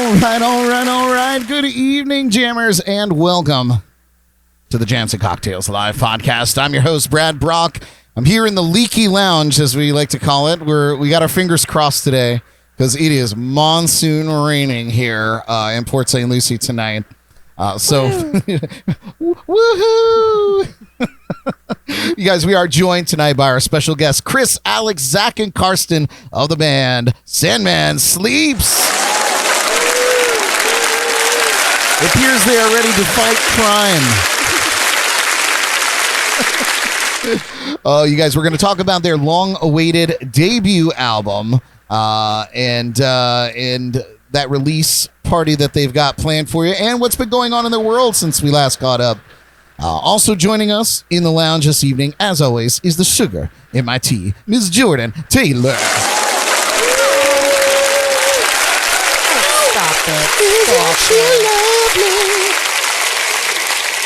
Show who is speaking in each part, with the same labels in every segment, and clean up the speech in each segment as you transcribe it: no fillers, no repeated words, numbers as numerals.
Speaker 1: All right. Good evening, jammers, and welcome to the Jams and Cocktails Live podcast. I'm your host, Brad Brock. I'm here in the Leaky Lounge, as we like to call it. We got our fingers crossed today because it is monsoon raining here in Port St. Lucie tonight. Woohoo! You guys, we are joined tonight by our special guests, Chris, Alex, Zach, and Karsten of the band Sandman Sleeps. It appears they are ready to fight crime. You guys, we're going to talk about their long-awaited debut album and that release party that they've got planned for you and what's been going on in the world since we last caught up. Also joining us in the lounge this evening, as always, is the sugar in my tea, Ms. Jordan Taylor.
Speaker 2: Stop it.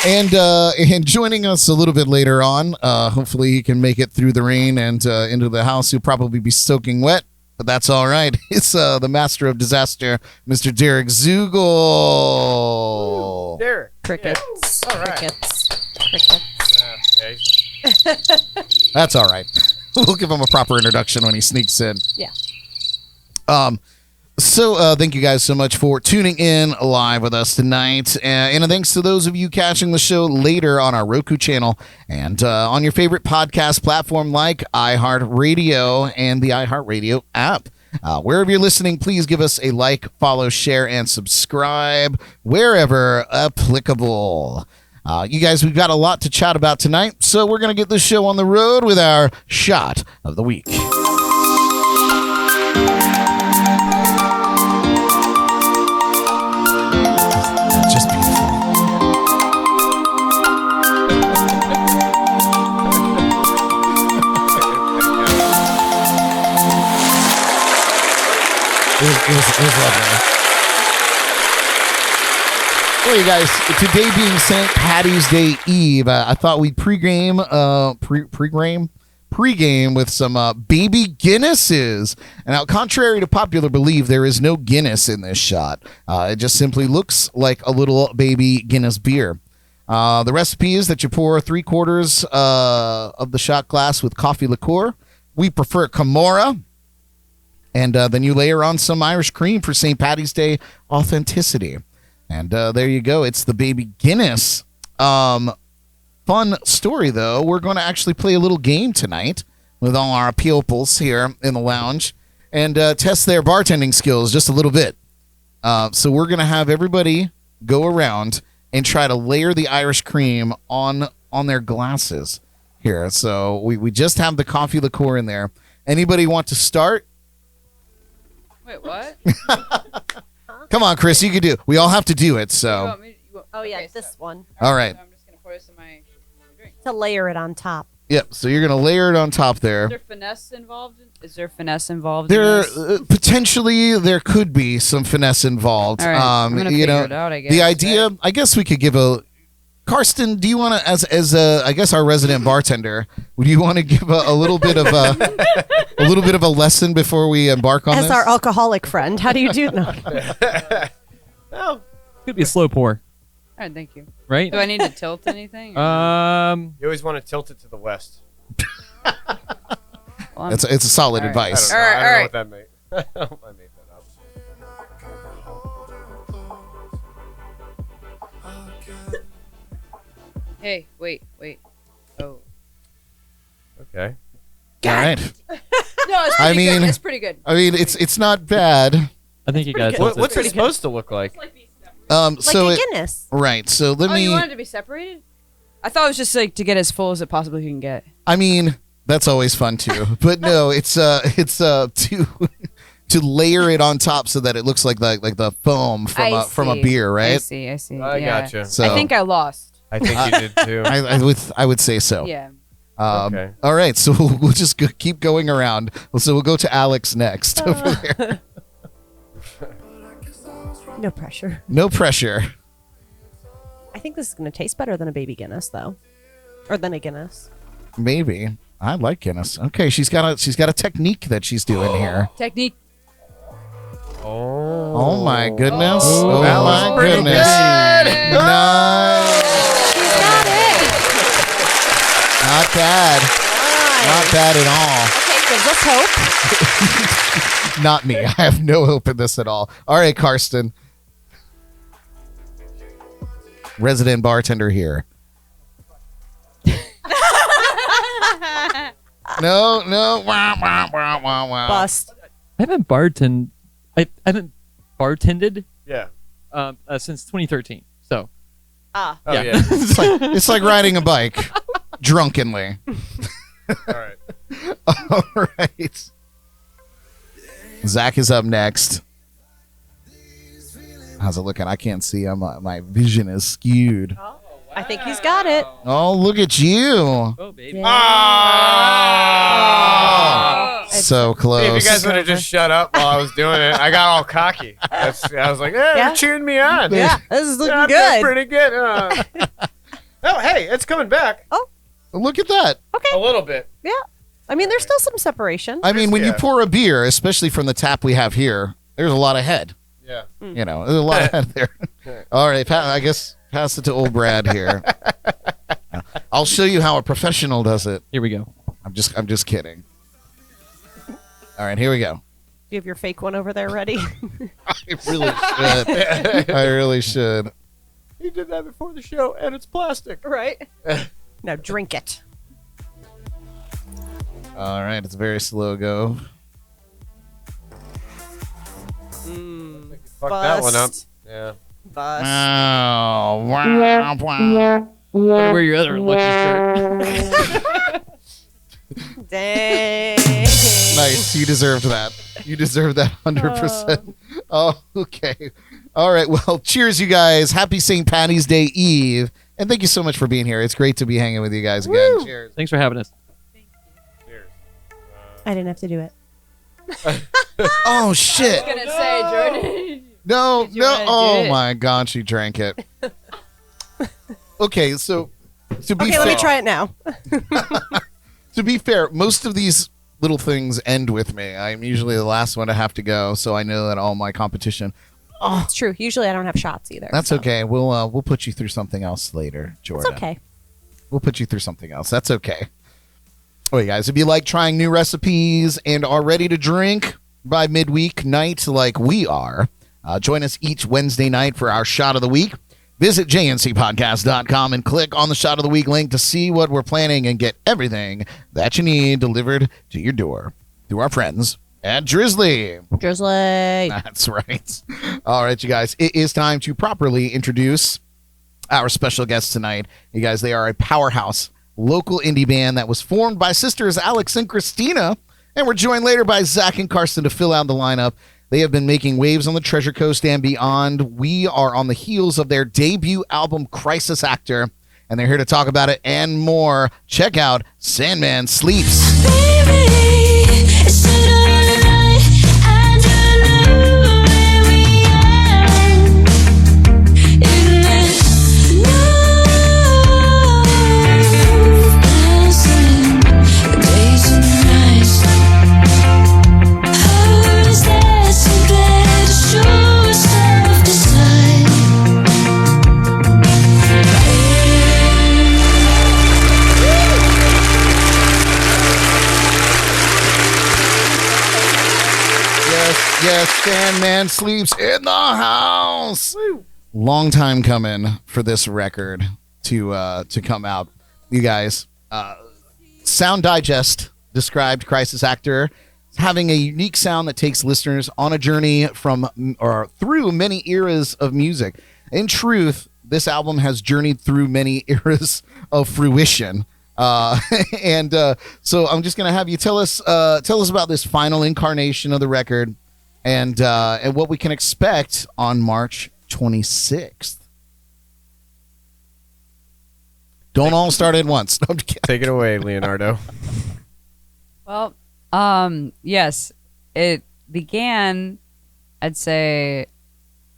Speaker 1: And joining us a little bit later on, hopefully he can make it through the rain and into the house. He'll probably be soaking wet, but that's all right. It's the master of disaster, Mr. Derek Zugel.
Speaker 3: Derek.
Speaker 2: Crickets.
Speaker 3: Yeah. All right.
Speaker 2: Crickets.
Speaker 1: That's all right. We'll give him a proper introduction when he sneaks in.
Speaker 2: Yeah.
Speaker 1: So thank you guys so much for tuning in live with us tonight. And thanks to those of you catching the show later on our Roku channel and on your favorite podcast platform like iHeartRadio and the iHeartRadio app. Wherever you're listening, please give us a like, follow, share, and subscribe wherever applicable. You guys, we've got a lot to chat about tonight, so we're going to get this show on the road with our shot of the week. Just beautiful. It was lovely. Well, you guys, today being St. Paddy's Day Eve, I thought we'd pregame with some baby Guinnesses. And now, contrary to popular belief, there is no Guinness in this shot. It just simply looks like a little baby Guinness beer. The recipe is that you pour 3/4 of the shot glass with coffee liqueur. We prefer Camorra. And then you layer on some Irish cream for St. Paddy's Day authenticity. And there you go. It's the baby Guinness. Fun story, though. We're going to actually play a little game tonight with all our pupils here in the lounge and test their bartending skills just a little bit. So we're going to have everybody go around and try to layer the Irish cream on their glasses here. So we just have the coffee liqueur in there. Anybody want to start?
Speaker 4: Wait, what?
Speaker 1: Come on, Chris, you can do it. We all have to do it, so.
Speaker 2: Oh, yeah, this one.
Speaker 1: All right.
Speaker 4: So I'm just going to pour this in my drink.
Speaker 2: To layer it on top.
Speaker 1: Yep, so you're going to layer it on top there.
Speaker 4: Is there finesse involved?
Speaker 1: There potentially there could be some finesse involved.
Speaker 4: All right, I'm going to figure it out, I guess.
Speaker 1: The idea, I guess we could give a Karsten, do you want to, as I guess our resident bartender, would you want to give a little bit of a lesson before we embark on this?
Speaker 2: As our alcoholic friend, how do you do that?
Speaker 3: Well,
Speaker 5: could be a slow pour,
Speaker 4: All right, thank you.
Speaker 5: right?
Speaker 4: Do I need to tilt anything?
Speaker 3: you always want to tilt it to the west.
Speaker 4: Well,
Speaker 1: It's a solid
Speaker 4: All right.
Speaker 1: advice.
Speaker 3: I don't know
Speaker 4: right.
Speaker 3: what that meant. I made that up.
Speaker 4: Hey, wait. Oh.
Speaker 3: Okay.
Speaker 1: All right.
Speaker 4: No, it's pretty good. It's pretty good.
Speaker 1: I mean, it's not bad.
Speaker 5: I think you guys.
Speaker 3: What's it supposed to look like?
Speaker 2: Like
Speaker 1: So
Speaker 2: a Guinness.
Speaker 1: right. So let
Speaker 4: Oh,
Speaker 1: me.
Speaker 4: you wanted to be separated? I thought it was just like to get as full as it possibly can get.
Speaker 1: I mean, that's always fun too. But no, it's to layer it on top so that it looks like the foam from a beer, right?
Speaker 4: I see.
Speaker 3: I
Speaker 4: yeah.
Speaker 3: gotcha.
Speaker 1: So
Speaker 4: I think I lost.
Speaker 3: I think you did too.
Speaker 1: I would say so.
Speaker 4: Yeah.
Speaker 3: Okay.
Speaker 1: All right, so we'll just keep going around. So we'll go to Alex next over there.
Speaker 2: No pressure.
Speaker 1: No pressure.
Speaker 2: I think this is going to taste better than a baby Guinness, though. Or than a Guinness.
Speaker 1: Maybe. I like Guinness. Okay, she's got a technique that she's doing here.
Speaker 4: Technique.
Speaker 1: Oh my goodness. Oh,
Speaker 3: that was
Speaker 1: my
Speaker 3: pretty
Speaker 1: goodness.
Speaker 3: good.
Speaker 1: Nice.
Speaker 2: He's got it.
Speaker 1: Not bad. Not bad at
Speaker 2: Okay, gives us hope.
Speaker 1: all. Not me. I have no hope in this at all. All right, Karsten. Resident bartender here. No. Wah, wah, wah, wah, wah.
Speaker 2: Bust.
Speaker 5: I haven't bartended
Speaker 3: Yeah.
Speaker 5: since 2013. So
Speaker 2: Ah.
Speaker 3: Oh,
Speaker 5: Yeah.
Speaker 3: yeah.
Speaker 1: It's like riding a bike drunkenly.
Speaker 3: All right.
Speaker 1: All right. Zach is up next. How's it looking? I can't see. My vision is skewed.
Speaker 2: I think he's got it.
Speaker 1: Oh, look at you.
Speaker 5: oh baby.
Speaker 3: Ah!
Speaker 1: So
Speaker 3: Hey,
Speaker 1: close.
Speaker 3: if you guys would have just shut up while I was doing it, I got all cocky. I was like,
Speaker 2: Yeah.
Speaker 3: you're cheering me on.
Speaker 2: Yeah, this is looking
Speaker 3: Yeah, I feel
Speaker 2: good.
Speaker 3: pretty good. Oh, hey, it's coming back.
Speaker 1: Look at that.
Speaker 3: A little bit.
Speaker 2: Yeah. I mean, there's still some separation.
Speaker 1: I mean, when you
Speaker 3: Yeah.
Speaker 1: pour a beer, especially from the tap we have here, there's a lot of head.
Speaker 3: Yeah.
Speaker 1: You know, there's a lot of head there. All right, I guess pass it to old Brad here. I'll show you how a professional does it.
Speaker 5: Here we go.
Speaker 1: I'm just kidding. All right, here we go.
Speaker 2: Do you have your fake one over there ready?
Speaker 1: I really should. I really should.
Speaker 3: He did that before the show, and it's plastic.
Speaker 2: right. Now drink it.
Speaker 1: All right, it's a very slow go.
Speaker 3: Fuck that one up.
Speaker 2: Bust.
Speaker 3: Yeah.
Speaker 2: Bust.
Speaker 1: Oh, wow, wow.
Speaker 5: Wear your other lucky shirt.
Speaker 2: Dang.
Speaker 1: Nice. You deserved that. You deserve that 100%. Oh, okay. All right. Well, cheers, you guys. Happy St. Paddy's Day Eve. And thank you so much for being here. It's great to be hanging with you guys again.
Speaker 2: Woo.
Speaker 1: Cheers.
Speaker 5: Thanks for having us.
Speaker 3: Cheers.
Speaker 2: I didn't have to do it.
Speaker 1: Oh, shit.
Speaker 4: gonna say, Jordan.
Speaker 1: No,
Speaker 4: you
Speaker 1: no.
Speaker 4: wanna do
Speaker 1: Oh,
Speaker 4: it?
Speaker 1: my God. She drank it. Okay. So, to be
Speaker 2: Okay,
Speaker 1: fair,
Speaker 2: let me try it now.
Speaker 1: to be fair, most of these little things end with me. I'm usually the last one to have to go. So I know that all my competition.
Speaker 2: It's true. Usually I don't have shots either.
Speaker 1: That's
Speaker 2: so.
Speaker 1: okay. We'll put you through something else later, Jordan.
Speaker 2: It's okay.
Speaker 1: We'll put you through something else. That's okay. Okay, guys, if you like trying new recipes and are ready to drink by midweek night like we are, join us each Wednesday night for our Shot of the Week. Visit jncpodcast.com and click on the Shot of the Week link to see what we're planning and get everything that you need delivered to your door through our friends at Drizzly.
Speaker 2: Drizzly.
Speaker 1: That's right. All right, you guys, it is time to properly introduce our special guests tonight. You guys, they are a powerhouse local indie band that was formed by sisters Alex and Christina, and we're joined later by Zach and Karsten to fill out the lineup. They have been making waves on the Treasure Coast and beyond. We are on the heels of their debut album, Crisis Actor, and they're here to talk about it and more. Check out Sandman Sleeps. Yes, Sandman Sleeps in the house. Long time coming for this record to come out. You guys, Sound Digest described Crisis Actor as having a unique sound that takes listeners on a journey from or through many eras of music. In truth, this album has journeyed through many eras of fruition. And so I'm just gonna have you tell us about this final incarnation of the record, and what we can expect on March 26th. Don't all start at once. No, I'm kidding.
Speaker 3: Take it away, Leonardo.
Speaker 4: Well, yes, it began, I'd say,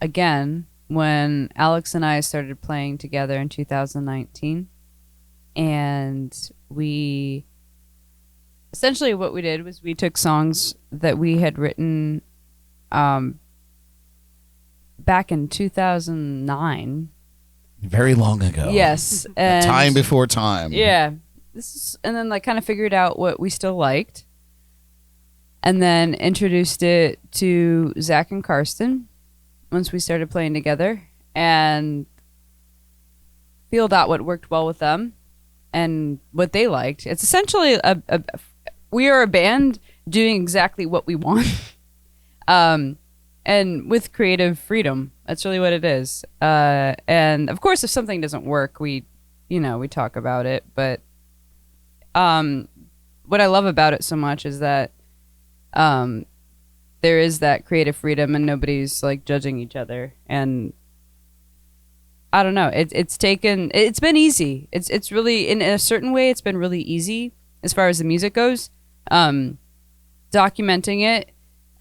Speaker 4: again, when Alex and I started playing together in 2019. And we, essentially what we did was we took songs that we had written back in 2009.
Speaker 1: Very long ago.
Speaker 4: Yes.
Speaker 1: A
Speaker 4: And
Speaker 1: time before time.
Speaker 4: Yeah. And then like kind of figured out what we still liked. And then introduced it to Zach and Karsten once we started playing together, and feel out what worked well with them and what they liked. It's essentially we are a band doing exactly what we want. And with creative freedom. That's really what it is. And of course, if something doesn't work, we talk about it. But what I love about it so much is that there is that creative freedom, and nobody's like judging each other. And I don't know. It's been easy. It's really, in a certain way, it's been really easy as far as the music goes. Documenting it,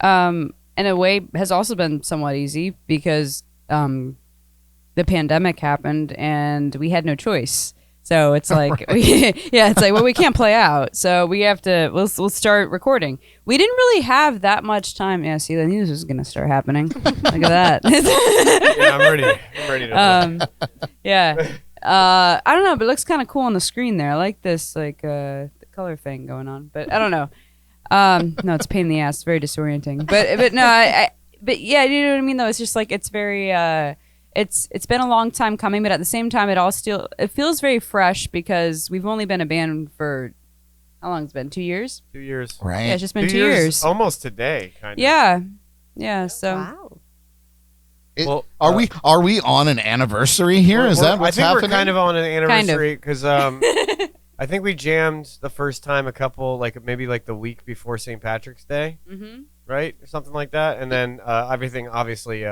Speaker 4: in a way, has also been somewhat easy because the pandemic happened and we had no choice. So it's like, it's like, well, we can't play out, so we have to. We'll start recording. We didn't really have that much time. Yeah, see, the news is gonna start happening. Look at that.
Speaker 3: Yeah, I'm ready. I'm ready to.
Speaker 4: Yeah. I don't know, but it looks kind of cool on the screen there. I like this, like the color thing going on, but I don't know. No, it's a pain in the ass. It's very disorienting. But no, but yeah, you know what I mean. Though it's just like it's very. It's been a long time coming, but at the same time, it feels very fresh because we've only been a band for how long? It's been 2 years.
Speaker 3: 2 years.
Speaker 1: Right.
Speaker 4: Yeah, it's just been 2 years.
Speaker 3: Almost today, kind of.
Speaker 4: Yeah. So.
Speaker 2: Wow.
Speaker 3: Well,
Speaker 1: Are we on an anniversary here? Is that what's
Speaker 3: I think
Speaker 1: happening?
Speaker 3: we're kind of on an anniversary because I think we jammed the first time maybe the week before St. Patrick's Day, right, or something like that, and then everything obviously.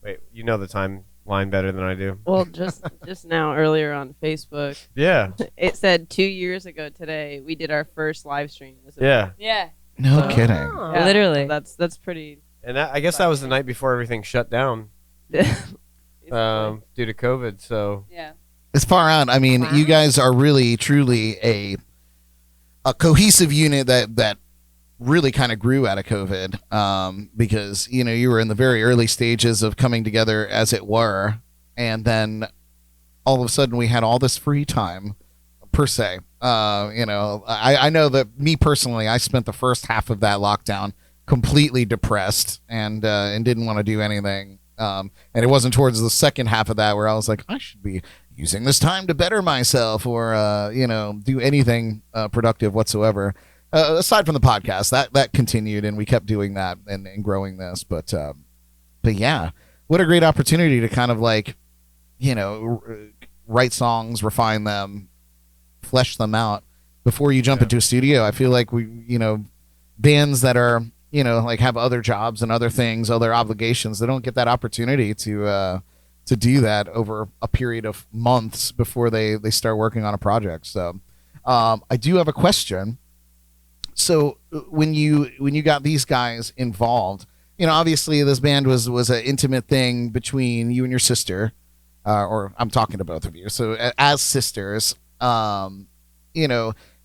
Speaker 3: Wait, you know the timeline better than I do.
Speaker 6: Well, just now earlier on Facebook,
Speaker 3: Yeah.
Speaker 6: it said 2 years ago today we did our first live stream.
Speaker 3: Yeah.
Speaker 4: Yeah.
Speaker 1: No kidding.
Speaker 2: Oh.
Speaker 6: Yeah,
Speaker 4: Literally.
Speaker 6: That's pretty.
Speaker 3: And I guess that was the night before everything shut down due to COVID. So
Speaker 4: Yeah.
Speaker 1: It's far out. I mean, you guys are really, truly a cohesive unit that really kind of grew out of COVID, because you were in the very early stages of coming together, as it were, and then all of a sudden we had all this free time, per se. I know that me personally, I spent the first half of that lockdown completely depressed and didn't want to do anything. And it wasn't towards the second half of that where I was like, I should be using this time to better myself or do anything productive whatsoever. Aside from the podcast, that continued, and we kept doing that and growing this. But yeah, what a great opportunity to kind of write songs, refine them, flesh them out before you jump into a studio. I feel like bands that are have other jobs and other things, other obligations, they don't get that opportunity to do that over a period of months before they start working on a project. So I do have a question. So when you got these guys involved, obviously this band was an intimate thing between you and your sister, or I'm talking to both of you. So as sisters, when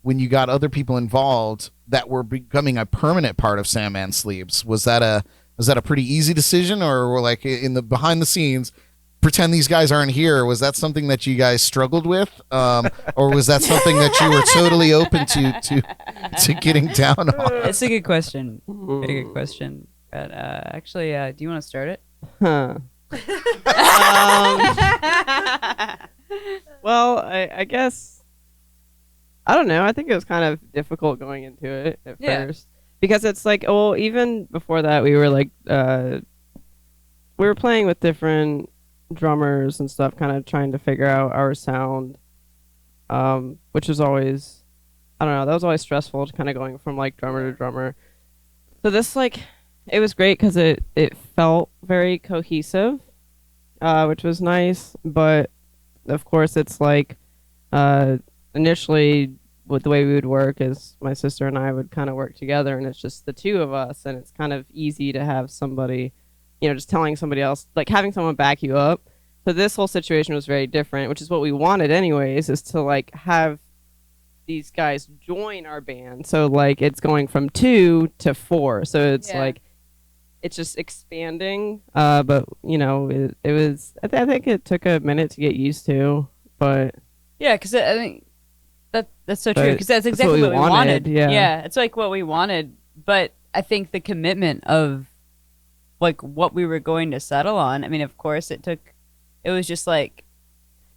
Speaker 1: you got other people involved that were becoming a permanent part of Sandman Sleeps, was that a pretty easy decision, or were in the behind the scenes, pretend these guys aren't here? Was that something that you guys struggled with, or was that something that you were totally open to getting down on?
Speaker 4: It's a good question. Very good question. But actually, do you want to start it?
Speaker 6: Huh. Well, I guess I don't know. I think it was kind of difficult going into it at first because it's even before that we were we were playing with different drummers and stuff, kind of trying to figure out our sound, which was always, I don't know, that was always stressful, to kind of going from drummer to drummer. So this it was great because it felt very cohesive, which was nice. But of course, it's initially the way we would work is my sister and I would kind of work together, and it's just the two of us, and it's kind of easy to have somebody, just telling somebody else, having someone back you up. So this whole situation was very different, which is what we wanted anyways, is to have these guys join our band. So it's going from 2 to 4. So it's it's just expanding. But it was. I think it took a minute to get used to, but
Speaker 4: Yeah, because I think that's so true.
Speaker 6: But
Speaker 4: Because that's
Speaker 6: that's
Speaker 4: exactly
Speaker 6: what
Speaker 4: what
Speaker 6: we
Speaker 4: we wanted.
Speaker 6: wanted, yeah.
Speaker 4: It's like what we wanted. But I think the commitment of like what we were going to settle on. I mean, of course, it was just like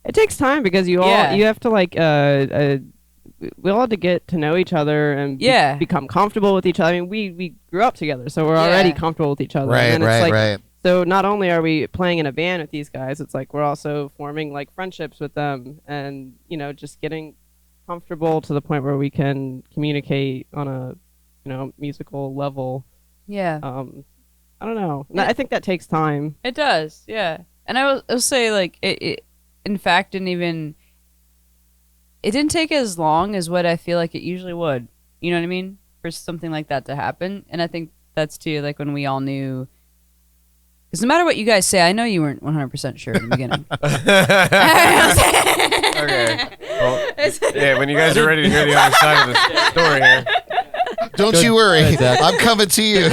Speaker 6: it takes time because you have to like we all had to get to know each other and become comfortable with each other. I mean, we grew up together, so we're already comfortable with each other.
Speaker 1: Right,
Speaker 6: and then it's like,
Speaker 1: right.
Speaker 6: So not only are we playing in a band with these guys, it's like we're also forming like friendships with them, and just getting comfortable to the point where we can communicate on a musical level.
Speaker 4: Yeah.
Speaker 6: I don't know. I think that takes time.
Speaker 4: It does, yeah. And I will say, like, it in fact it didn't take as long as what I feel like it usually would. You know what I mean? For something like that to happen. And I think that's too, like, when we all knew. Because no matter what you guys say, I know you weren't 100% sure in the beginning.
Speaker 3: Okay. Well, yeah, when you guys are ready to hear the other side of the story here.
Speaker 1: Don't you worry.
Speaker 5: ahead, Zach.
Speaker 1: I'm coming to you.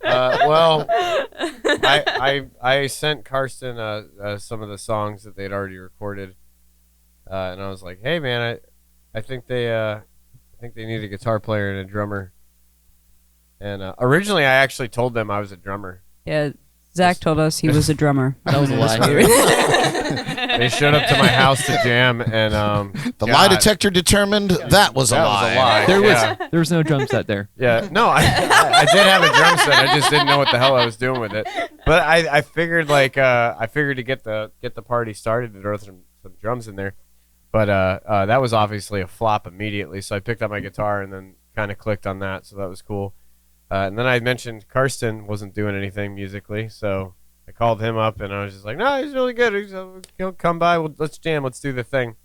Speaker 3: Well, I sent Karsten some of the songs that they'd already recorded, and I was like, "Hey, man, I think they need a guitar player and a drummer." And originally, I actually told them I was a drummer.
Speaker 4: Yeah, Zach told us he was a drummer.
Speaker 5: That was a lie.
Speaker 3: They showed up to my house to jam, and
Speaker 1: The lie detector determined that was a
Speaker 3: That
Speaker 1: lie.
Speaker 3: was a lie.
Speaker 5: There was no drum set there.
Speaker 3: Yeah, no, I did have a drum set. I just didn't know what the hell I was doing with it. But I figured to get the party started to throw some drums in there. But that was obviously a flop immediately. So I picked up my guitar and then kind of clicked on that. So that was cool. And then I mentioned Karsten wasn't doing anything musically, so I called him up and I was just like, "No, he's really good. He'll come by. Let's jam. Let's do the thing."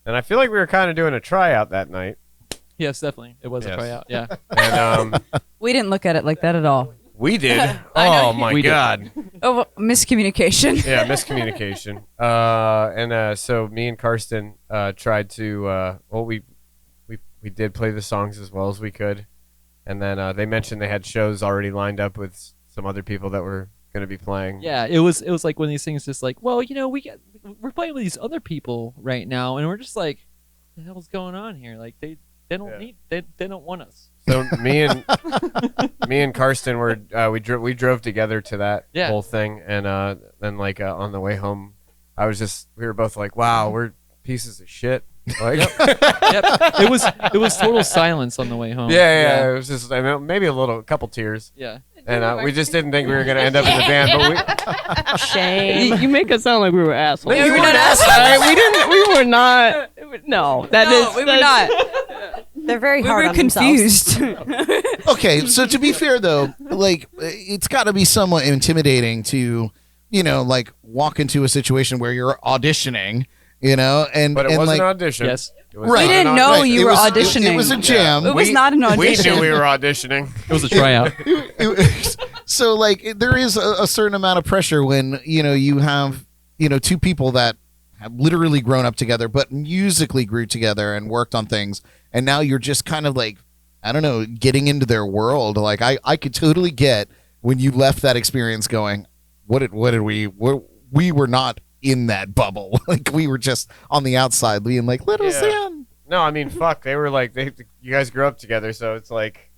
Speaker 3: And I feel like we were kind of doing a tryout that night.
Speaker 5: Yes, definitely. It was a tryout. Yeah.
Speaker 3: And
Speaker 4: We didn't look at it like that at all.
Speaker 3: we did. Oh my
Speaker 5: We did.
Speaker 3: god.
Speaker 4: Oh, well, miscommunication.
Speaker 3: Yeah, miscommunication. So me and Karsten tried to. We did play the songs as well as we could, and then they mentioned they had shows already lined up with some other people that were going to be playing.
Speaker 5: Yeah, it was like one of these things, just like, well, we're playing with these other people right now, and we're just like, what the hell's going on here? Like they don't need they don't want us.
Speaker 3: So me and Karsten were we drove together to that whole thing, and then on the way home, we were both like, wow, we're pieces of shit. Like,
Speaker 5: Yep. It was total silence on the way home.
Speaker 3: yeah. It was just maybe a couple tears,
Speaker 5: Yeah.
Speaker 3: and we just didn't think we were gonna end up in the band, but
Speaker 2: Shame.
Speaker 6: You make it sound like we were assholes.
Speaker 3: No, you
Speaker 6: we
Speaker 3: weren't
Speaker 6: were not. No,
Speaker 4: we were not.
Speaker 2: They're very
Speaker 4: We
Speaker 2: hard
Speaker 4: were
Speaker 2: on themselves.
Speaker 4: confused.
Speaker 1: Okay, so to be fair though, like it's got to be somewhat intimidating to, like walk into a situation where you're auditioning, and
Speaker 3: but it
Speaker 1: and
Speaker 3: was
Speaker 1: like,
Speaker 3: an audition.
Speaker 5: Yes.
Speaker 3: It was
Speaker 1: Right.
Speaker 3: not
Speaker 4: We
Speaker 3: an
Speaker 4: didn't know
Speaker 3: audition.
Speaker 4: you
Speaker 1: it
Speaker 4: were
Speaker 1: was,
Speaker 4: auditioning.
Speaker 1: It was a jam.
Speaker 4: It was not an
Speaker 3: We
Speaker 4: audition.
Speaker 3: knew we were auditioning.
Speaker 5: It was a tryout.
Speaker 1: So like there is a certain amount of pressure when you have two people that have literally grown up together but musically grew together and worked on things, and now you're just kind of like, I don't know, getting into their world. Like I could totally get when you left that experience going, what did we were not in that bubble. Like we were just on the outside being like, let us in.
Speaker 3: No, I mean, fuck. They were like, you guys grew up together, so it's like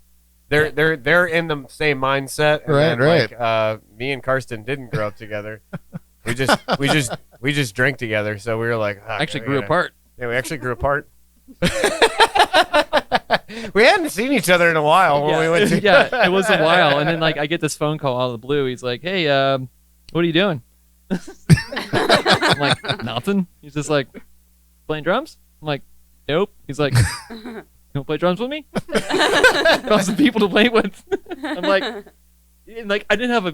Speaker 3: they're in the same mindset. And
Speaker 1: Right,
Speaker 3: then,
Speaker 1: right.
Speaker 3: Like, me and Karsten didn't grow up together. We just drank together, so we were like,
Speaker 5: Actually grew apart.
Speaker 3: Yeah, we actually grew apart. We hadn't seen each other in a while when we went to.
Speaker 5: Yeah, it was a while, and then like I get this phone call out of the blue. He's like, "Hey, what are you doing?" I'm like, "Nothing." He's just like, "Playing drums?" I'm like, "Nope." He's like, "You don't play drums with me?" Found some people to play with. I'm like, I didn't have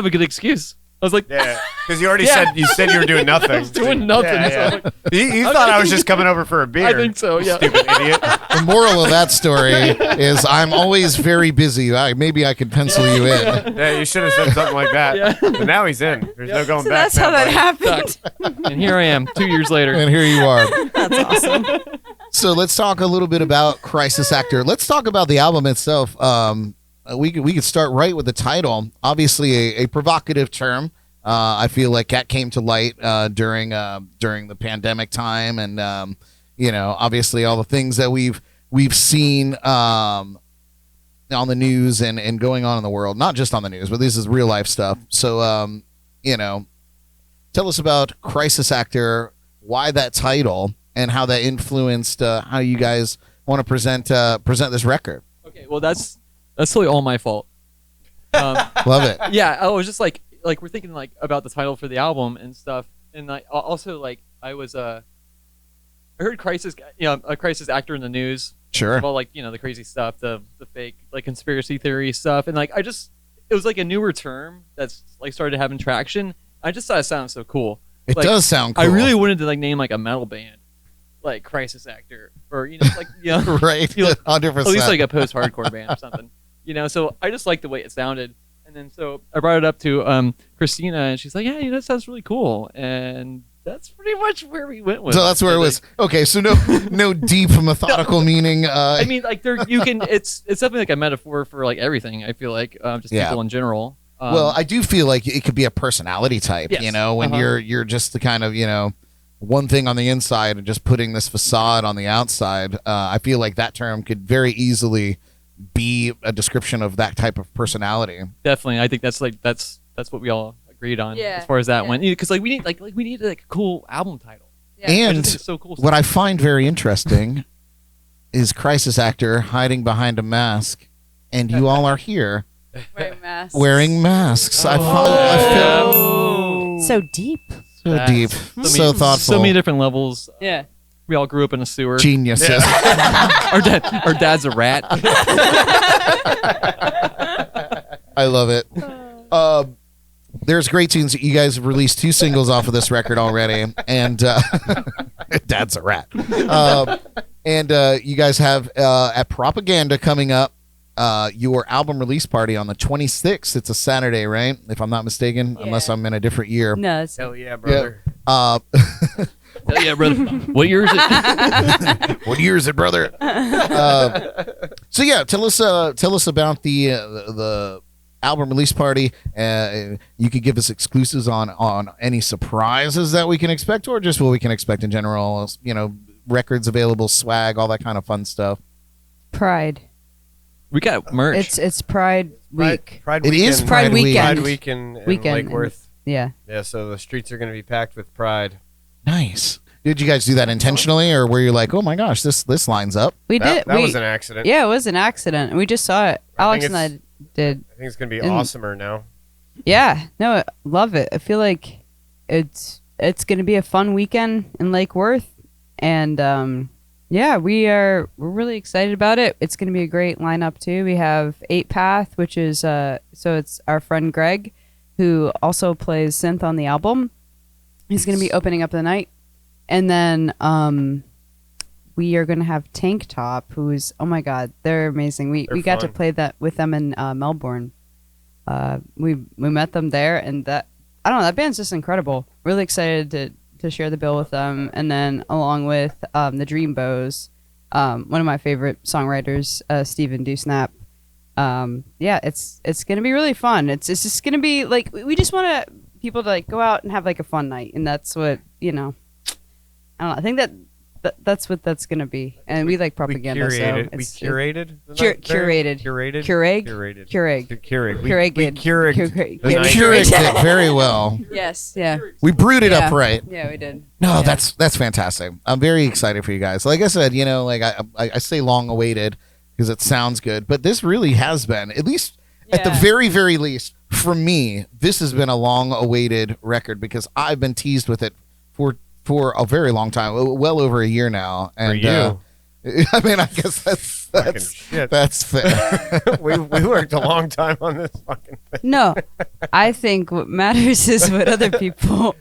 Speaker 5: a good excuse. I was like,
Speaker 3: Yeah, because you already
Speaker 5: Yeah.
Speaker 3: said you were doing nothing.
Speaker 5: I was doing nothing.
Speaker 3: Yeah,
Speaker 5: So I'm
Speaker 3: yeah.
Speaker 5: like,
Speaker 3: You thought I was just coming over for a beer.
Speaker 5: I think so. Yeah.
Speaker 3: Stupid idiot.
Speaker 1: The moral of that story is I'm always very busy. Maybe I could pencil you in.
Speaker 3: Yeah, you should have said something like that.
Speaker 5: Yeah.
Speaker 3: But now he's in. There's no going
Speaker 4: So
Speaker 3: back.
Speaker 4: that's how that
Speaker 3: buddy.
Speaker 4: happened.
Speaker 5: And here I am, 2 years later.
Speaker 1: And here you are.
Speaker 2: That's awesome.
Speaker 1: So let's talk a little bit about Crisis Actor. Let's talk about the album itself. we could start right with the title. Obviously, a provocative term. I feel like that came to light during the pandemic time, and obviously all the things that we've seen on the news and going on in the world. Not just on the news, but this is real life stuff. So tell us about Crisis Actor, why that title, and how that influenced how you guys want to present this record.
Speaker 5: Okay, well that's totally all my fault.
Speaker 1: Love it.
Speaker 5: Yeah, I was just like we're thinking like about the title for the album and stuff, and I also like I heard a crisis actor in the news.
Speaker 1: Sure.
Speaker 5: About like the crazy stuff, the fake like conspiracy theory stuff, and like it was like a newer term that's like started having traction. I just thought it sounded so cool.
Speaker 1: It does sound cool.
Speaker 5: I really wanted to like name like a metal band, like Crisis Actor, or
Speaker 1: right, 100%.
Speaker 5: At least like a post-hardcore band or something. So I just liked the way it sounded, and then so I brought it up to Christina, and she's like, "Yeah, that sounds really cool," and that's pretty much where we went with.
Speaker 1: So that's where it was. Okay, so no deep methodical meaning.
Speaker 5: I mean, like it's definitely like a metaphor for like everything. I feel like just people in general.
Speaker 1: Well, I do feel like it could be a personality type.
Speaker 5: Yes.
Speaker 1: When you're just the kind of one thing on the inside and just putting this facade on the outside. I feel like that term could very easily be a description of that type of personality.
Speaker 5: Definitely, I think that's what we all agreed on as far as that went. Because we need a cool album title.
Speaker 4: Yeah.
Speaker 1: And
Speaker 5: it's so cool.
Speaker 1: What I find very interesting is Crisis Actor hiding behind a mask, and you all are here wearing masks. I feel
Speaker 2: so deep.
Speaker 1: so deep, so thoughtful.
Speaker 5: So many different levels.
Speaker 4: Yeah.
Speaker 5: We all grew up in a sewer.
Speaker 1: Geniuses.
Speaker 5: Our dad's a rat.
Speaker 1: I love it. There's great tunes. You guys have released 2 singles off of this record already, and Dad's a rat. And you guys have at Propaganda coming up your album release party on the 26th. It's a Saturday, right? If I'm not mistaken, unless I'm in a different year.
Speaker 4: No, it's
Speaker 3: Hell yeah, brother.
Speaker 5: Hell yeah, brother. What year is it?
Speaker 1: What year is it, brother? So yeah, tell us about the album release party. You could give us exclusives on any surprises that we can expect, or just what we can expect in general. Records available, swag, all that kind of fun stuff.
Speaker 4: Pride.
Speaker 5: We got merch.
Speaker 4: It's Pride Week.
Speaker 3: Pride
Speaker 1: It
Speaker 3: weekend.
Speaker 1: is Pride
Speaker 4: Weekend.
Speaker 3: Pride week in
Speaker 4: Weekend.
Speaker 3: Lake Worth.
Speaker 4: Yeah.
Speaker 3: Yeah, so the streets are going to be packed with pride.
Speaker 1: Nice. Did you guys do that intentionally, or were you like, oh my gosh, this lines up?
Speaker 4: We did.
Speaker 3: That was an accident.
Speaker 4: Yeah, it was an accident. We just saw it. Alex and I did.
Speaker 3: I think it's going to be awesomer now.
Speaker 4: Yeah. No, I love it. I feel like it's going to be a fun weekend in Lake Worth, and we're really excited about it. It's going to be a great lineup too. We have 8 Path, which is so it's our friend Greg, who also plays synth on the album. He's going to be opening up the night. And then we are going to have Tank Top, who's, oh my God, they're amazing. We got to play that with them in Melbourne. We met them there, and that band's just incredible. Really excited to share the bill with them. And then along with the Dreambows, one of my favorite songwriters, Stephen Dewsnap. It's going to be really fun. It's just going to be like, we just want people to like go out and have like a fun night. And that's what, I don't know. I think that's what that's going to be. And we like Propaganda.
Speaker 3: Curated.
Speaker 4: So
Speaker 3: We curated.
Speaker 4: Curated.
Speaker 3: Curated.
Speaker 4: Curated.
Speaker 3: Curated. We
Speaker 4: Curated.
Speaker 3: curated.
Speaker 1: We curated it very well.
Speaker 4: Yes. Yeah.
Speaker 1: We brewed it up right.
Speaker 4: Yeah, we did.
Speaker 1: No,
Speaker 4: Yeah.
Speaker 1: that's fantastic. I'm very excited for you guys. Like I said, like I say long awaited because it sounds good, but this really has been, at least at the very, very least, for me, this has been a long awaited record because I've been teased with it for a very long time, well over a year now. And
Speaker 3: For you.
Speaker 1: I mean, I guess that's fair.
Speaker 3: we worked a long time on this fucking thing.
Speaker 4: No, I think what matters is what other people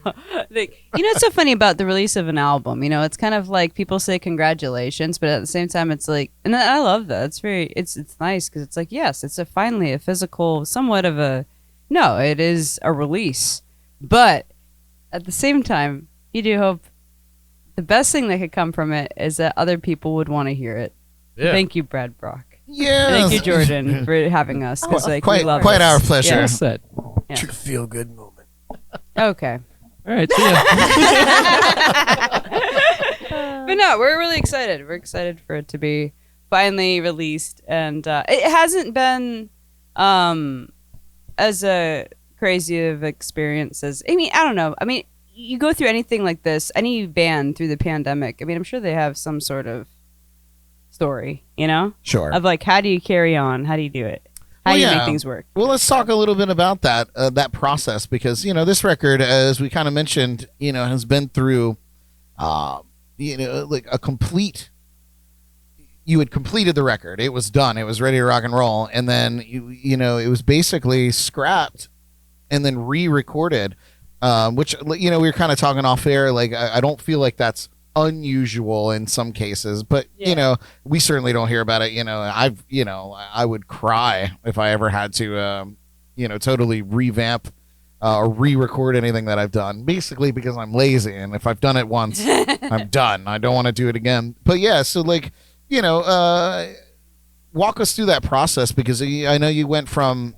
Speaker 4: think. It's so funny about the release of an album. It's kind of like people say congratulations, but at the same time, it's like, and I love that. It's nice because it's like, yes, it's finally a physical, somewhat of a, no, it is a release, but at the same time, you do hope the best thing that could come from it is that other people would want to hear it.
Speaker 3: Yeah.
Speaker 4: Thank you, Brad Brock.
Speaker 1: Yeah.
Speaker 4: Thank you, Jordan, for having us. 'Cause, like, we love
Speaker 1: Quite
Speaker 4: this.
Speaker 1: our pleasure.
Speaker 5: Well said.
Speaker 4: Yeah.
Speaker 3: True feel good moment.
Speaker 4: Okay.
Speaker 5: All right. So yeah.
Speaker 4: But no, we're really excited. We're excited for it to be finally released, and it hasn't been as a crazy of experience as I mean, I don't know. I mean, you go through anything like this, any band through the pandemic. I mean, I'm sure they have some sort of story, you know,
Speaker 1: Sure.
Speaker 4: of like how do you carry on, how do you do it, how
Speaker 1: Well,
Speaker 4: do you
Speaker 1: yeah.
Speaker 4: make things work.
Speaker 1: Well, let's talk a little bit about that process because this record, as we kind of mentioned, has been through, like a complete. You had completed the record; it was done, it was ready to rock and roll, and then it was basically scrapped and then re-recorded, which we were kind of talking off air. Like I don't feel like that's unusual in some cases, but we certainly don't hear about it. I would cry if I ever had to totally revamp or re-record anything that I've done, basically because I'm lazy, and if I've done it once I'm done. I don't want to do it again. But yeah, so like walk us through that process, because I know you went from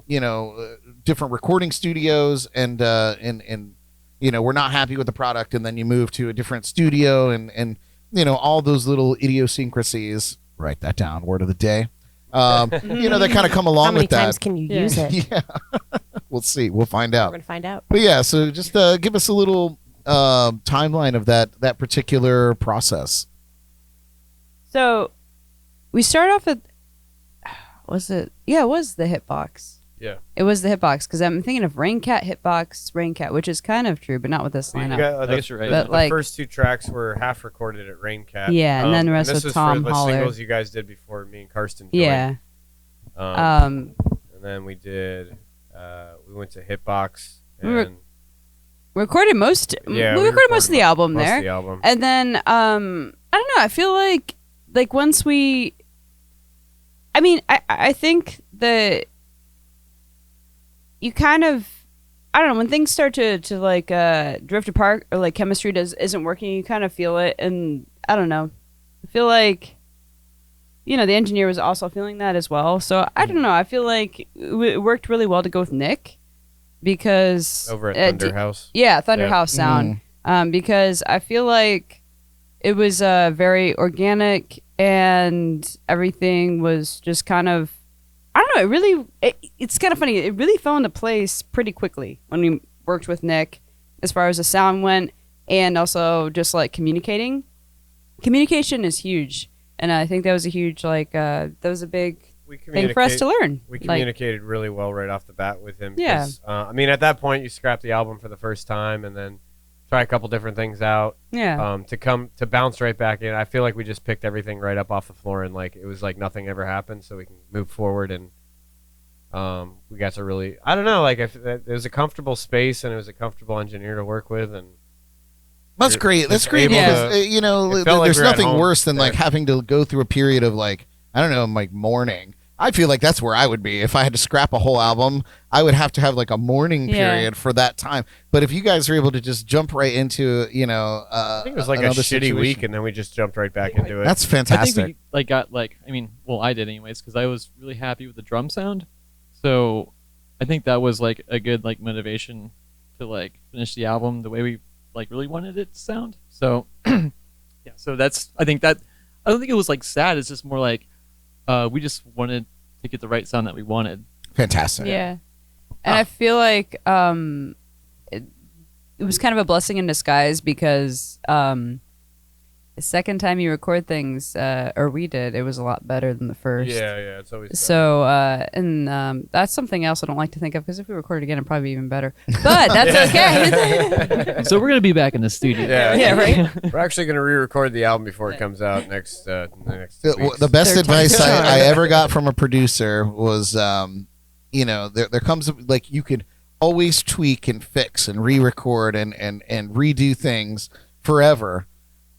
Speaker 1: different recording studios and we're not happy with the product, and then you move to a different studio, and all those little idiosyncrasies. Write that down. Word of the day. That kind of come along
Speaker 2: How many
Speaker 1: with that.
Speaker 2: times can you use it?
Speaker 1: Yeah, we'll see. We'll find
Speaker 2: We're
Speaker 1: out.
Speaker 2: gonna find out.
Speaker 1: But yeah, so just give us a little timeline of that particular process.
Speaker 4: So we start off with was it? Yeah, it was the hitbox.
Speaker 3: Yeah.
Speaker 4: It was the hitbox, because I'm thinking of Raincat, hitbox, Raincat, which is kind of true, but not with this
Speaker 3: You
Speaker 4: lineup.
Speaker 3: got,
Speaker 5: I guess you're right.
Speaker 3: The,
Speaker 4: But, like-
Speaker 3: first two tracks were half recorded at Raincat.
Speaker 4: Yeah, and then the rest
Speaker 3: this
Speaker 4: with
Speaker 3: was
Speaker 4: Tom
Speaker 3: for the
Speaker 4: Holler.
Speaker 3: singles you guys did before me and Karsten joined.
Speaker 4: Yeah.
Speaker 3: And then we did. We went to Hitbox.
Speaker 4: We were-
Speaker 3: And
Speaker 4: recorded most.
Speaker 3: Yeah,
Speaker 4: we
Speaker 3: we
Speaker 4: recorded most of the album
Speaker 3: most
Speaker 4: there,
Speaker 3: of the album.
Speaker 4: and then I don't know. I feel like once we, I mean, I think that you kind of, I don't know, when things start to like drift apart, or like chemistry isn't working, you kind of feel it, and I don't know. I feel like the engineer was also feeling that as well. So I don't know. I feel like it worked really well to go with Nick, because
Speaker 3: Over at Thunderhouse.
Speaker 4: yeah, Thunderhouse sound. Because I feel like it was very organic, and everything was just kind of, I don't know. It's kind of funny. It really fell into place pretty quickly when we worked with Nick, as far as the sound went, and also just like communicating. Communication is huge, and I think that was a huge that was a big thing for us to learn.
Speaker 3: We
Speaker 4: Like,
Speaker 3: communicated really well right off the bat with him.
Speaker 4: Yeah.
Speaker 3: 'Cause, I mean, at that point, you scrap the album for the first time, and then try a couple different things out.
Speaker 4: yeah.
Speaker 3: To bounce right back in. I feel like we just picked everything right up off the floor, and like it was like nothing ever happened, so we can move forward. And we got to really, I don't know, like it was a comfortable space, and it was a comfortable engineer to work with, and
Speaker 1: That's
Speaker 3: You're
Speaker 1: great. That's
Speaker 3: just
Speaker 1: great
Speaker 3: able
Speaker 1: because
Speaker 3: to- it felt like
Speaker 1: there's
Speaker 3: we were at
Speaker 1: nothing
Speaker 3: home
Speaker 1: worse than like
Speaker 3: there.
Speaker 1: having to go through a period of like like mourning. I feel like that's where I would be if I had to scrap a whole album. I would have to have like a mourning
Speaker 4: Yeah.
Speaker 1: period for that time. But if you guys are able to just jump right into
Speaker 3: I think it was like a
Speaker 1: another
Speaker 3: shitty
Speaker 1: situation,
Speaker 3: week, and then we just jumped right back into it.
Speaker 1: that's
Speaker 5: I
Speaker 1: fantastic.
Speaker 5: think we got I did anyways, because I was really happy with the drum sound. So I think that was like a good like motivation to like finish the album the way we like really wanted it to sound. So yeah, so that's, I think that, I don't think it was like sad. It's just more like we just wanted to get the right sound that we wanted.
Speaker 1: Fantastic.
Speaker 4: Yeah. And I feel like it was kind of a blessing in disguise, because the second time you record things, or we did, it was a lot better than the first.
Speaker 3: yeah, it's always better.
Speaker 4: So, and that's something else I don't like to think of, because if we record it again, it'd probably be even better. But that's okay.
Speaker 5: So we're gonna be back in the studio.
Speaker 3: Yeah.
Speaker 4: Yeah, right?
Speaker 3: We're actually gonna re-record the album before it comes out next
Speaker 1: The,
Speaker 3: weeks.
Speaker 1: the best
Speaker 2: Third
Speaker 1: advice
Speaker 2: time's
Speaker 1: I ever got from a producer was, there comes like you could always tweak and fix and re-record and redo things forever,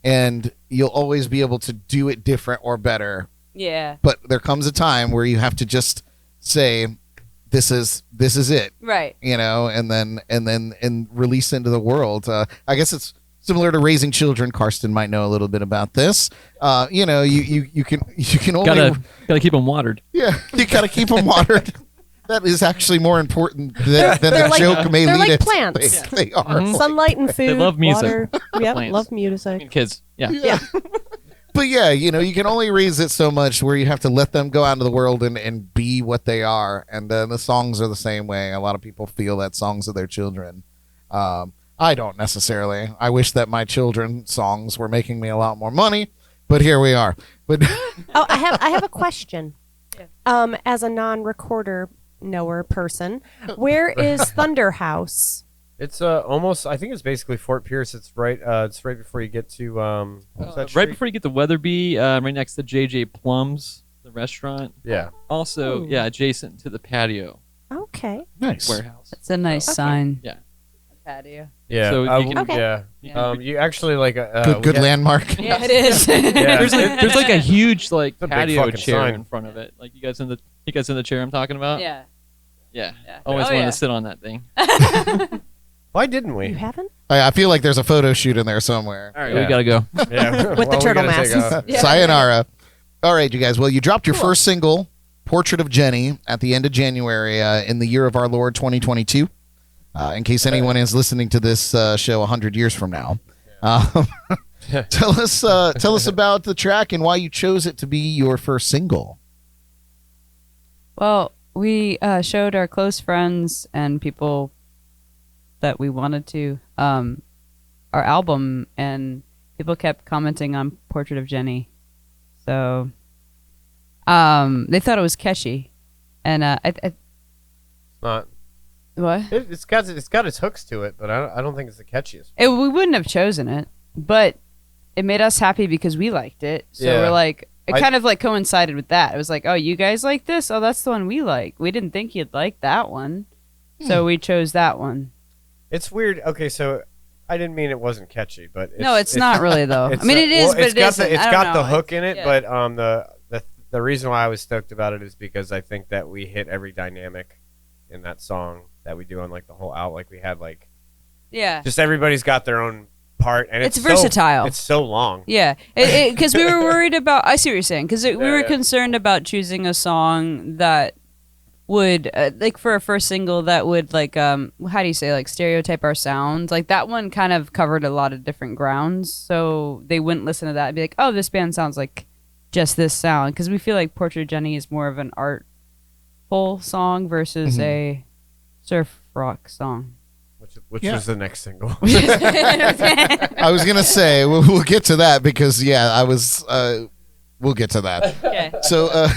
Speaker 1: and you'll always be able to do it different or better.
Speaker 4: Yeah.
Speaker 1: But there comes a time where you have to just say, this is it,
Speaker 4: Right.
Speaker 1: and then release into the world. I guess it's Similar to raising children, Karsten might know a little bit about this. You know, you can only
Speaker 5: Gotta keep them watered.
Speaker 1: yeah, you gotta keep them watered. That is actually more important than the
Speaker 2: they're like-
Speaker 1: joke may
Speaker 2: they're
Speaker 1: lead
Speaker 2: like
Speaker 1: it.
Speaker 2: plants.
Speaker 1: They are.
Speaker 5: Mhm.
Speaker 2: Sunlight and food.
Speaker 5: love music.
Speaker 2: Water. Yep,
Speaker 5: Plants.
Speaker 2: love
Speaker 5: I
Speaker 2: music.
Speaker 5: mean, kids. Yeah.
Speaker 2: Yeah.
Speaker 1: But yeah, you know, you can only raise it so much where you have to let them go out into the world and be what they are. And the songs are the same way. A lot of people feel that songs are their children. I don't necessarily. I wish that my children's songs were making me a lot more money, but here we are. But
Speaker 2: Oh, I have a question. As a non-recorder knower person, where is Thunderhouse?
Speaker 3: It's almost. I think it's basically Fort Pierce. It's right. It's right before you get to what's that
Speaker 5: Right
Speaker 3: street?
Speaker 5: before you get to Weatherby, right next to JJ Plum's, the restaurant.
Speaker 3: Yeah.
Speaker 5: Also,
Speaker 2: Ooh.
Speaker 5: yeah, adjacent to the patio
Speaker 2: Okay.
Speaker 1: nice.
Speaker 5: warehouse.
Speaker 4: It's a nice
Speaker 2: Okay.
Speaker 4: sign.
Speaker 5: Yeah.
Speaker 4: Patio.
Speaker 3: Yeah.
Speaker 5: So you can-
Speaker 2: Okay.
Speaker 3: Yeah.
Speaker 5: Yeah.
Speaker 3: You actually like
Speaker 1: Good landmark.
Speaker 4: Yeah, it is.
Speaker 3: Yeah.
Speaker 5: There's like a huge like
Speaker 3: It's a big
Speaker 5: patio
Speaker 3: fucking
Speaker 5: chair
Speaker 3: sign.
Speaker 5: in front of it. Like you guys in the chair I'm talking about.
Speaker 4: Yeah.
Speaker 5: Yeah.
Speaker 4: Yeah.
Speaker 5: Always
Speaker 4: Oh,
Speaker 5: wanted
Speaker 4: yeah.
Speaker 5: to sit on that thing.
Speaker 3: Why didn't
Speaker 2: You
Speaker 3: we?
Speaker 2: haven't?
Speaker 1: I feel like there's a photo shoot in there somewhere.
Speaker 5: All right,
Speaker 3: Yeah.
Speaker 5: we gotta go.
Speaker 3: Yeah.
Speaker 2: With the
Speaker 3: we
Speaker 2: turtle
Speaker 3: gotta take
Speaker 2: masks.
Speaker 3: off.
Speaker 4: Yeah.
Speaker 1: Sayonara. All right, you guys. Well, you dropped your first single, Portrait of Jenny, at the end of January in the year of our Lord 2022. In case anyone is listening to this show 100 years from now. Tell us about the track and why you chose it to be your first single.
Speaker 4: Well, we showed our close friends and people that we wanted to our album, and people kept commenting on Portrait of Jenny. So they thought it was catchy. And
Speaker 3: It's not.
Speaker 4: what?
Speaker 3: It's got its hooks to it, but I don't think it's the catchiest.
Speaker 4: We wouldn't have chosen it, but it made us happy because we liked it. So
Speaker 3: Yeah.
Speaker 4: we're like, it
Speaker 3: I-
Speaker 4: kind of like coincided with that. It was like, oh, you guys like this? Oh, that's the one we like. We didn't think you'd like that one. So we chose that one.
Speaker 3: It's weird. Okay, so I didn't mean it wasn't catchy, but
Speaker 4: No, it's not really though. I
Speaker 3: it's,
Speaker 4: mean, it is,
Speaker 3: well,
Speaker 4: but
Speaker 3: it's
Speaker 4: it
Speaker 3: got
Speaker 4: isn't.
Speaker 3: the, it's
Speaker 4: I don't
Speaker 3: got the
Speaker 4: know.
Speaker 3: hook in it,
Speaker 4: Yeah.
Speaker 3: but the reason why I was stoked about it is because I think that we hit every dynamic in that song that we do on like the whole out. Like we had like
Speaker 4: Yeah.
Speaker 3: just everybody's got their own part, and
Speaker 4: It's
Speaker 3: so-
Speaker 4: versatile.
Speaker 3: It's so long.
Speaker 4: Yeah, because we were worried about. I see what you're saying. Because we were
Speaker 3: Yeah.
Speaker 4: concerned about choosing a song that would, like, for a first single that would, like, how do you say, like, stereotype our sounds. Like that one kind of covered a lot of different grounds, so they wouldn't listen to that and be like, oh, this band sounds like just this sound. Because we feel like Portrait of Jenny is more of an artful song versus a surf rock song.
Speaker 3: Which
Speaker 1: Yeah.
Speaker 3: was the next single.
Speaker 1: I was gonna say we'll get to that because I was. We'll get to that.
Speaker 4: Okay.
Speaker 1: So,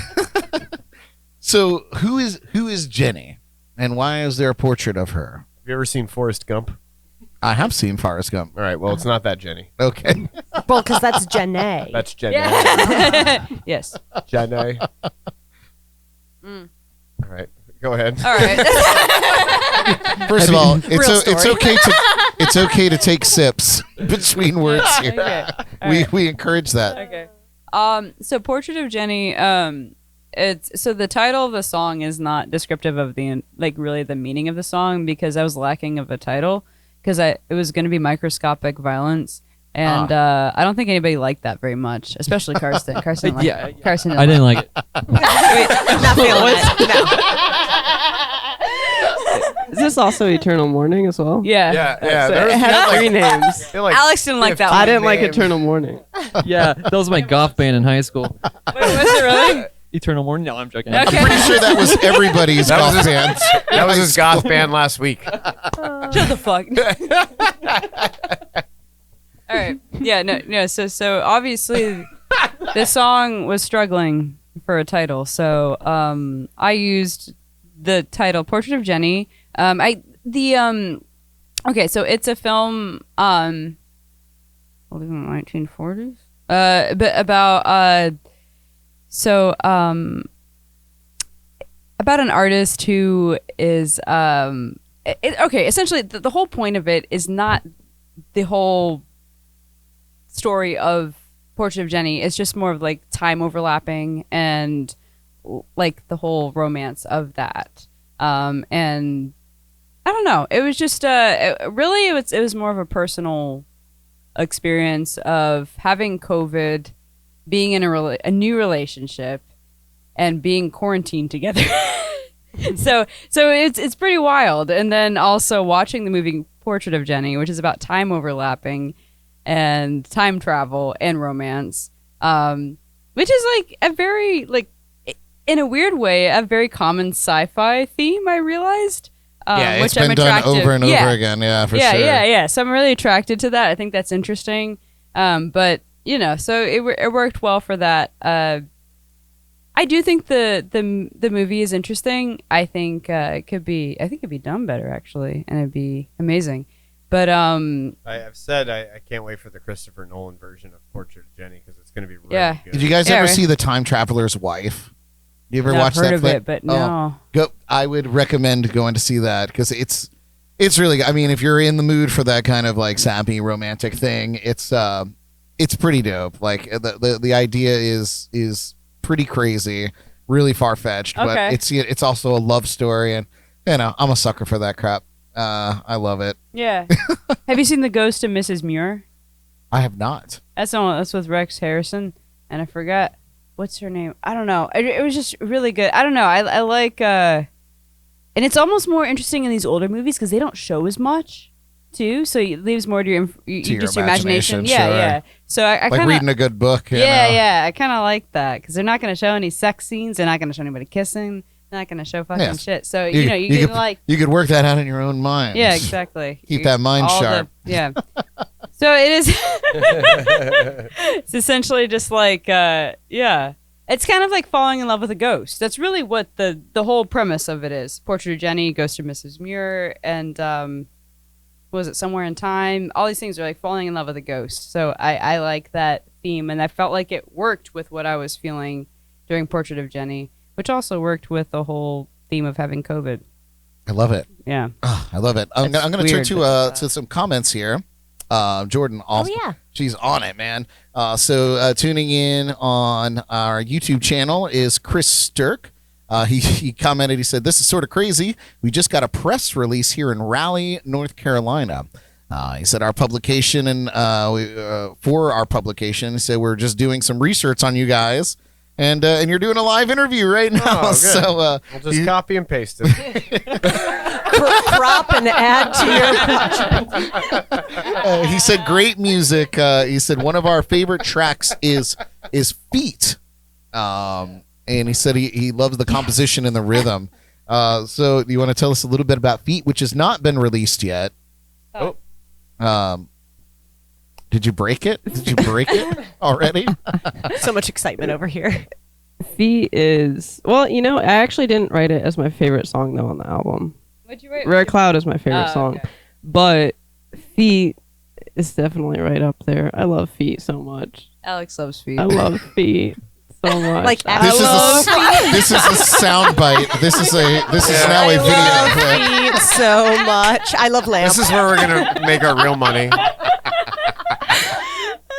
Speaker 1: so who is Jenny, and why is there a portrait of her?
Speaker 3: Have you ever seen Forrest Gump?
Speaker 1: I have seen Forrest Gump.
Speaker 3: All right, well, it's not that Jenny.
Speaker 1: Okay.
Speaker 2: Well, because that's Janae.
Speaker 3: That's Jenny.
Speaker 4: Yeah. Yes.
Speaker 3: Jenny.
Speaker 4: Mm.
Speaker 3: All right, go ahead.
Speaker 4: All right.
Speaker 1: First of all,
Speaker 2: Real story.
Speaker 1: it's okay to take sips between words here.
Speaker 4: Okay. All
Speaker 1: We encourage that.
Speaker 4: Okay. So Portrait of Jenny, it's so the title of the song is not descriptive of the really the meaning of the song, because I was lacking of a title, because it was going to be microscopic violence, and I don't think anybody liked that very much, especially Karsten. Karsten, didn't like it. Karsten
Speaker 5: I didn't like it.
Speaker 2: Not feeling it. No.
Speaker 6: Is this also Eternal Mourning as well?
Speaker 4: Yeah.
Speaker 3: Yeah.
Speaker 6: So
Speaker 3: there's
Speaker 6: it has 3 names.
Speaker 3: they're like
Speaker 4: Alex didn't like that
Speaker 3: 15
Speaker 4: one.
Speaker 6: I didn't like
Speaker 3: names.
Speaker 6: Eternal Mourning.
Speaker 5: Yeah, that was my golf band in high school.
Speaker 4: Wait, was it really?
Speaker 5: Eternal Morning. No, I'm joking.
Speaker 4: Okay.
Speaker 1: I'm pretty sure that was everybody's
Speaker 3: That was
Speaker 1: golf
Speaker 3: his-
Speaker 1: band.
Speaker 3: That was his goth band last week.
Speaker 4: Shut the fuck. All right. Yeah. No. So obviously, this song was struggling for a title. So I used the title "Portrait of Jenny." Okay. So it's a film. In the 1940s. But about about an artist who is okay. Essentially, the whole point of it is not the whole story of Portrait of Jenny. It's just more of like time overlapping and like the whole romance of that. And I don't know. It was just it was more of a personal experience of having COVID, being in a new relationship, and being quarantined together. so it's pretty wild. And then also watching the movie Portrait of Jenny, which is about time overlapping and time travel and romance, which is like a very, like, in a weird way, a very common sci-fi theme, I realized.
Speaker 1: Yeah,
Speaker 4: which
Speaker 1: it's been
Speaker 4: I'm
Speaker 1: done
Speaker 4: attracted.
Speaker 1: over and over again. Yeah, for sure.
Speaker 4: Yeah. So I'm really attracted to that. I think that's interesting. But so it worked well for that. I do think the movie is interesting. I think it could be done better, actually, and it'd be amazing. But
Speaker 3: I've said I can't wait for the Christopher Nolan version of Portrait of Jenny because it's going to be really good.
Speaker 1: Did you guys ever see The Time Traveler's Wife? You ever watch that?
Speaker 4: I've heard of it, but no.
Speaker 1: I would recommend going to see that because it's really good. I mean, if you're in the mood for that kind of like sappy romantic thing, it's pretty dope. Like the idea is pretty crazy, really far fetched, but it's also a love story, and I'm a sucker for that crap. I love it.
Speaker 4: Yeah. Have you seen The Ghost of Mrs. Muir?
Speaker 1: I have not.
Speaker 4: That's with Rex Harrison, and I forgot what's her name. I don't know. It was just really good. I don't know. I like, and it's almost more interesting in these older movies because they don't show as much, too. So it leaves more to your imagination.
Speaker 1: Sure.
Speaker 4: Yeah. So I
Speaker 1: like
Speaker 4: kinda,
Speaker 1: reading a good book.
Speaker 4: Yeah. I kind of like that because they're not going to show any sex scenes. They're not going to show anybody kissing. They're not going to show fucking shit. So you could
Speaker 1: work that out in your own mind.
Speaker 4: Yeah, exactly.
Speaker 1: Keep that mind sharp.
Speaker 4: So it is. It's essentially just like, it's kind of like falling in love with a ghost. That's really what the whole premise of it is. Portrait of Jenny, Ghost of Mrs. Muir, and was it Somewhere in Time? All these things are like falling in love with a ghost. So I like that theme, and I felt like it worked with what I was feeling during Portrait of Jenny, which also worked with the whole theme of having COVID.
Speaker 1: I love it.
Speaker 4: Yeah.
Speaker 1: I love it. I'm going to turn to some comments here. Jordan, she's on it, man. So tuning in on our YouTube channel is Chris Sturk. He commented, he said, "This is sort of crazy. We just got a press release here in Raleigh, North Carolina." He said our publication for our publication, he said we're just doing some research on you guys. And you're doing a live interview right now.
Speaker 3: Oh,
Speaker 1: so
Speaker 3: we'll just copy and paste it.
Speaker 2: Crop and add to your project.
Speaker 1: He said great music. He said one of our favorite tracks is Feet. And he said he loves the composition and the rhythm. So do you want to tell us a little bit about Feet, which has not been released yet?
Speaker 3: Oh.
Speaker 1: Did you break it? Did you break it already?
Speaker 2: So much excitement over here.
Speaker 6: Feet is, I actually didn't write it as my favorite song, though, on the album.
Speaker 4: What'd you write?
Speaker 6: Rare Cloud is my favorite song.
Speaker 4: Okay.
Speaker 6: But Feet is definitely right up there. I love Feet so much.
Speaker 4: Alex loves Feet.
Speaker 6: I love Feet so much.
Speaker 2: Like
Speaker 1: this is a sound bite. This is now a video clip.
Speaker 2: Feet so much. I love Lamp.
Speaker 3: This is where we're going to make our real money.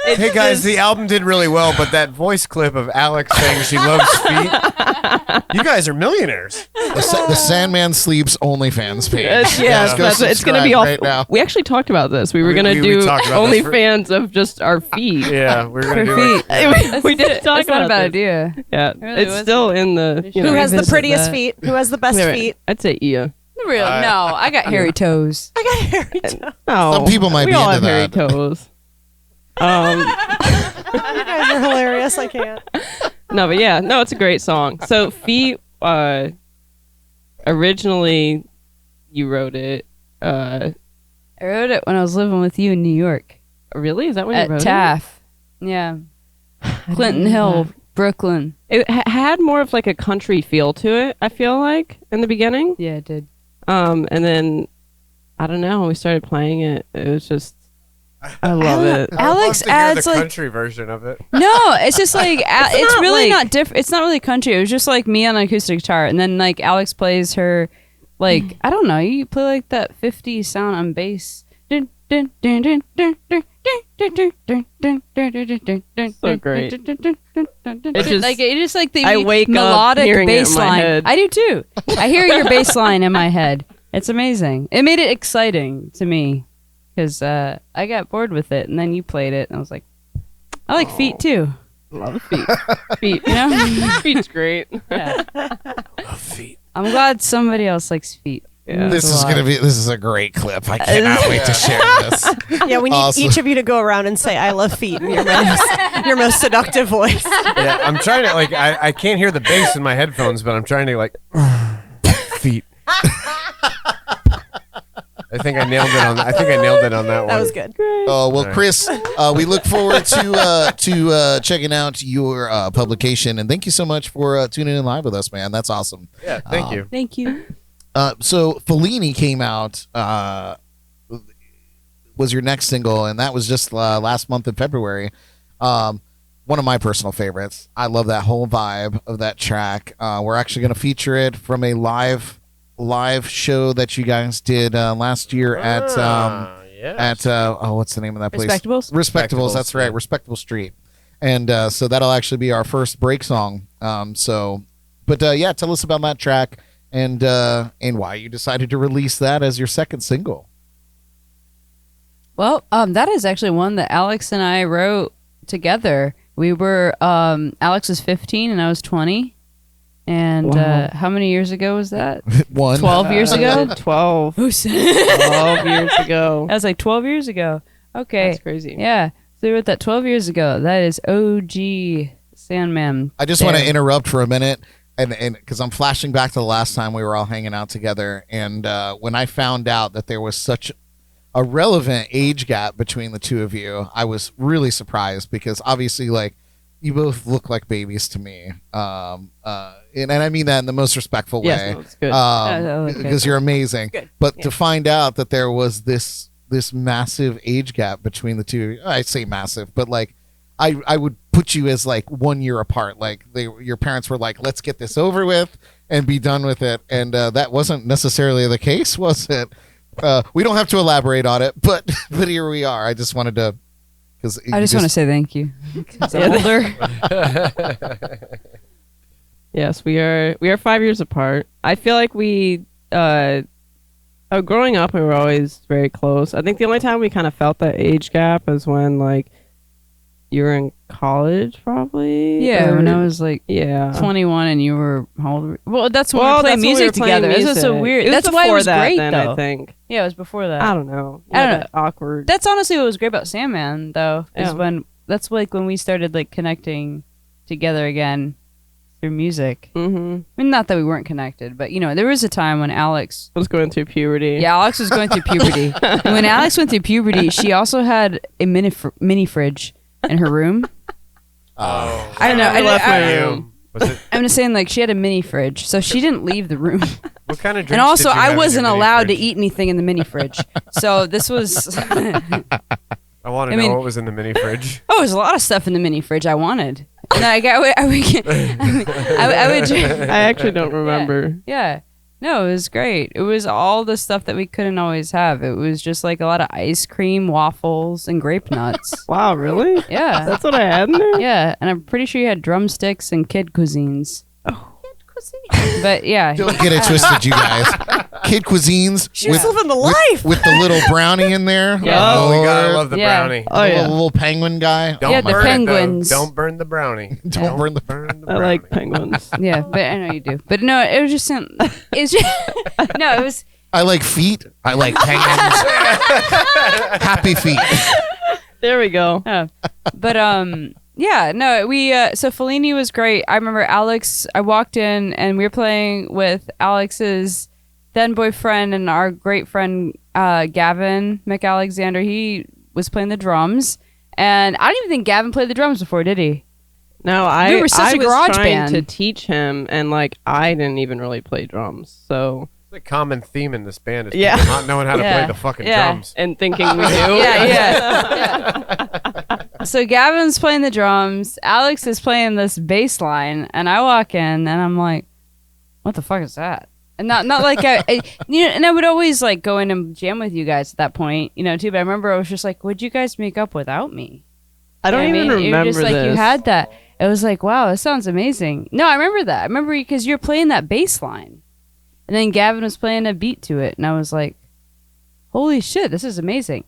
Speaker 3: Hey guys, the album did really well, but that voice clip of Alex saying she loves feet, you guys are millionaires.
Speaker 1: The Sandman Sleeps OnlyFans page.
Speaker 6: It's going to be all.
Speaker 1: Right now.
Speaker 6: We actually talked about this. We were going to do OnlyFans of just our feet.
Speaker 3: Yeah, we're going to do
Speaker 6: feet.
Speaker 3: it.
Speaker 6: We did talk
Speaker 4: That's not
Speaker 6: about
Speaker 4: a bad
Speaker 6: this.
Speaker 4: idea.
Speaker 6: Yeah,
Speaker 4: really
Speaker 6: it's still in the.
Speaker 2: Who has the
Speaker 4: revisit
Speaker 2: prettiest
Speaker 4: that.
Speaker 2: feet? Who has the best feet?
Speaker 6: I'd say Ia.
Speaker 4: No, I got hairy toes.
Speaker 2: I got hairy toes.
Speaker 6: No,
Speaker 1: Some people might
Speaker 6: we
Speaker 1: be
Speaker 6: all
Speaker 1: into
Speaker 6: have hairy
Speaker 1: that.
Speaker 6: toes.
Speaker 2: You guys are hilarious. I can't.
Speaker 6: No, but it's a great song. So Feet, originally, you wrote it.
Speaker 4: I wrote it when I was living with you in New York.
Speaker 6: Really? Is that when you
Speaker 4: At
Speaker 6: wrote
Speaker 4: TAF. Yeah. Clinton
Speaker 6: know
Speaker 4: Hill,
Speaker 6: that.
Speaker 4: Brooklyn.
Speaker 6: It had more of like a country feel to it, I feel like, in the beginning.
Speaker 4: Yeah, it did.
Speaker 6: And then, I don't know, we started playing it. It was just, I love it.
Speaker 4: Alex
Speaker 3: I'd love to hear
Speaker 4: adds
Speaker 3: the
Speaker 4: like
Speaker 3: country version of it.
Speaker 4: no, it's just like it's
Speaker 6: not
Speaker 4: really
Speaker 6: like-
Speaker 4: not different. It's not really country. It was just like me on an acoustic guitar, and then like Alex plays her, like I don't know. You play like that 50s sound on bass.
Speaker 6: So great.
Speaker 4: It's
Speaker 6: just-
Speaker 4: like it just like the
Speaker 6: I wake up
Speaker 4: melodic
Speaker 6: hearing it in
Speaker 4: bass
Speaker 6: my
Speaker 4: line.
Speaker 6: head.
Speaker 4: I do too. I hear your bass line in my head. It's amazing. It made it exciting to me. because I got bored with it, and then you played it, and I was like, I like feet too.
Speaker 6: Love feet. Feet.
Speaker 4: You know?
Speaker 6: Feet's great.
Speaker 4: Yeah.
Speaker 1: Love feet.
Speaker 4: I'm glad somebody else likes feet.
Speaker 6: Yeah.
Speaker 1: This is a great clip. I cannot wait to share this.
Speaker 2: Yeah, we need
Speaker 1: Awesome.
Speaker 2: each of you to go around and say, I love feet in your most seductive voice.
Speaker 3: Yeah, I'm trying to like. I can't hear the bass in my headphones, but I'm trying to like feet. I think I nailed it on. I think I nailed it on that one.
Speaker 2: That was good.
Speaker 1: Oh well,
Speaker 3: Right.
Speaker 1: Chris, we look forward to checking out your publication, and thank you so much for tuning in live with us, man. That's awesome.
Speaker 3: Yeah, thank you.
Speaker 4: Thank you.
Speaker 1: So Fellini came out, was your next single, and that was just last month in February. One of my personal favorites. I love that whole vibe of that track. We're actually going to feature it from a live show that you guys did last year at what's the name of that place?
Speaker 4: Respectables?
Speaker 1: Respectables. That's right,
Speaker 3: yeah.
Speaker 1: Respectable Street. And so that'll actually be our first break song. But tell us about that track and why you decided to release that as your second single.
Speaker 4: Well, that is actually one that Alex and I wrote together. We were Alex was 15 and I was 20. And
Speaker 6: Wow.
Speaker 4: how many years ago was that? 12 years ago?
Speaker 6: 12.
Speaker 4: Who said?
Speaker 6: 12 years ago.
Speaker 4: I was like 12 years ago. Okay.
Speaker 6: That's crazy.
Speaker 4: Yeah. So we wrote that 12 years ago. That is OG Sandman.
Speaker 1: I just want to interrupt for a minute, and because I'm flashing back to the last time we were all hanging out together, and when I found out that there was such a relevant age gap between the two of you, I was really surprised because obviously, like, you both look like babies to me, and I mean that in the most respectful way.
Speaker 6: Yes, no, it's good.
Speaker 4: Okay.
Speaker 1: Because you're amazing.
Speaker 2: Good.
Speaker 1: But to find out that there was this massive age gap between the two, I say massive, but like I would put you as like 1 year apart. Like your parents were like, let's get this over with and be done with it, and that wasn't necessarily the case, was it? We don't have to elaborate on it, but here we are. I just wanted to.
Speaker 4: I just want to say thank you. 'Cause I'm older.
Speaker 6: Yes, we are 5 years apart. I feel like we growing up we were always very close. I think the only time we kind of felt that age gap is when like you were in college probably.
Speaker 4: Yeah,
Speaker 6: or-
Speaker 4: when I was like 21 and you were how old? Well, that's when we were playing
Speaker 6: that's when
Speaker 4: music together. This is so
Speaker 6: music.
Speaker 4: weird.
Speaker 6: It was
Speaker 4: That's why it
Speaker 6: before
Speaker 4: was
Speaker 6: that,
Speaker 4: great
Speaker 6: then,
Speaker 4: though.
Speaker 6: I think.
Speaker 4: Yeah, it was before that.
Speaker 6: I don't know.
Speaker 4: I don't
Speaker 6: Yeah,
Speaker 4: know.
Speaker 6: that awkward.
Speaker 4: That's honestly what was great about Sandman, though. Is
Speaker 6: Yeah.
Speaker 4: when that's like when we started like connecting together again through music.
Speaker 6: Mm-hmm.
Speaker 4: I mean, not that we weren't connected, but you know, there was a time when Alex.
Speaker 6: I was going through puberty.
Speaker 4: Yeah, Alex was going through puberty. And when Alex went through puberty, she also had a mini fridge in her room.
Speaker 3: Oh,
Speaker 4: I don't know.
Speaker 6: I left my
Speaker 4: I-
Speaker 6: room.
Speaker 3: Was it
Speaker 4: I'm just saying, like, she had a mini fridge, so she didn't leave the room.
Speaker 3: what kind of drinks?
Speaker 4: And also,
Speaker 3: did you have
Speaker 4: I
Speaker 3: in your
Speaker 4: wasn't
Speaker 3: mini
Speaker 4: allowed to
Speaker 3: fridge?
Speaker 4: eat anything in the mini fridge. So this was.
Speaker 3: I want to
Speaker 4: I
Speaker 3: know
Speaker 4: mean-
Speaker 3: what was in the mini fridge.
Speaker 4: Oh, there's a lot of stuff in the mini fridge I wanted. And I would.
Speaker 6: I actually don't remember.
Speaker 4: Yeah. No, it was great. It was all the stuff that we couldn't always have. It was just like a lot of ice cream, waffles, and grape nuts.
Speaker 6: Wow, really?
Speaker 4: Yeah.
Speaker 6: That's what I had in there?
Speaker 4: Yeah. And I'm pretty sure you had drumsticks and kid cuisines. But yeah.
Speaker 1: Don't get it twisted, you guys. Kid cuisines
Speaker 2: She was living the life.
Speaker 1: with the little brownie in there.
Speaker 4: Yeah.
Speaker 3: Oh my god, I
Speaker 1: Lord.
Speaker 3: love the
Speaker 4: Yeah.
Speaker 3: brownie.
Speaker 6: Oh, yeah.
Speaker 1: Little penguin guy.
Speaker 3: Don't
Speaker 4: Yeah, the
Speaker 3: burn
Speaker 4: penguins.
Speaker 3: It, though. Don't burn the brownie.
Speaker 1: Don't burn the.
Speaker 3: Burn the
Speaker 6: I
Speaker 3: brownie.
Speaker 6: like penguins.
Speaker 4: Yeah, but I know you do. But no, it was just it's just no, it was
Speaker 1: I like feet. I like penguins. Happy feet.
Speaker 6: There we go.
Speaker 4: but yeah, no, we so Fellini was great. I remember Alex, I walked in and we were playing with Alex's then boyfriend and our great friend Gavin McAlexander. He was playing the drums, and I didn't even think Gavin played the drums before, did he?
Speaker 6: No,
Speaker 4: We were such
Speaker 6: I
Speaker 4: a
Speaker 6: was
Speaker 4: garage
Speaker 6: trying
Speaker 4: band.
Speaker 6: to teach him, and like I didn't even really play drums. So
Speaker 3: The common theme in this band is
Speaker 6: Yeah.
Speaker 3: people not knowing how to
Speaker 4: Yeah.
Speaker 3: play the fucking
Speaker 4: Yeah.
Speaker 3: drums.
Speaker 6: and thinking we knew.
Speaker 4: Yeah. So Gavin's playing the drums. Alex is playing this bass line, and I walk in, and I'm like, "What the fuck is that?" And not like you know. And I would always like go in and jam with you guys at that point, you know, too. But I remember I was just like, "What'd you guys make up without me?"
Speaker 6: I don't
Speaker 4: You know
Speaker 6: even
Speaker 4: what I mean?
Speaker 6: remember
Speaker 4: You were just like
Speaker 6: this.
Speaker 4: you had that. It was like, wow, this sounds amazing. No, I remember that. I remember because you're playing that bass line, and then Gavin was playing a beat to it, and I was like, holy shit, this is amazing.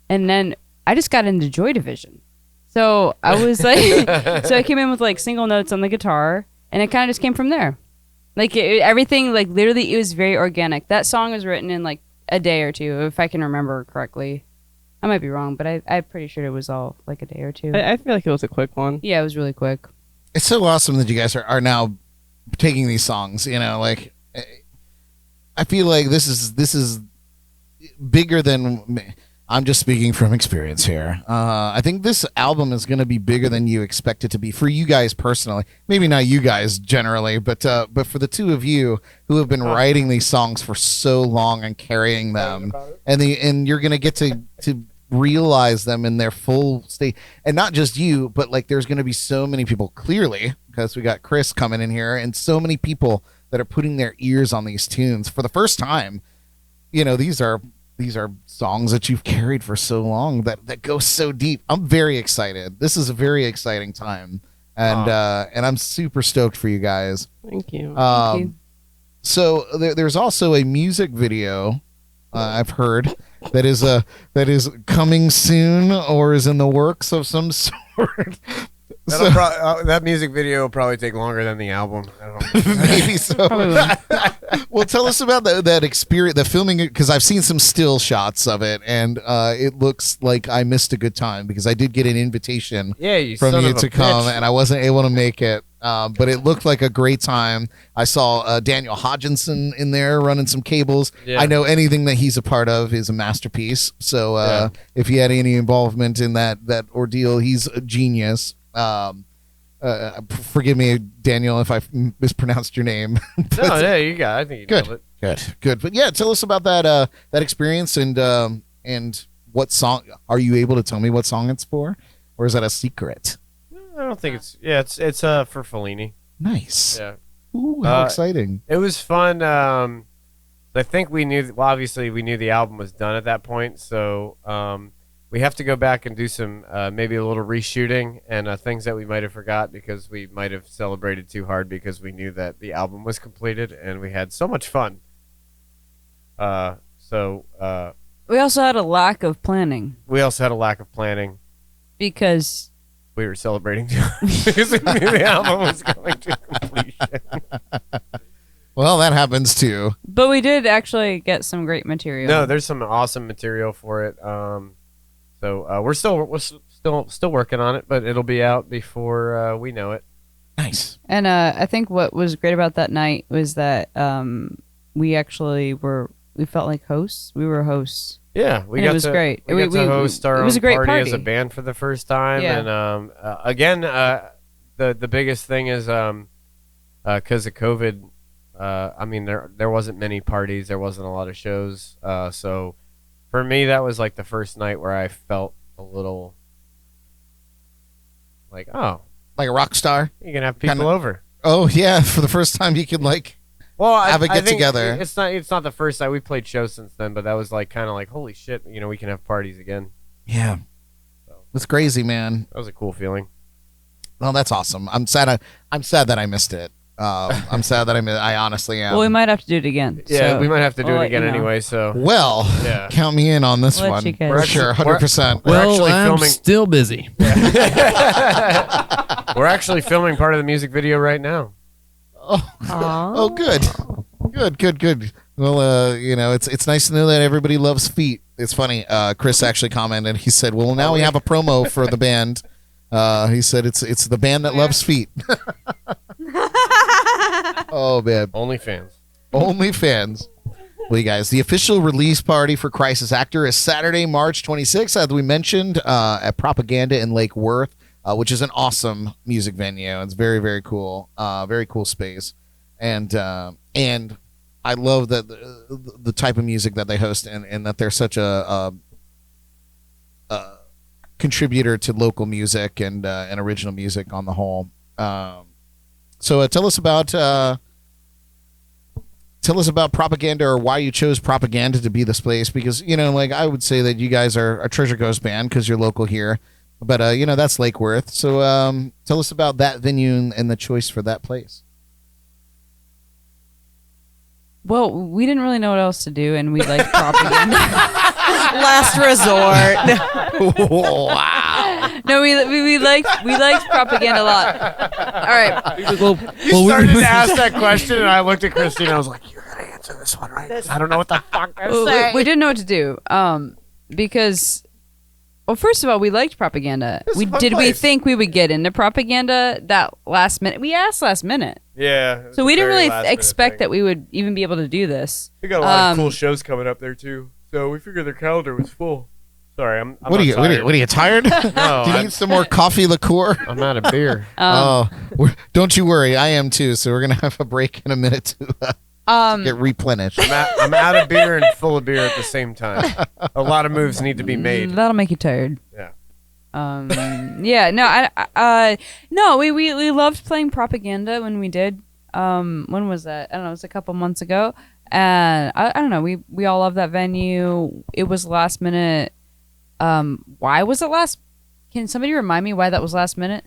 Speaker 4: And then I just got into Joy Division. So I was like, so I came in with like single notes on the guitar, and it kind of just came from there. Like everything, like literally, it was very organic. That song was written in like a day or two, if I can remember correctly. I might be wrong, but I'm pretty sure it was all like a day or two.
Speaker 6: I feel like it was a quick one.
Speaker 4: Yeah, it was really quick.
Speaker 1: It's so awesome that you guys are now taking these songs. You know, like I feel like this is bigger than. I'm just speaking from experience here. I think this album is going to be bigger than you expect it to be for you guys personally. Maybe not you guys generally, but for the two of you who have been writing these songs for so long and carrying them, and you're going to get to realize them in their full state. And not just you, but like there's going to be so many people, clearly, because we got Chris coming in here, and so many people that are putting their ears on these tunes for the first time. You know, these are songs that you've carried for so long that go so deep. I'm very excited. This is a very exciting time, and I'm super stoked for you guys.
Speaker 6: Thank you.
Speaker 4: Thank you.
Speaker 1: So there's also a music video I've heard that is coming soon or is in the works of some sort.
Speaker 3: That music video will probably take longer than the album. I don't know.
Speaker 1: Maybe so. Well, tell us about that experience, the filming, because I've seen some still shots of it, and it looks like I missed a good time because I did get an invitation from you to come, and I wasn't able to make it. But it looked like a great time. I saw Daniel Hodgkinson in there running some cables. Yeah. I know anything that he's a part of is a masterpiece. So if he had any involvement in that ordeal, he's a genius. Forgive me, Daniel, if I mispronounced your name.
Speaker 3: No, you got it. I think you nailed it.
Speaker 1: Good. But yeah, tell us about that experience and what song. Are you able to tell me what song it's for, or is that a secret?
Speaker 3: I don't think it's. Yeah, it's for Fellini.
Speaker 1: Nice.
Speaker 3: Yeah.
Speaker 1: Ooh, how exciting!
Speaker 3: It was fun. I think we knew. Well, obviously, we knew the album was done at that point, so we have to go back and do some maybe a little reshooting and things that we might have forgot because we might have celebrated too hard because we knew that the album was completed and we had so much fun.
Speaker 4: We also had a lack of planning because
Speaker 3: we were celebrating too hard because we knew the album was going to completion.
Speaker 1: Well, that happens too.
Speaker 4: But we did actually get some great material.
Speaker 3: No, there's some awesome material for it. So we're still working on it, but it'll be out before we know it.
Speaker 1: Nice.
Speaker 4: And I think what was great about that night was that we actually we felt like hosts. We were hosts.
Speaker 3: Yeah,
Speaker 4: it was great.
Speaker 3: We got to host our own party as a band for the first time,
Speaker 4: Yeah.
Speaker 3: and again, the biggest thing is because of COVID. I mean, there wasn't many parties, there wasn't a lot of shows, so. For me, that was like the first night where I felt a little like, oh,
Speaker 1: like a rock star.
Speaker 3: You can have people over.
Speaker 1: Oh yeah, for the first time you could have a get together.
Speaker 3: It's not the first time we played shows since then, but that was like kind of like holy shit, we can have parties again.
Speaker 1: Yeah, that's crazy, man.
Speaker 3: That was a cool feeling.
Speaker 1: Well, that's awesome. I'm sad that I missed it. I'm sad that I honestly am.
Speaker 4: Well, we might have to do it again.
Speaker 3: Yeah,
Speaker 4: so
Speaker 3: we might have to do
Speaker 4: we'll
Speaker 3: it again anyway. So
Speaker 1: count me in on this
Speaker 4: We'll
Speaker 1: one.
Speaker 4: let you guys-
Speaker 1: For sure, 100%.
Speaker 3: We're actually
Speaker 5: I'm
Speaker 3: filming.
Speaker 5: still busy.
Speaker 3: We're actually filming part of the music video right now.
Speaker 1: Oh, good. Well, it's nice to know that everybody loves feet. It's funny. Chris actually commented. He said, "Well, now we have a promo for the band." He said, "It's the band that loves feet." Oh man, OnlyFans. Well, you guys, the official release party for Crisis Actor is Saturday, March 26th, as we mentioned, at Propaganda in Lake Worth, which is an awesome music venue. It's very, very cool. Very cool space, and I love that the type of music that they host, and that they're such a contributor to local music and original music on the whole. So tell us about Propaganda, or why you chose Propaganda to be this place, because I would say that you guys are a Treasure Coast band because you're local here, but that's Lake Worth. So tell us about that venue and the choice for that place.
Speaker 4: Well, we didn't really know what else to do, and we liked Propaganda.
Speaker 2: Last resort.
Speaker 1: Wow.
Speaker 4: No, we liked propaganda a lot. All right.
Speaker 3: You started to ask that question, and I looked at Christine. And I was like, "You're gonna answer this one, right?" I don't know what the fuck to say.
Speaker 4: We didn't know what to do. Because, well, first of all, we liked propaganda.
Speaker 3: It's a fun
Speaker 4: We
Speaker 3: place.
Speaker 4: think we would get into propaganda that last minute? We asked last minute.
Speaker 3: Yeah.
Speaker 4: So we didn't really expect that we would even be able to do this.
Speaker 3: We got a lot of cool shows coming up there too. So we figured their calendar was full. Sorry, I'm
Speaker 1: What are you tired?
Speaker 3: No,
Speaker 1: Do you need some more coffee liqueur?
Speaker 3: I'm out of beer.
Speaker 1: Don't you worry, I am too. So we're gonna have a break in a minute to get replenished.
Speaker 3: I'm out of beer and full of beer at the same time. A lot of moves need to be made.
Speaker 4: That'll make you tired.
Speaker 3: Yeah.
Speaker 4: Yeah. No. We loved playing propaganda when we did. When was that? I don't know. It was a couple months ago, and I don't know. We all love that venue. It was last minute. Why was it last? Can somebody remind me why that was last minute?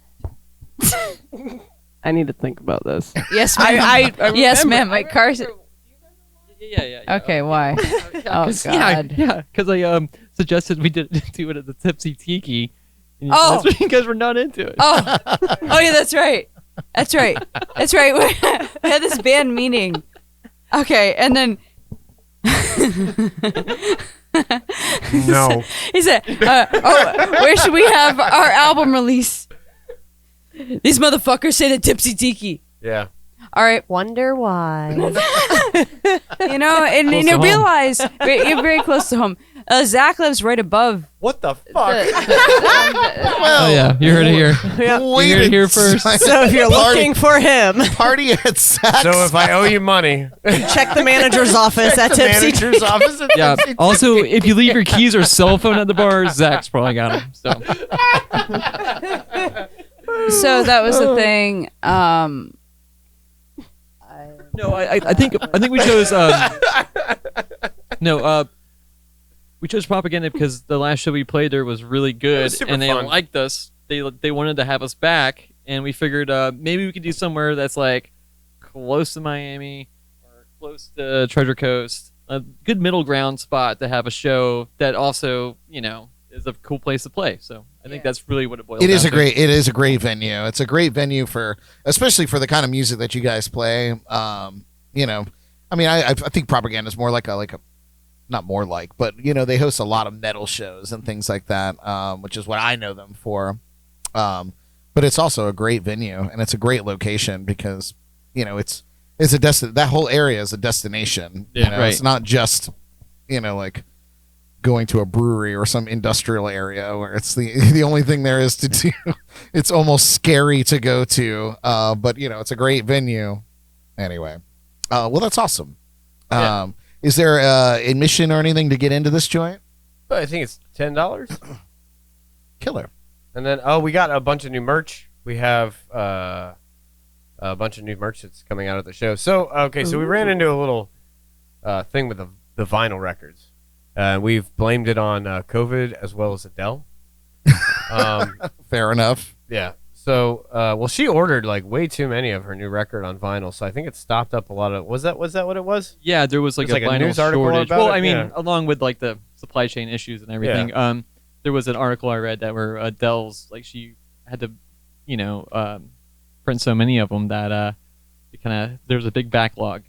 Speaker 6: I need to think about this.
Speaker 4: Yes, ma'am.
Speaker 6: I
Speaker 4: yes,
Speaker 6: remember.
Speaker 4: ma'am. Like Karsten.
Speaker 5: Yeah.
Speaker 4: Okay, why? Oh God.
Speaker 5: Yeah, because I suggested we do it at the Tipsy Tiki. And
Speaker 4: Oh.
Speaker 5: that's because we're not into it.
Speaker 4: Oh yeah, that's right. That's right. We had this band meeting. Okay, and then
Speaker 3: No.
Speaker 4: he said, where should we have our album release? These motherfuckers say the Tipsy Tiki.
Speaker 3: Yeah.
Speaker 4: All right,
Speaker 2: Wonder why.
Speaker 4: and
Speaker 5: Close to home.
Speaker 4: realize you're very close to home. Zach lives right above.
Speaker 3: What the fuck?
Speaker 5: Oh yeah, you heard it here.
Speaker 1: Wait
Speaker 5: You heard it
Speaker 1: a
Speaker 5: here first.
Speaker 1: second.
Speaker 2: So if you're
Speaker 1: Party-
Speaker 2: looking for him,
Speaker 1: Party at Saks.
Speaker 3: So if I owe you money,
Speaker 2: check the manager's office at
Speaker 3: the
Speaker 2: Tipsy.
Speaker 3: manager's office. At
Speaker 5: Yeah.
Speaker 3: Tipsy
Speaker 5: Also, if you leave your keys or cell phone at the bar, Zach's probably got them. So
Speaker 4: So that was the thing.
Speaker 5: no, I think we chose we chose propaganda because the last show we played there was really good,
Speaker 3: was super
Speaker 5: and they
Speaker 3: fun.
Speaker 5: liked us. They wanted to have us back, and we figured maybe we could do somewhere that's like close to Miami or close to Treasure Coast, a good middle ground spot to have a show that also is a cool place to play. So I think that's really what it boils down to.
Speaker 1: It is a great venue. It's a great venue especially for the kind of music that you guys play. I think propaganda is more like a not more like, but they host a lot of metal shows and things like that, which is what I know them for. But it's also a great venue, and it's a great location because it's a that whole area is a destination.
Speaker 5: Yeah, right.
Speaker 1: It's not just like going to a brewery or some industrial area where it's the only thing there is to do. It's almost scary to go to, but it's a great venue. Anyway, well, that's awesome.
Speaker 3: Yeah.
Speaker 1: Is there admission or anything to get into this joint?
Speaker 3: I think it's $10.
Speaker 1: Killer.
Speaker 3: And then we got a bunch of new merch. We have a bunch of new merch that's coming out of the show. So so we ran into a little thing with the vinyl records. We've blamed it on COVID as well as Adele.
Speaker 1: Fair enough.
Speaker 3: Yeah. So, she ordered like way too many of her new record on vinyl. So I think it stopped up a lot of. Was that what it was?
Speaker 5: Yeah, there was like
Speaker 3: There's
Speaker 5: a
Speaker 3: like a
Speaker 5: vinyl
Speaker 3: news article
Speaker 5: shortage.
Speaker 3: about
Speaker 5: Well,
Speaker 3: it?
Speaker 5: I mean,
Speaker 3: Yeah.
Speaker 5: along with like the supply chain issues and everything. There was an article I read that where Adele's like she had to, print so many of them that there was a big backlog.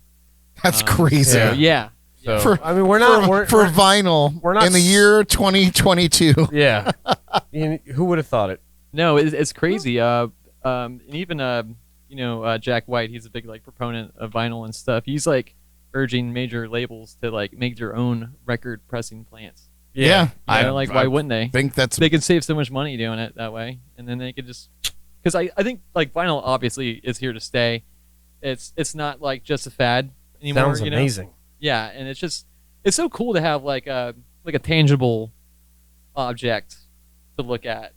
Speaker 1: That's crazy.
Speaker 3: yeah.
Speaker 5: Yeah.
Speaker 3: So
Speaker 1: For-
Speaker 3: I mean, we're not
Speaker 1: for vinyl
Speaker 3: we're not
Speaker 1: in the
Speaker 3: s-
Speaker 1: year 2022.
Speaker 3: Yeah. Who would have thought it?
Speaker 5: No, it's crazy. And even Jack White, he's a big like proponent of vinyl and stuff. He's like urging major labels to like make their own record pressing plants.
Speaker 1: Yeah.
Speaker 5: Why wouldn't they?
Speaker 1: think that's
Speaker 5: They could save so much money doing it that way, and then they could just because I think like vinyl obviously is here to stay. It's not like just a fad anymore.
Speaker 3: Sounds amazing.
Speaker 5: Yeah, and it's so cool to have like a tangible object to look at.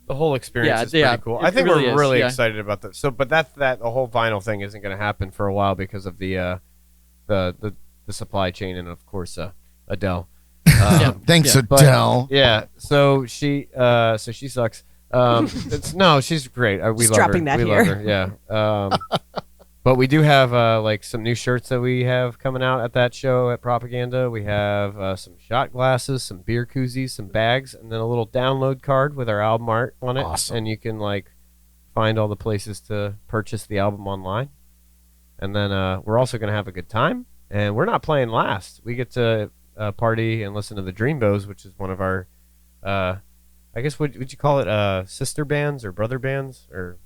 Speaker 3: The whole experience is
Speaker 5: yeah,
Speaker 3: pretty cool.
Speaker 5: it
Speaker 3: I think
Speaker 5: really
Speaker 3: we're
Speaker 5: is,
Speaker 3: really
Speaker 5: yeah.
Speaker 3: excited about that. So, but that the whole vinyl thing isn't going to happen for a while because of the supply chain and of course Adele.
Speaker 1: thanks
Speaker 3: but-
Speaker 1: Adele.
Speaker 3: Yeah. So she sucks. She's great. We
Speaker 2: Just
Speaker 3: love
Speaker 2: dropping
Speaker 3: her.
Speaker 2: that
Speaker 3: we
Speaker 2: here.
Speaker 3: love her. Yeah. But we do have like some new shirts that we have coming out at that show at Propaganda. We have some shot glasses, some beer koozies, some bags, and then a little download card with our album art on it.
Speaker 1: Awesome.
Speaker 3: And you can like find all the places to purchase the album online. And then we're also going to have a good time. And we're not playing last. We get to party and listen to the Dreambows, which is one of our, I guess, would you call it sister bands or brother bands? Or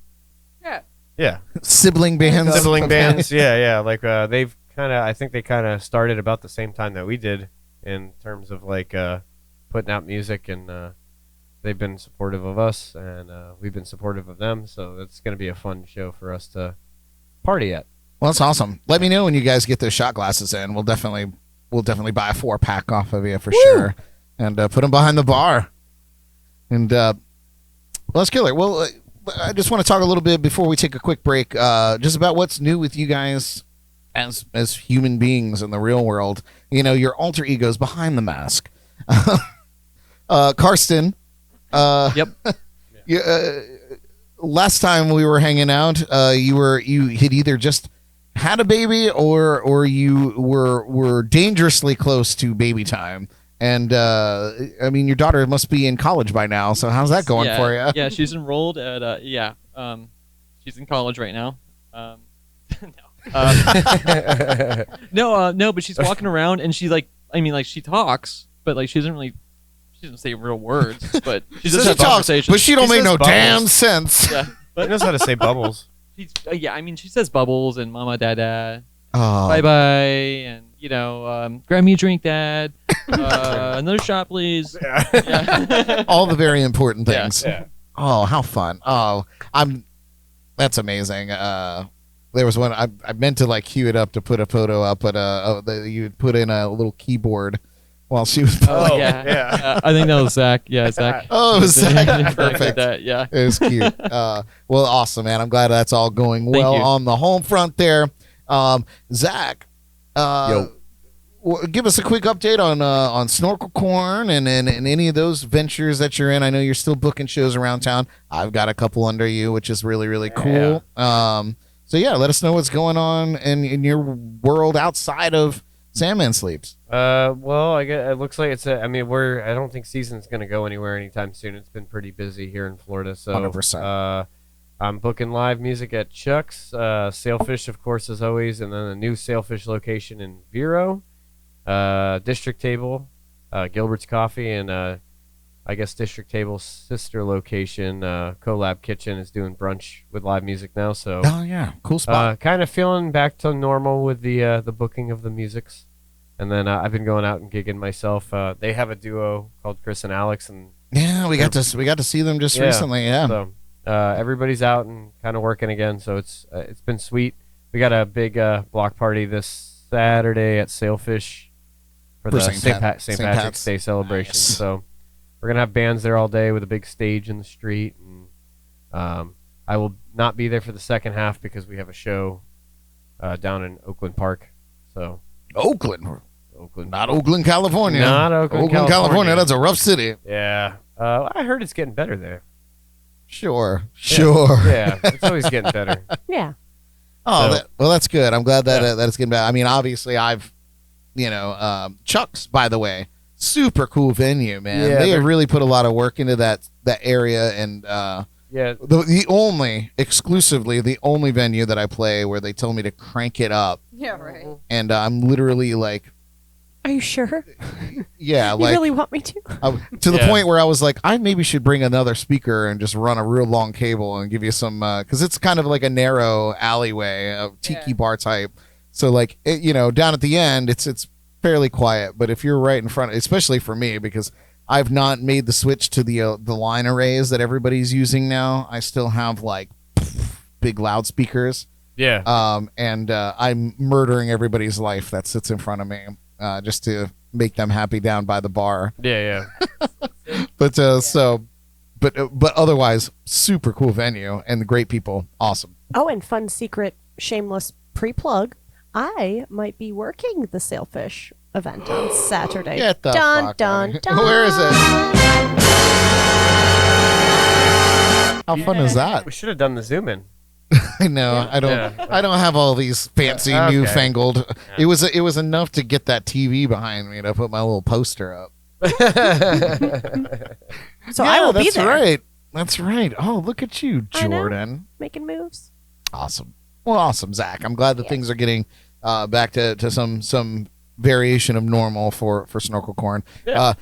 Speaker 3: Yeah.
Speaker 1: Sibling bands.
Speaker 3: Sibling bands. Yeah. Like they've I think they kind of started about the same time that we did in terms of like putting out music, and they've been supportive of us, and we've been supportive of them. So it's going to be a fun show for us to party at.
Speaker 1: Well, that's awesome. Let me know when you guys get those shot glasses in. We'll definitely buy a 4-pack off of you for sure, and put them behind the bar. And well, that's killer. Well, I just want to talk a little bit before we take a quick break, just about what's new with you guys as human beings in the real world. You know, your alter egos behind the mask. Karsten.
Speaker 5: Yep.
Speaker 1: Last time we were hanging out, you had either just had a baby or you were dangerously close to baby time. And I mean, your daughter must be in college by now. So how's that going for you?
Speaker 5: Yeah, she's enrolled at she's in college right now. No, but she's walking around and she she talks, but like she doesn't say real words, but she does have conversations.
Speaker 1: But she don't make no
Speaker 3: bubbles.
Speaker 1: damn sense.
Speaker 5: Yeah,
Speaker 3: She knows how to say bubbles.
Speaker 5: she's she says bubbles and mama, dada,
Speaker 1: Oh.
Speaker 5: bye bye, and grab me a drink, dad. Another shot, please. Yeah.
Speaker 1: All the very important
Speaker 5: Yeah.
Speaker 1: things.
Speaker 3: Yeah.
Speaker 1: Oh, how fun. Oh, that's amazing. There was one, I meant to like cue it up to put a photo up, but you put in a little keyboard while she was playing.
Speaker 3: Oh,
Speaker 5: yeah. I think that was Zach. Yeah, Zach.
Speaker 1: Oh, it was Zach.
Speaker 5: Zach did
Speaker 1: Perfect.
Speaker 5: that, yeah.
Speaker 1: It was cute. Well, awesome, man. I'm glad that's all going well
Speaker 5: you.
Speaker 1: on the home front there. Zach, give us a quick update on Snorkel Corn and any of those ventures that you're in. I know you're still booking shows around town. I've got a couple under you, which is really, really cool. So yeah, let us know what's going on in your world outside of Sandman Sleeps.
Speaker 3: Well, I guess it looks like it's I don't think season's going to go anywhere anytime soon. It's been pretty busy here in Florida. So
Speaker 1: 100%.
Speaker 3: I'm booking live music at Chuck's, Sailfish, of course, as always, and then a new Sailfish location in Vero, District Table, Gilbert's Coffee, and I guess District Table's sister location, Collab Kitchen, is doing brunch with live music now. So
Speaker 1: Oh yeah, cool spot.
Speaker 3: kind of feeling back to normal with the booking of the musics. And then I've been going out and gigging myself. They have a duo called Chris and Alex, and
Speaker 1: Yeah, we got to see them just recently. Yeah.
Speaker 3: so everybody's out and kind of working again. So it's been sweet. We got a big block party this Saturday at Sailfish for
Speaker 1: For
Speaker 3: the
Speaker 1: St.
Speaker 3: St.
Speaker 1: Pat's
Speaker 3: Patrick's Day celebration.
Speaker 1: Nice.
Speaker 3: So we're gonna have bands there all day with a big stage in the street, and I will not be there for the second half because we have a show down in Oakland Park. So
Speaker 1: Oakland,
Speaker 3: Oakland,
Speaker 1: not Oakland, California.
Speaker 3: Not Oakland,
Speaker 1: California.
Speaker 3: California.
Speaker 1: That's a rough city.
Speaker 3: yeah. I heard it's getting better there.
Speaker 1: Sure.
Speaker 3: Yeah, it's always getting better.
Speaker 2: Yeah.
Speaker 1: Oh,
Speaker 3: So-
Speaker 1: well, that's good. I'm glad that
Speaker 3: Yeah.
Speaker 1: that it's getting better. I mean, obviously, Chuck's, by the way, super cool venue, man.
Speaker 3: Yeah,
Speaker 1: they have
Speaker 3: they're-
Speaker 1: really put a lot of work into that area, and
Speaker 3: Yeah,
Speaker 1: exclusively the only venue that I play where they told me to crank it up,
Speaker 4: Yeah, right.
Speaker 1: and I'm literally like,
Speaker 2: Are you sure?
Speaker 1: yeah,
Speaker 2: You
Speaker 1: like
Speaker 2: really want me to?
Speaker 1: to the
Speaker 3: Yeah.
Speaker 1: point where I was like, I maybe should bring another speaker and just run a real long cable and give you some, because it's kind of like a narrow alleyway, a tiki bar type. So like, down at the end, it's fairly quiet. But if you're right in front, especially for me, because I've not made the switch to the line arrays that everybody's using now. I still have like big loudspeakers.
Speaker 3: yeah.
Speaker 1: And I'm murdering everybody's life that sits in front of me, just to make them happy down by the bar.
Speaker 3: Yeah.
Speaker 1: But but otherwise, super cool venue and the great people, awesome.
Speaker 2: Oh, and fun secret, shameless pre-plug. I might be working the Sailfish event on Saturday.
Speaker 1: Get the
Speaker 2: dun,
Speaker 1: fuck
Speaker 2: dun,
Speaker 1: outta here.
Speaker 2: dun.
Speaker 1: Where is it? How fun is that?
Speaker 3: We should have done the Zoom in.
Speaker 1: I know.
Speaker 2: Yeah.
Speaker 1: I don't have all these fancy
Speaker 3: Okay.
Speaker 1: newfangled. It was enough to get that TV behind me to put my little poster up.
Speaker 2: So I will be
Speaker 1: that's
Speaker 2: there.
Speaker 1: right. That's right. Oh, look at you,
Speaker 2: I know.
Speaker 1: Jordan.
Speaker 2: Making moves.
Speaker 1: Awesome. Well, awesome, Zach. I'm glad that things are getting back to some variation of normal for Snorkel Corn.
Speaker 3: Yeah.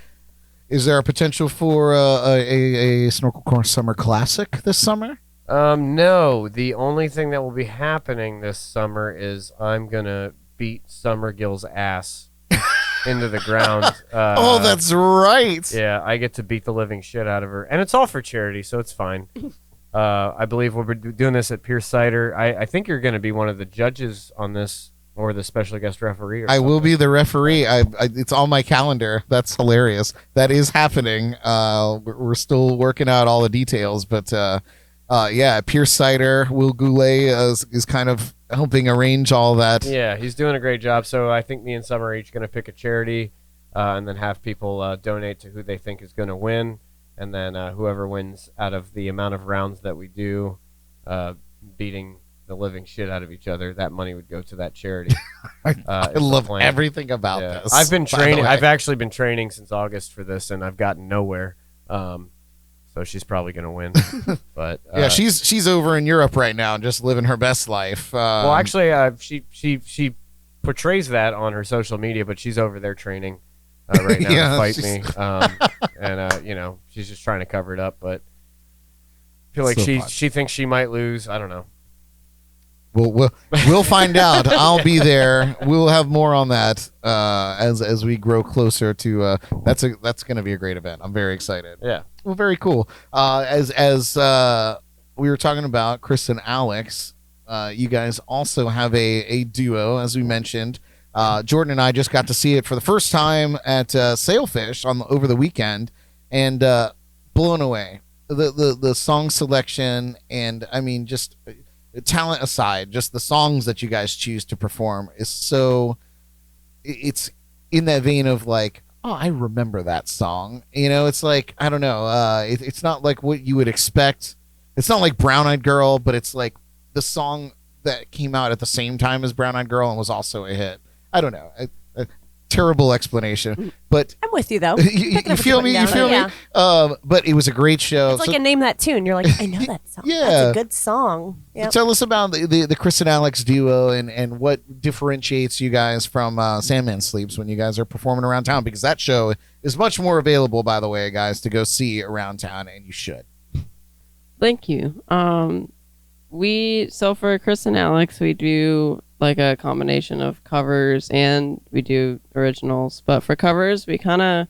Speaker 1: Is there a potential for a Snorkel Corn Summer Classic this summer?
Speaker 3: No, the only thing that will be happening this summer is I'm gonna beat Summergill's ass into the ground.
Speaker 1: Oh, that's right.
Speaker 3: Yeah, I get to beat the living shit out of her, and it's all for charity, so it's fine. I believe we'll be doing this at Pierce Cider. I think you're going to be one of the judges on this, or the special guest referee. Or
Speaker 1: I will
Speaker 3: something.
Speaker 1: be the referee. It's on my calendar. That's hilarious. That is happening. We're still working out all the details, but yeah, Pierce Cider, Will Goulet is kind of helping arrange all that.
Speaker 3: Yeah, he's doing a great job. So I think me and Summer are each going to pick a charity, and then have people donate to who they think is going to win, and then whoever wins out of the amount of rounds that we do, beating the living shit out of each other, that money would go to that charity.
Speaker 1: I love everything about this.
Speaker 3: I've been
Speaker 1: by the
Speaker 3: training.
Speaker 1: way.
Speaker 3: I've actually been training since August for this, and I've gotten nowhere. So she's probably going to win. But
Speaker 1: yeah, she's over in Europe right now, just living her best life.
Speaker 3: well, actually, she portrays that on her social media, but she's over there training right now
Speaker 1: Yeah,
Speaker 3: to fight
Speaker 1: she's-
Speaker 3: me. And you know, she's just trying to cover it up. But I feel like
Speaker 1: So fun.
Speaker 3: she thinks she might lose. I don't know.
Speaker 1: We'll find out. I'll be there. We'll have more on that as we grow closer to. That's going to be a great event. I'm very excited.
Speaker 3: Yeah.
Speaker 1: Well, very cool. As we were talking about Chris and Alex, you guys also have a duo, as we mentioned. Jordan and I just got to see it for the first time at Sailfish over the weekend, and blown away. The song selection, and I mean, just talent aside, just the songs that you guys choose to perform is so. It's in that vein of like, oh, I remember that song. You know, it's like, I don't know. It's not like what you would expect. It's not like Brown Eyed Girl, but it's like the song that came out at the same time as Brown Eyed Girl and was also a hit. I don't know. A terrible explanation, but
Speaker 2: I'm with you though.
Speaker 1: you
Speaker 2: Picking up what
Speaker 1: feel
Speaker 2: you're
Speaker 1: me?
Speaker 2: putting
Speaker 1: You
Speaker 2: down.
Speaker 1: feel
Speaker 2: Yeah.
Speaker 1: me? But it was a great show.
Speaker 2: It's like a name that tune. You're like, I know that song.
Speaker 1: Yeah.
Speaker 2: That's a good song. Yep.
Speaker 1: Tell us about the Chris and Alex duo and what differentiates you guys from Sandman Sleeps when you guys are performing around town, because that show is much more available, by the way, guys, to go see around town, and you should.
Speaker 6: Thank you. So for Chris and Alex, we do like a combination of covers and we do originals. But for covers, we kind of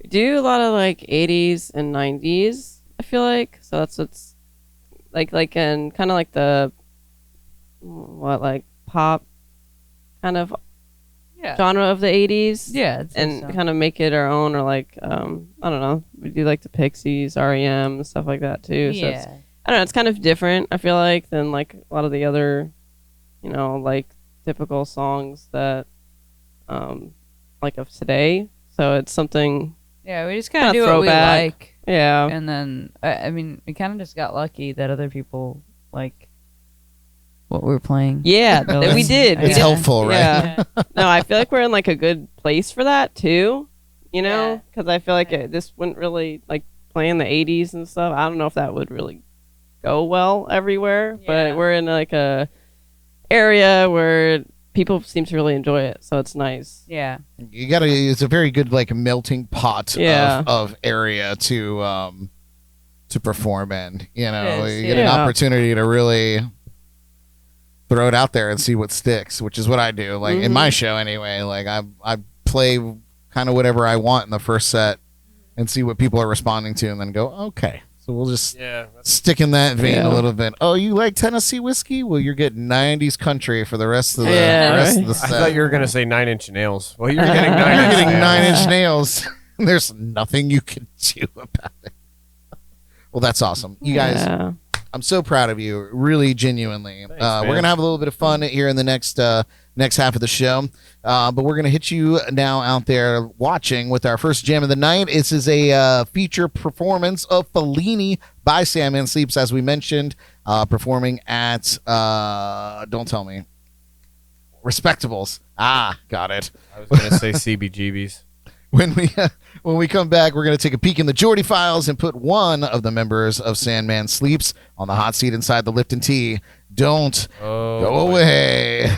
Speaker 6: do a lot of like 80s and 90s, I feel like. So that's what's like and kind of like the like pop kind of
Speaker 4: Yeah.
Speaker 6: genre of the 80s.
Speaker 4: Yeah.
Speaker 6: And kind of make it our own, or like I don't know, we do like the Pixies, REM, and stuff like that too. So it's,
Speaker 4: Yeah.
Speaker 6: I don't know, it's kind of different, I feel like, than like a lot of the other, like typical songs that like of today. So it's something,
Speaker 4: Yeah, we just kind of
Speaker 6: Kinda
Speaker 4: do what we
Speaker 6: throwback.
Speaker 4: like.
Speaker 6: yeah.
Speaker 4: And then, I mean, we kind of just got lucky that other people like what we were playing.
Speaker 6: Yeah, that we did.
Speaker 1: It's
Speaker 4: Yeah.
Speaker 1: helpful, right?
Speaker 6: Yeah. No, I feel like we're in like a good place for that too,
Speaker 4: Yeah.
Speaker 6: because I feel like this wouldn't really like playing the 80s and stuff. I don't know if that would really go well everywhere,
Speaker 4: Yeah.
Speaker 6: but we're in like a area where people seem to really enjoy it, so it's nice.
Speaker 4: Yeah.
Speaker 1: You gotta. It's a very good like melting pot
Speaker 6: Yeah.
Speaker 1: of area to perform in. You know,
Speaker 4: It is,
Speaker 1: you get an
Speaker 6: yeah.
Speaker 1: opportunity to really throw it out there and see what sticks, which is what I do. Like in my show anyway. Like I play kind of whatever I want in the first set and see what people are responding to, and then go, okay, so we'll just
Speaker 3: Yeah.
Speaker 1: stick in that vein
Speaker 6: Yeah.
Speaker 1: a little bit. Oh, you like Tennessee whiskey? Well, you're getting 90s country for the rest of the,
Speaker 6: Yeah,
Speaker 1: rest
Speaker 6: right.
Speaker 1: of the
Speaker 3: I
Speaker 1: set.
Speaker 3: thought you were gonna say 9 Inch Nails. Well, you're getting 9
Speaker 1: You're
Speaker 3: Inch
Speaker 1: getting
Speaker 3: Nails.
Speaker 1: 9-inch nails. There's nothing you can do about it. Well, that's awesome. You guys,
Speaker 6: Yeah.
Speaker 1: I'm so proud of you, really genuinely.
Speaker 3: Thanks,
Speaker 1: We're
Speaker 3: man.
Speaker 1: going to have a little bit of fun here in the next half of the show. But we're going to hit you now out there watching with our first jam of the night. This is a feature performance of Fellini by Sandman Sleeps, as we mentioned, performing at, don't tell me, Respectables. Got it.
Speaker 3: I was going to say CBGBs.
Speaker 1: When we come back, we're going to take a peek in the Jordy Files and put one of the members of Sandman Sleeps on the hot seat inside the Lipton Tea. Don't go away.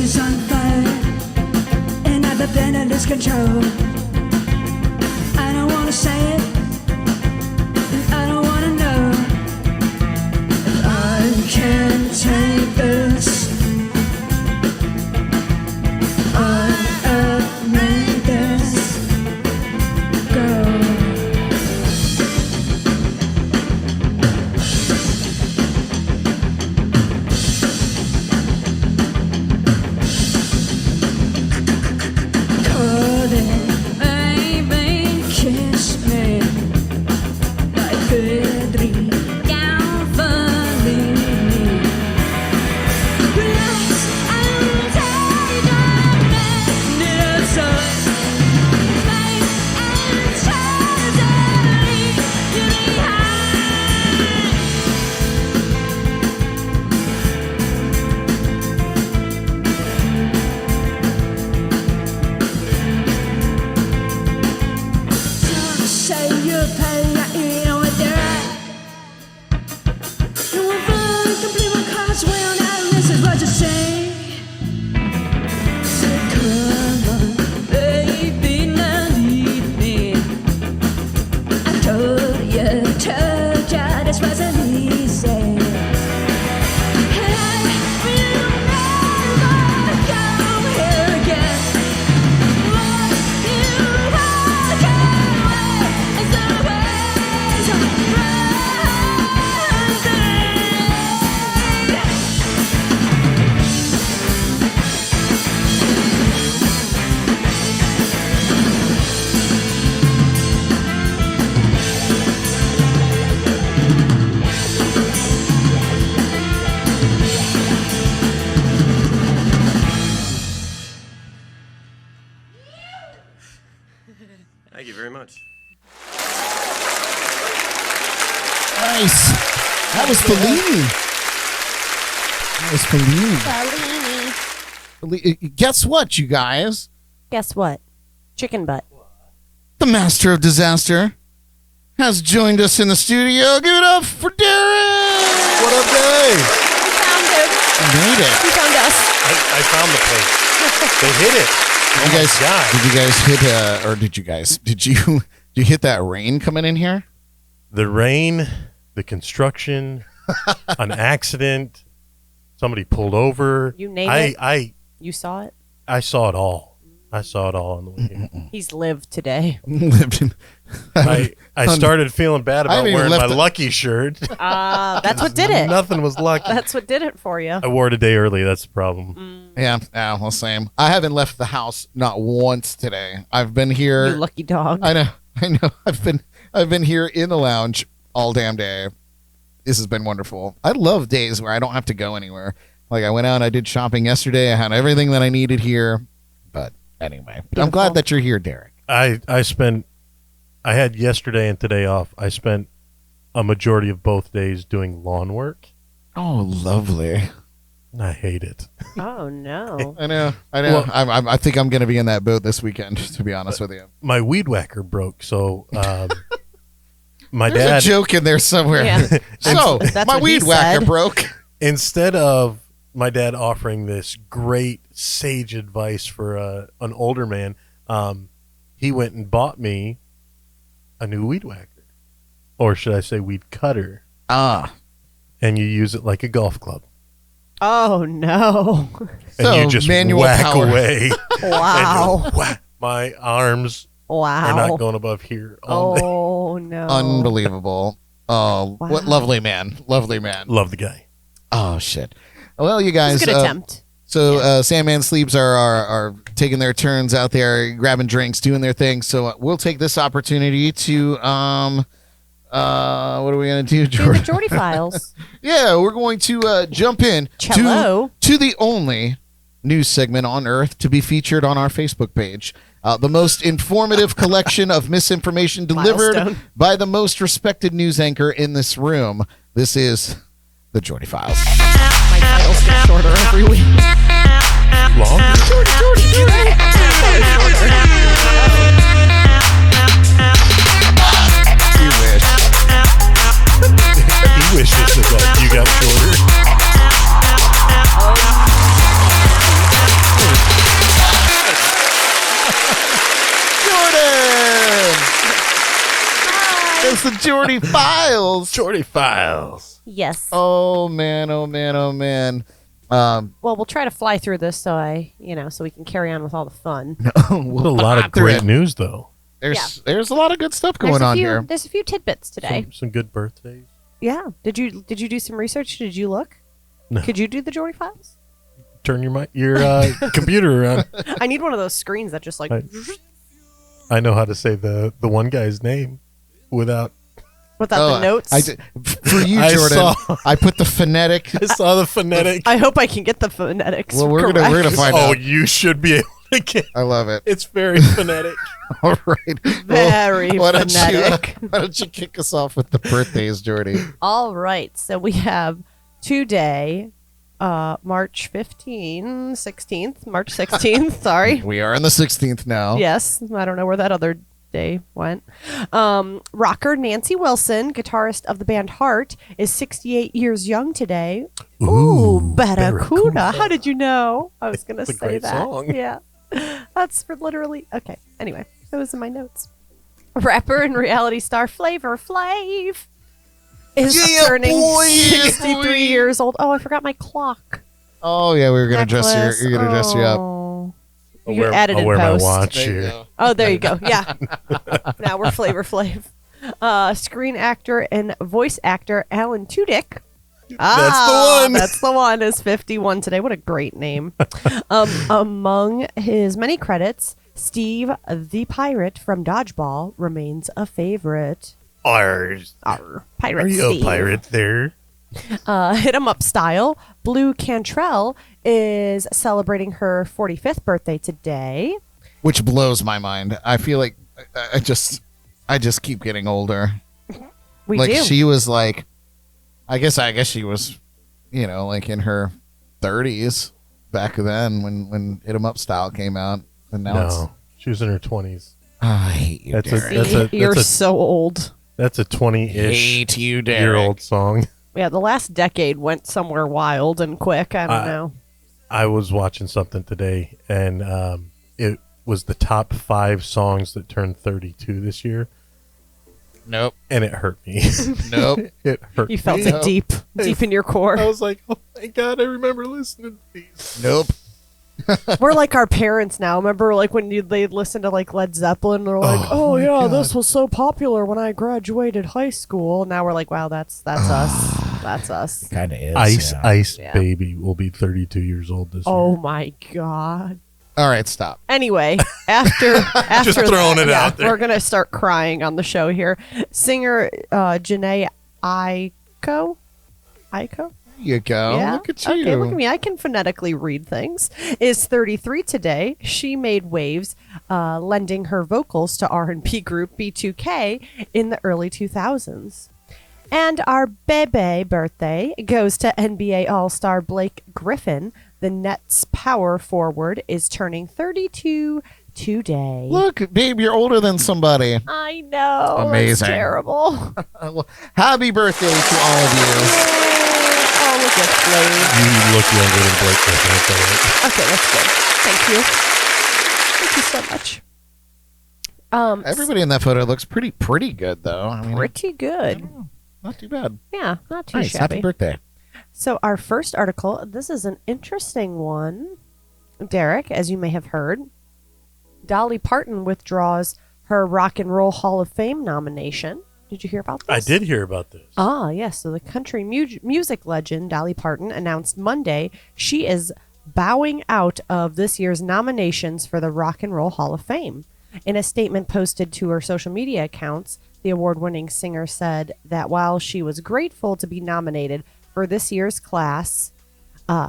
Speaker 7: Is on fire and I've been lose control. I don't wanna say it and I don't wanna know. I can't take this. I have made this go.
Speaker 8: Thank you very much.
Speaker 1: Nice. That was Fellini. Guess what, you guys?
Speaker 2: Guess what? Chicken butt.
Speaker 1: The master of disaster has joined us in the studio. Give it up for Derek.
Speaker 9: What up, Dave?
Speaker 2: We found him.
Speaker 1: Made it.
Speaker 2: He found us.
Speaker 9: I found the place. They hit it.
Speaker 1: Did you hit that rain coming in here?
Speaker 9: The rain, the construction, an accident, somebody pulled over.
Speaker 2: You name it. You saw it?
Speaker 9: I saw it all. I saw it all on the way here.
Speaker 2: He's lived today.
Speaker 9: I started feeling bad about wearing my lucky shirt.
Speaker 2: That's what did it.
Speaker 9: Nothing was lucky.
Speaker 2: That's what did it for you.
Speaker 9: I wore it a day early. That's the problem.
Speaker 1: Yeah, well, same. I haven't left the house not once today. I've been here.
Speaker 2: You lucky dog.
Speaker 1: I know. I've been here in the lounge all damn day. This has been wonderful. I love days where I don't have to go anywhere. Like I went out and I did shopping yesterday. I had everything that I needed here. But anyway,
Speaker 2: Beautiful.
Speaker 1: I'm glad that you're here, Derek.
Speaker 9: I had yesterday and today off. I spent a majority of both days doing lawn work.
Speaker 1: Oh, lovely.
Speaker 9: I hate it.
Speaker 2: Oh no.
Speaker 1: I know.
Speaker 9: Well,
Speaker 1: I think I'm going to be in that boat this weekend, to be honest with you.
Speaker 9: My weed whacker broke, so my
Speaker 1: There's
Speaker 9: dad
Speaker 1: a joke in there somewhere.
Speaker 2: Yeah.
Speaker 1: So,
Speaker 2: That's
Speaker 1: my
Speaker 2: what he
Speaker 1: weed whacker
Speaker 2: said.
Speaker 1: broke.
Speaker 9: instead of my dad offering this great sage advice for an older man, he went and bought me a new weed whacker, or should I say weed cutter? And you use it like a golf club.
Speaker 2: Oh no.
Speaker 9: And
Speaker 1: So,
Speaker 9: you just
Speaker 1: manual
Speaker 9: whack
Speaker 1: power.
Speaker 9: away.
Speaker 2: Wow.
Speaker 9: And whack. My arms
Speaker 2: Wow.
Speaker 9: are not going above here all day.
Speaker 2: Oh no.
Speaker 1: Unbelievable. Oh,
Speaker 2: Wow.
Speaker 1: what lovely man. Lovely man.
Speaker 9: Love the guy.
Speaker 1: Oh, shit. Well, you guys.
Speaker 2: It's a good attempt.
Speaker 1: So Sandman Sleeps are taking their turns out there, grabbing drinks, doing their thing. So we'll take this opportunity to what are we gonna do,
Speaker 2: Do
Speaker 1: Jordy?
Speaker 2: the Jordy Files.
Speaker 1: Yeah, we're going to jump in
Speaker 2: Cello.
Speaker 1: to the only news segment on Earth to be featured on our Facebook page. The most informative collection of misinformation delivered
Speaker 2: Milestone.
Speaker 1: by the most respected news anchor in this room. This is the Jordy Files.
Speaker 2: My titles get shorter every week.
Speaker 9: Longer.
Speaker 1: You wish.
Speaker 9: He wishes that you got shorter.
Speaker 1: Jordan! It's the Jordy Files.
Speaker 9: Jordy Files.
Speaker 2: Yes.
Speaker 1: Oh man, oh man, oh man.
Speaker 2: Well, we'll try to fly through this so we can carry on with all the fun.
Speaker 9: What a lot of great news, though.
Speaker 1: There's a lot of good stuff going on here.
Speaker 2: There's a few tidbits today.
Speaker 9: Some good birthdays.
Speaker 2: Yeah. Did you do some research? Did you look?
Speaker 9: No.
Speaker 2: Could you do the Jordy Files?
Speaker 9: Turn your computer around.
Speaker 2: I need one of those screens that just like.
Speaker 9: I know how to say the one guy's name without.
Speaker 2: Without the notes.
Speaker 1: For you, Jordan, I put the phonetic.
Speaker 9: I saw the phonetic.
Speaker 2: I hope I can get the phonetics.
Speaker 1: Well, we're
Speaker 2: correct.
Speaker 1: gonna find
Speaker 9: Oh,
Speaker 1: out.
Speaker 9: you should be able to get.
Speaker 1: I love it.
Speaker 9: It's very phonetic.
Speaker 1: All right.
Speaker 2: Very
Speaker 1: why
Speaker 2: phonetic.
Speaker 1: Why don't you kick us off with the birthdays, Jordy?
Speaker 2: All right. So we have today, March 16th, March 16th. Sorry.
Speaker 1: We are on the 16th now.
Speaker 2: Yes. I don't know where that other day went. Rocker Nancy Wilson, guitarist of the band Heart, is 68 years young today. Ooh, Barracuda. How did you know? I was going to
Speaker 9: It's a
Speaker 2: say
Speaker 9: great
Speaker 2: that.
Speaker 9: song.
Speaker 2: Yeah. That's for literally. Okay. Anyway, it was in my notes. Rapper and reality star Flavor Flav is turning 63 years old. Oh, I forgot my clock.
Speaker 1: Oh yeah, we were gonna dress
Speaker 2: Necklace.
Speaker 1: you. You're gonna dress you up.
Speaker 2: Oh.
Speaker 9: I'll
Speaker 2: You
Speaker 9: wear,
Speaker 2: added
Speaker 9: I'll
Speaker 2: in
Speaker 9: wear my
Speaker 2: post.
Speaker 9: watch
Speaker 1: There you
Speaker 9: here.
Speaker 1: go.
Speaker 2: Oh, there you go. Yeah. Now we're Flavor Flav. Screen actor and voice actor Alan Tudyk. That's the one. Is 51 today. What a great name. Among his many credits, Steve the Pirate from Dodgeball remains a favorite.
Speaker 9: Ours.
Speaker 2: Arr, Pirate
Speaker 9: Are you
Speaker 2: Steve.
Speaker 9: a pirate there?
Speaker 2: Hit 'em up style. Blue Cantrell is celebrating her 45th birthday today.
Speaker 1: Which blows my mind. I feel like I just keep getting older.
Speaker 2: We
Speaker 1: like
Speaker 2: do.
Speaker 1: she was like, I guess she was, like in her 30s back then when Hit 'em Up Style came out, and now
Speaker 9: No, she was in her 20s.
Speaker 1: I hate you, Derek.
Speaker 2: You're so old.
Speaker 9: That's a 20-ish
Speaker 1: Hate you, Derek.
Speaker 9: year old song.
Speaker 2: Yeah, the last decade went somewhere wild and quick. I don't know.
Speaker 9: I was watching something today, and it was the top 5 songs that turned 32 this year,
Speaker 1: Nope.
Speaker 9: and it hurt me.
Speaker 1: Nope.
Speaker 9: It hurt.
Speaker 2: You felt
Speaker 9: me.
Speaker 2: it deep in your core.
Speaker 9: I was like, oh my god, I remember listening to these.
Speaker 1: Nope.
Speaker 2: We're like our parents now. Remember, like when they listen to like Led Zeppelin, they're like, "Oh,
Speaker 9: my
Speaker 2: yeah,
Speaker 9: God.
Speaker 2: this was so popular when I graduated high school." Now we're like, "Wow, that's us. That's us."
Speaker 1: Kind of is.
Speaker 9: Ice
Speaker 2: Yeah.
Speaker 9: Baby will be 32 years old this
Speaker 2: Oh
Speaker 9: year.
Speaker 2: my god.
Speaker 1: All right, stop.
Speaker 2: Anyway, after
Speaker 9: Just throwing
Speaker 2: that,
Speaker 9: it out there.
Speaker 2: we're gonna start crying on the show here. Singer Janae Aiko.
Speaker 1: There you go.
Speaker 2: Yeah.
Speaker 1: Look at you.
Speaker 2: Okay, look at me. I can phonetically read things. Is 33 today. She made waves, lending her vocals to R&B group B2K in the early 2000s. And our Bebe birthday goes to NBA All-Star Blake Griffin. The Nets power forward is turning 32 today.
Speaker 1: Look, babe, you're older than somebody.
Speaker 2: I know.
Speaker 1: Amazing.
Speaker 2: That's terrible.
Speaker 1: Well, happy birthday to all of you.
Speaker 2: Oh, look at Slade.
Speaker 9: You look younger than Blake Griffin. That's all right.
Speaker 2: Okay, that's good. Thank you. Thank you so much.
Speaker 1: Everybody in that photo looks pretty good, though. I mean,
Speaker 2: Pretty good.
Speaker 1: not too bad.
Speaker 2: Yeah, not too
Speaker 1: Nice.
Speaker 2: shabby.
Speaker 1: Happy birthday.
Speaker 2: So our first article, this is an interesting one. Derek, as you may have heard, Dolly Parton withdraws her Rock and Roll Hall of Fame nomination. Did you hear about this?
Speaker 9: I did hear about this.
Speaker 2: Ah, yes. So the country music legend Dolly Parton announced Monday she is bowing out of this year's nominations for the Rock and Roll Hall of Fame. In a statement posted to her social media accounts, the award-winning singer said that while she was grateful to be nominated for this year's class,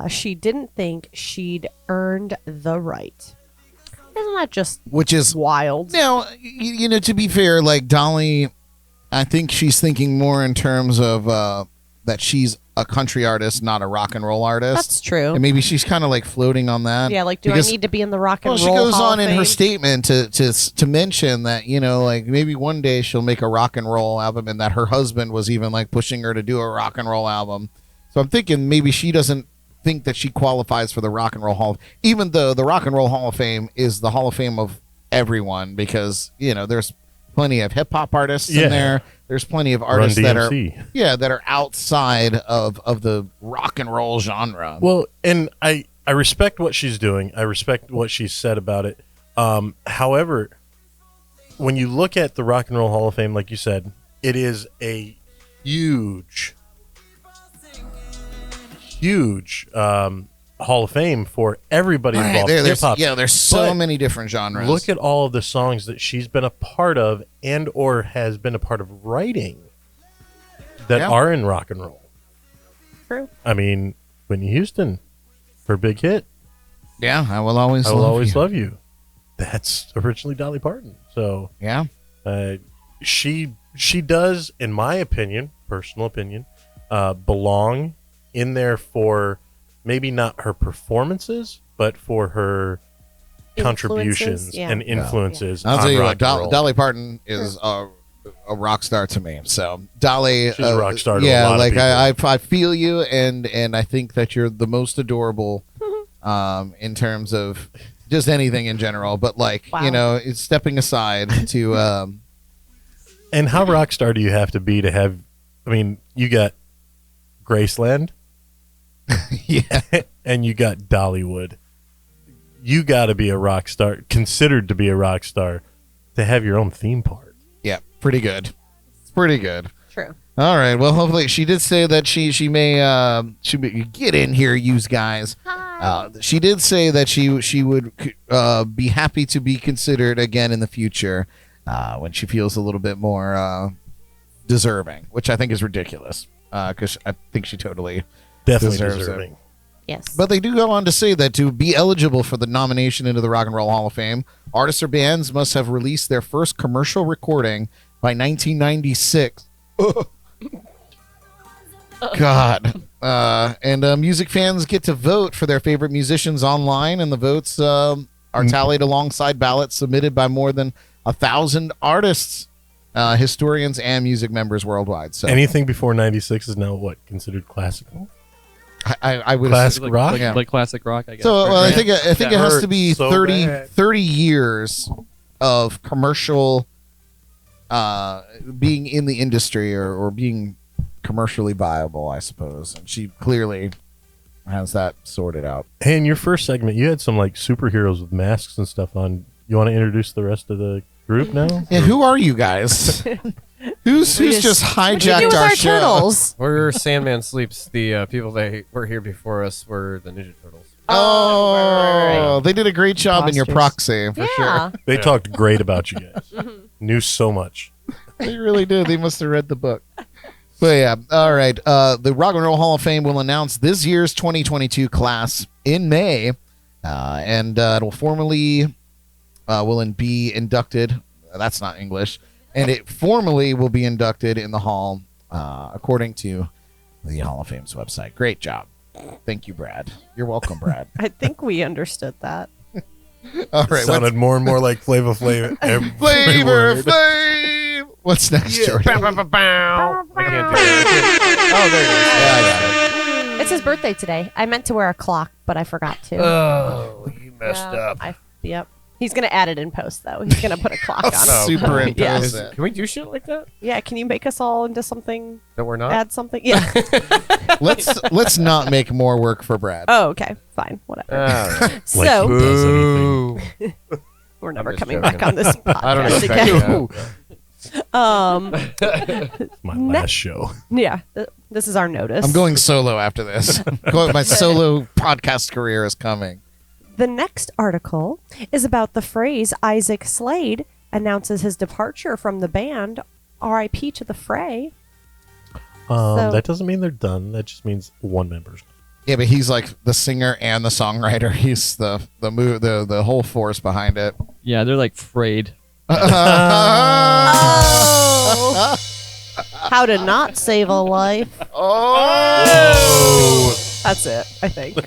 Speaker 2: she didn't think she'd earned the right. Isn't that just
Speaker 1: Which is
Speaker 2: wild?
Speaker 1: now, to be fair, like Dolly, I think she's thinking more in terms of that she's a country artist, not a rock and roll artist.
Speaker 2: That's true.
Speaker 1: And maybe she's kind of like floating on that.
Speaker 2: Yeah, like, do
Speaker 1: Because-
Speaker 2: I need to be in the Rock and
Speaker 1: Well,
Speaker 2: Roll
Speaker 1: she goes
Speaker 2: Hall
Speaker 1: on
Speaker 2: of
Speaker 1: in her
Speaker 2: Fame?
Speaker 1: statement to mention that like maybe one day she'll make a rock and roll album, and that her husband was even like pushing her to do a rock and roll album. So I'm thinking maybe she doesn't think that she qualifies for the Rock and Roll Hall, even though the Rock and Roll Hall of Fame is the Hall of Fame of everyone, because there's plenty of hip hop artists in there. There's plenty of artists
Speaker 9: Run
Speaker 1: that are
Speaker 9: DMC.
Speaker 1: that are outside of the rock and roll genre.
Speaker 9: Well, and I respect what she's doing. I respect what she's said about it. However, when you look at the Rock and Roll Hall of Fame, like you said, it is a huge Hall of Fame for everybody
Speaker 1: All right,
Speaker 9: involved.
Speaker 1: there's
Speaker 9: Hip-hop.
Speaker 1: there's so
Speaker 9: But
Speaker 1: many different genres.
Speaker 9: Look at all of the songs that she's been a part of and or has been a part of writing that are in rock and roll.
Speaker 2: True.
Speaker 9: I mean, Whitney Houston, her big hit,
Speaker 1: Yeah, I will always
Speaker 9: love you. That's originally Dolly Parton. So
Speaker 1: Yeah.
Speaker 9: she does, in my opinion, personal opinion, belong in there for maybe not her performances, but for her contributions
Speaker 2: yeah.
Speaker 9: and influences.
Speaker 1: I'll
Speaker 9: on
Speaker 1: tell you
Speaker 9: rock
Speaker 1: what,
Speaker 9: and roll.
Speaker 1: Dolly Parton is a rock star to me. So Dolly,
Speaker 9: She's a rock star to a
Speaker 1: yeah,
Speaker 9: lot of
Speaker 1: like
Speaker 9: people.
Speaker 1: I feel you, and I think that you're the most adorable, in terms of just anything in general. But like
Speaker 2: Wow.
Speaker 1: it's stepping aside to
Speaker 9: And how rock star do you have to be to have? I mean, you got Graceland,
Speaker 1: yeah,
Speaker 9: and you got Dollywood. You got to be a rock star, considered to be a rock star, to have your own theme park.
Speaker 1: yeah, pretty good. It's pretty good.
Speaker 2: True.
Speaker 1: All right. Well, hopefully she did say that she may get in here, you guys. She did say that she would be happy to be considered again in the future when she feels a little bit more deserving, which I think is ridiculous because I think she totally
Speaker 9: Definitely
Speaker 1: deserves
Speaker 9: deserving.
Speaker 1: it.
Speaker 2: Yes.
Speaker 1: But they do go on to say that to be eligible for the nomination into the Rock and Roll Hall of Fame, artists or bands must have released their first commercial recording by 1996. God. And music fans get to vote for their favorite musicians online, and the votes are tallied alongside ballots submitted by more than 1,000 artists, historians, and music members worldwide. So
Speaker 9: Anything before 96 is now what, considered classical?
Speaker 1: I would
Speaker 9: Classic
Speaker 5: Like,
Speaker 9: rock?
Speaker 1: Yeah.
Speaker 5: like classic rock, I guess.
Speaker 1: So
Speaker 5: right?
Speaker 1: well, I
Speaker 5: Yeah.
Speaker 1: think it
Speaker 9: That
Speaker 1: has to
Speaker 9: hurt
Speaker 1: be
Speaker 9: so
Speaker 1: 30,
Speaker 9: bad.
Speaker 1: 30 years of commercial being in the industry or being commercially viable, I suppose. And she clearly has that sorted out.
Speaker 9: Hey, in your first segment, you had some like superheroes with masks and stuff on. You want to introduce the rest of the group now?
Speaker 1: Yeah, who are you guys? who's just
Speaker 2: What do you do
Speaker 1: hijacked
Speaker 2: with
Speaker 1: our
Speaker 2: our
Speaker 1: show?
Speaker 2: turtles?
Speaker 3: We're Sandman Sleeps. The people that were here before us were the Ninja Turtles.
Speaker 1: Oh,
Speaker 2: right.
Speaker 1: they did a great job in your
Speaker 6: Imposters.
Speaker 1: proxy, for sure.
Speaker 2: Yeah.
Speaker 9: They talked great about you guys. Knew so much.
Speaker 1: They really did. They must have read the book. But yeah, all right. The Rock and Roll Hall of Fame will announce this year's 2022 class in May, and it'll formally will be inducted. That's not English, and it formally will be inducted in the hall, according to the Hall of Fame's website. Great job. Thank you, Brad. You're welcome, Brad.
Speaker 2: I think we understood that.
Speaker 1: All right,
Speaker 9: Sounded more and more like Flavor Flav. every
Speaker 1: Flavor
Speaker 9: word.
Speaker 1: Flav. What's next, Jordy?
Speaker 3: I can't do that. Oh, there it is.
Speaker 1: Yeah, I got it.
Speaker 2: It's his birthday today. I meant to wear a clock, but I forgot to.
Speaker 3: Oh, you messed
Speaker 2: Yeah,
Speaker 3: up.
Speaker 2: Yep. He's going to add it in post, though. He's going to put a clock on it.
Speaker 1: Superimpose
Speaker 2: Yes.
Speaker 1: it.
Speaker 3: Can we do shit like that?
Speaker 2: Yeah, can you make us all into something?
Speaker 3: That we're not?
Speaker 2: Add something? Yeah.
Speaker 1: Let's not make more work for Brad.
Speaker 2: Oh, okay. Fine. Whatever.
Speaker 3: All right.
Speaker 2: So,
Speaker 9: Does anything.
Speaker 3: Boo.
Speaker 2: we're never
Speaker 3: I'm just
Speaker 2: coming
Speaker 3: joking.
Speaker 2: back on this podcast
Speaker 3: I don't expect
Speaker 2: again.
Speaker 3: that.
Speaker 9: My last show.
Speaker 2: Yeah, this is our notice.
Speaker 1: I'm going solo after this. My solo podcast career is coming.
Speaker 2: The next article is about the Fray's Isaac Slade announces his departure from the band. R.I.P. to the Fray. So-
Speaker 9: That doesn't mean they're done. That just means one member's.
Speaker 1: Yeah, but he's like the singer and the songwriter. He's the whole force behind it.
Speaker 5: Yeah, they're like frayed.
Speaker 2: Oh! How to not save a life.
Speaker 1: Oh!
Speaker 2: That's it, I think.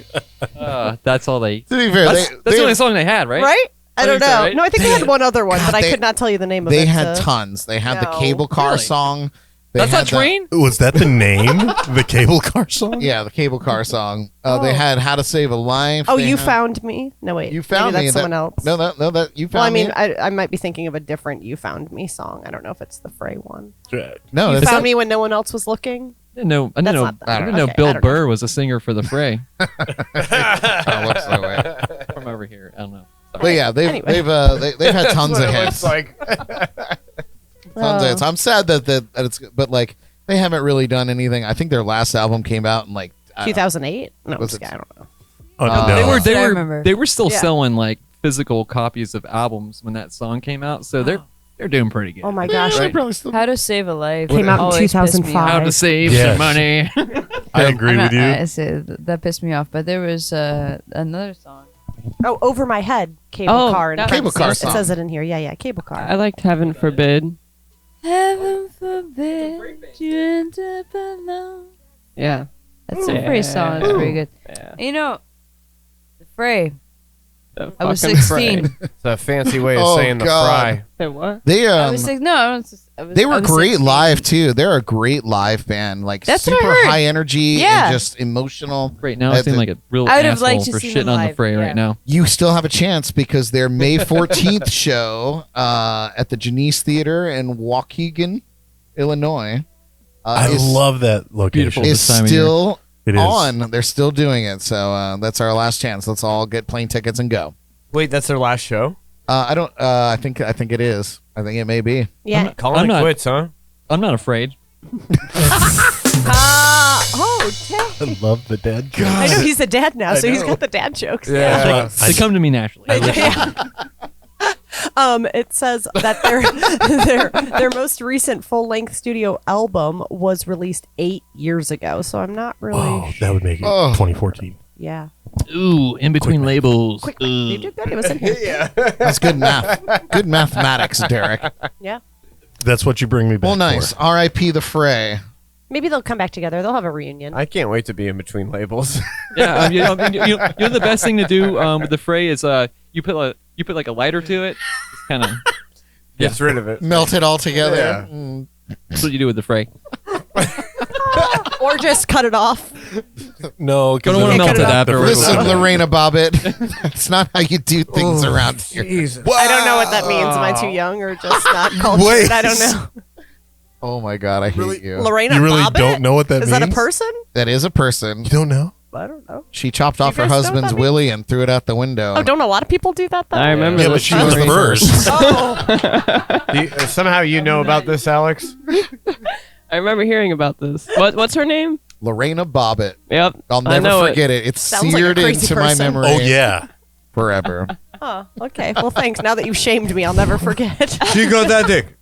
Speaker 5: That's all they.
Speaker 1: To be fair,
Speaker 5: That's the only song they had, right?
Speaker 2: Right? I don't
Speaker 5: think so,
Speaker 2: know.
Speaker 5: right?
Speaker 2: No, I think they had one other one,
Speaker 1: God,
Speaker 2: but I
Speaker 1: they-
Speaker 2: could not tell you the name of it.
Speaker 1: They had
Speaker 2: so-
Speaker 1: tons. They had the
Speaker 2: No.
Speaker 1: cable car
Speaker 5: Really?
Speaker 1: song. They
Speaker 5: That's
Speaker 1: had
Speaker 5: not Train?
Speaker 9: Was that the name? The cable car song?
Speaker 1: Yeah, the cable car song. They had How to Save a Life.
Speaker 2: Oh,
Speaker 1: They
Speaker 2: You
Speaker 1: had-
Speaker 2: Found Me? No, wait.
Speaker 1: You Found
Speaker 2: Maybe
Speaker 1: Me.
Speaker 2: that's someone else.
Speaker 1: No, that You Found
Speaker 2: Well, I mean,
Speaker 1: Me.
Speaker 2: I might be thinking of a different You Found Me song. I don't know if it's the Fray one.
Speaker 1: No,
Speaker 2: You
Speaker 1: that's
Speaker 2: Found
Speaker 1: not-
Speaker 2: Me when no one else was looking?
Speaker 5: I didn't know.
Speaker 2: That's not
Speaker 5: I
Speaker 2: that.
Speaker 5: didn't know
Speaker 2: Okay, I
Speaker 5: Bill
Speaker 2: don't
Speaker 5: Burr was a singer for the Fray.
Speaker 1: Oh, whoops, no way.
Speaker 5: From over here, I don't know.
Speaker 1: But yeah, they've
Speaker 2: Anyway.
Speaker 1: they've had tons
Speaker 3: That's
Speaker 1: of
Speaker 3: what it
Speaker 1: hits.
Speaker 3: looks like.
Speaker 1: Tons of hits. I'm sad that it's, but like they haven't really done anything. I think their last album came out in like I don't know.
Speaker 2: 2008? No,
Speaker 1: Was
Speaker 2: I
Speaker 1: it-
Speaker 2: don't know.
Speaker 9: Oh,
Speaker 1: Uh,
Speaker 9: no.
Speaker 5: They
Speaker 4: I
Speaker 5: were
Speaker 4: remember.
Speaker 5: they were still
Speaker 2: Yeah.
Speaker 5: selling like physical copies of albums when that song came out, so they're doing pretty good.
Speaker 2: Oh my gosh.
Speaker 1: They're probably still-
Speaker 4: How to Save a Life
Speaker 2: Came out in
Speaker 4: always pissed me
Speaker 2: 2005.
Speaker 5: How
Speaker 4: off.
Speaker 5: to save
Speaker 9: Yes.
Speaker 5: some money.
Speaker 9: I agree with you.
Speaker 4: I say that pissed me off, but there was another song.
Speaker 2: Oh, Over My Head, Cable
Speaker 4: Oh,
Speaker 2: Car. And
Speaker 4: that-
Speaker 1: Cable Car
Speaker 2: It
Speaker 1: song.
Speaker 2: says it in here. Yeah, Cable Car.
Speaker 6: I liked Heaven Forbid.
Speaker 4: Heaven forbid you end up alone.
Speaker 6: Yeah.
Speaker 4: That's a Fray song. It's very good.
Speaker 6: Yeah.
Speaker 4: You know, the Fray.
Speaker 6: The
Speaker 4: I was
Speaker 6: fucking
Speaker 4: 16.
Speaker 6: Fray.
Speaker 3: It's a fancy way of
Speaker 1: Oh,
Speaker 3: saying the
Speaker 1: God.
Speaker 3: fry.
Speaker 6: Say what?
Speaker 1: They
Speaker 4: I was six. No, I was,
Speaker 1: they
Speaker 4: I
Speaker 1: were
Speaker 4: was
Speaker 1: great
Speaker 4: 16.
Speaker 1: live too. They're a great live band, like
Speaker 4: That's what I
Speaker 1: super
Speaker 4: heard.
Speaker 1: high energy
Speaker 4: Yeah.
Speaker 1: and just emotional.
Speaker 5: Right now, I
Speaker 1: That's
Speaker 5: seem
Speaker 1: it.
Speaker 5: like a real
Speaker 4: I would have
Speaker 5: asshole
Speaker 4: liked to
Speaker 5: for
Speaker 4: see
Speaker 5: shitting
Speaker 4: them
Speaker 5: on the
Speaker 4: live,
Speaker 5: Fray
Speaker 4: yeah.
Speaker 5: right now.
Speaker 1: You still have a chance because their May 14th show at the Janice Theater in Waukegan, Illinois.
Speaker 9: I
Speaker 1: is,
Speaker 9: love that location.
Speaker 5: Beautiful.
Speaker 1: is
Speaker 5: this time of
Speaker 1: still
Speaker 9: It is.
Speaker 1: on. They're still doing it, so that's our last chance. Let's all get plane tickets and go.
Speaker 3: Wait, that's their last show?
Speaker 1: I don't. I think it is. I think it may be.
Speaker 2: Yeah.
Speaker 3: Calling
Speaker 5: I'm
Speaker 3: it
Speaker 5: not-
Speaker 3: quits, huh?
Speaker 5: I'm not afraid.
Speaker 9: I love the dad.
Speaker 2: I know he's a dad now, so he's
Speaker 9: know.
Speaker 2: got the dad jokes.
Speaker 3: Yeah.
Speaker 5: They come to me naturally.
Speaker 2: It says that their most recent full length studio album was released 8 years ago. So I'm not really.
Speaker 9: Oh, that would make it
Speaker 1: Oh.
Speaker 9: 2014.
Speaker 2: Yeah.
Speaker 5: Ooh, in between labels.
Speaker 2: Quick, you did good. It was in here.
Speaker 1: That's good math. Good mathematics, Derek.
Speaker 2: Yeah.
Speaker 9: That's what you bring me back
Speaker 1: Well, nice.
Speaker 9: for.
Speaker 1: R.I.P. the Fray.
Speaker 2: Maybe they'll come back together. They'll have a reunion.
Speaker 3: I can't wait to be in between labels.
Speaker 5: Yeah, you know the best thing to do with the Fray is you put like a lighter to it. Just kind of
Speaker 3: Gets rid of it.
Speaker 1: Melt it all together.
Speaker 3: Yeah.
Speaker 1: Mm.
Speaker 5: that's what you do with the Fray.
Speaker 2: Or just cut it off.
Speaker 9: No,
Speaker 5: Don't wanna melt it afterwards.
Speaker 1: Listen, Lorena Bobbitt, that's not how you do things around here.
Speaker 2: I don't know what that means. Am I too young or just not cultured?
Speaker 9: Wait.
Speaker 2: I don't know.
Speaker 1: Oh my God, I hate you.
Speaker 2: Lorena
Speaker 9: You really
Speaker 2: Bobbitt?
Speaker 9: don't know what that
Speaker 2: Is
Speaker 9: means?
Speaker 2: that a person?
Speaker 1: That is a person.
Speaker 9: You don't know?
Speaker 2: I don't know.
Speaker 1: She chopped off her
Speaker 2: guys know what
Speaker 1: husband's
Speaker 2: that means?
Speaker 1: willy and threw it out the window.
Speaker 2: Oh, don't a lot of people do that though?
Speaker 6: I remember
Speaker 9: Yeah, but
Speaker 6: this
Speaker 9: she was
Speaker 6: story.
Speaker 9: first.
Speaker 2: Oh,
Speaker 3: Somehow you know about this, Alex?
Speaker 6: I remember hearing about this. What's her name?
Speaker 1: Lorena Bobbitt.
Speaker 6: Yep.
Speaker 1: I'll
Speaker 6: I
Speaker 1: never
Speaker 6: know
Speaker 1: forget it. It's
Speaker 2: Sounds like a
Speaker 1: seared
Speaker 2: crazy
Speaker 1: into my
Speaker 2: person.
Speaker 1: memory
Speaker 9: Oh, yeah.
Speaker 1: forever.
Speaker 2: oh, okay. Well, thanks. Now that you've shamed me, I'll never forget.
Speaker 3: She got that dick.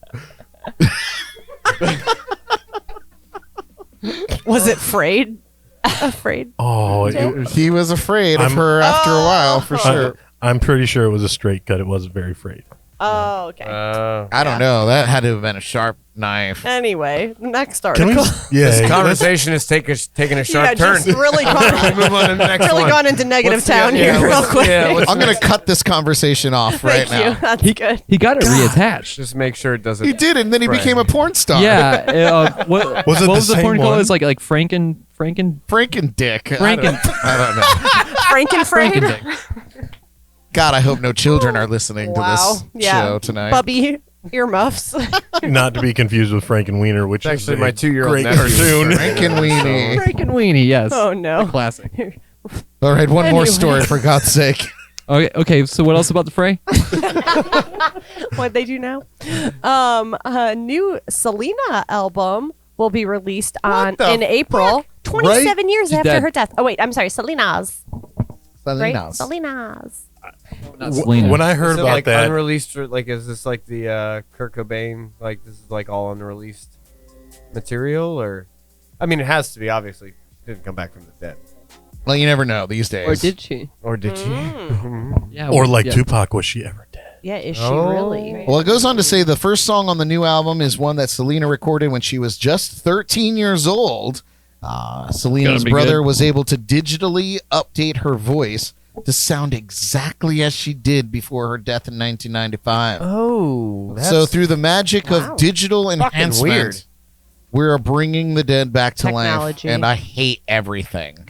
Speaker 2: Was it Frayed? Afraid?
Speaker 9: Oh, it,
Speaker 1: He was afraid of
Speaker 9: I'm-
Speaker 1: her after a while, for sure.
Speaker 9: I'm pretty sure it was a straight cut. It wasn't very frayed.
Speaker 2: Oh, okay.
Speaker 1: I don't know. That had to have been a sharp knife.
Speaker 2: Anyway, next
Speaker 9: Can we?
Speaker 2: article.
Speaker 9: Yeah.
Speaker 3: This conversation is taking a sharp
Speaker 2: Yeah,
Speaker 3: turn.
Speaker 2: just really
Speaker 3: We'll
Speaker 2: gone,
Speaker 3: move on to the next
Speaker 2: really
Speaker 3: one.
Speaker 2: gone into negative
Speaker 3: What's the-
Speaker 2: town
Speaker 3: yeah,
Speaker 2: here, real
Speaker 3: what's-
Speaker 2: quick.
Speaker 3: yeah, what's
Speaker 1: I'm going to cut this conversation off right
Speaker 2: Thank you.
Speaker 1: now.
Speaker 2: That's good.
Speaker 5: He got it reattached.
Speaker 3: Just make sure it doesn't.
Speaker 1: He did, and then he
Speaker 3: Right.
Speaker 1: became a porn star.
Speaker 5: Yeah. What
Speaker 9: Was it
Speaker 5: what
Speaker 9: the
Speaker 5: was the
Speaker 9: same
Speaker 5: porn
Speaker 9: one?
Speaker 5: called? It's like Franken.
Speaker 1: Franken Dick.
Speaker 5: Franken.
Speaker 1: I don't know.
Speaker 2: Frankenfrayed?
Speaker 5: Franken.
Speaker 1: God, I hope no children are listening to
Speaker 2: Wow.
Speaker 1: this
Speaker 2: Yeah.
Speaker 1: show tonight.
Speaker 2: Bubby earmuffs.
Speaker 9: Not to be confused with Frank and Wiener, which
Speaker 3: It's
Speaker 9: is
Speaker 3: actually
Speaker 9: a
Speaker 3: my 2-year-old
Speaker 9: great
Speaker 3: nephew.
Speaker 9: cartoon.
Speaker 1: Franken Weenie.
Speaker 5: Franken Weenie. Yes.
Speaker 2: oh, no.
Speaker 5: Classic.
Speaker 1: All right, one more
Speaker 2: Anyway.
Speaker 1: story for God's sake.
Speaker 5: Okay. So what else about the Fray?
Speaker 2: What they do now? A new Selena album will be released in April, 27 years
Speaker 5: She's
Speaker 2: after
Speaker 5: dead.
Speaker 2: her death. Oh wait, I'm sorry, Selena's. Right?
Speaker 1: Selena's.
Speaker 2: Selena's.
Speaker 5: Not Selena.
Speaker 9: When I heard
Speaker 3: Is it
Speaker 9: about
Speaker 3: like
Speaker 9: that,
Speaker 3: unreleased? Or, like, is this like the Kurt Cobain? Like, this is like all unreleased material, or? I mean, it has to be. Obviously, she didn't come back from the dead,
Speaker 1: Well, you never know these days.
Speaker 6: Or did she?
Speaker 3: or did she?
Speaker 5: Yeah,
Speaker 9: or like
Speaker 5: yeah.
Speaker 9: Tupac, was she ever dead?
Speaker 2: Yeah, is she
Speaker 3: Oh.
Speaker 2: really?
Speaker 1: Well, it goes on to say the first song on the new album is one that Selena recorded when she was just 13 years old. Selena's
Speaker 5: Gotta be
Speaker 1: brother
Speaker 5: good.
Speaker 1: was able to digitally update her voice to sound exactly as she did before her death in 1995.
Speaker 3: Oh,
Speaker 1: So through the magic
Speaker 2: Wow.
Speaker 1: of digital
Speaker 3: weird.
Speaker 1: enhancement, we're bringing the dead back to life,
Speaker 2: Technology.
Speaker 1: and I hate everything.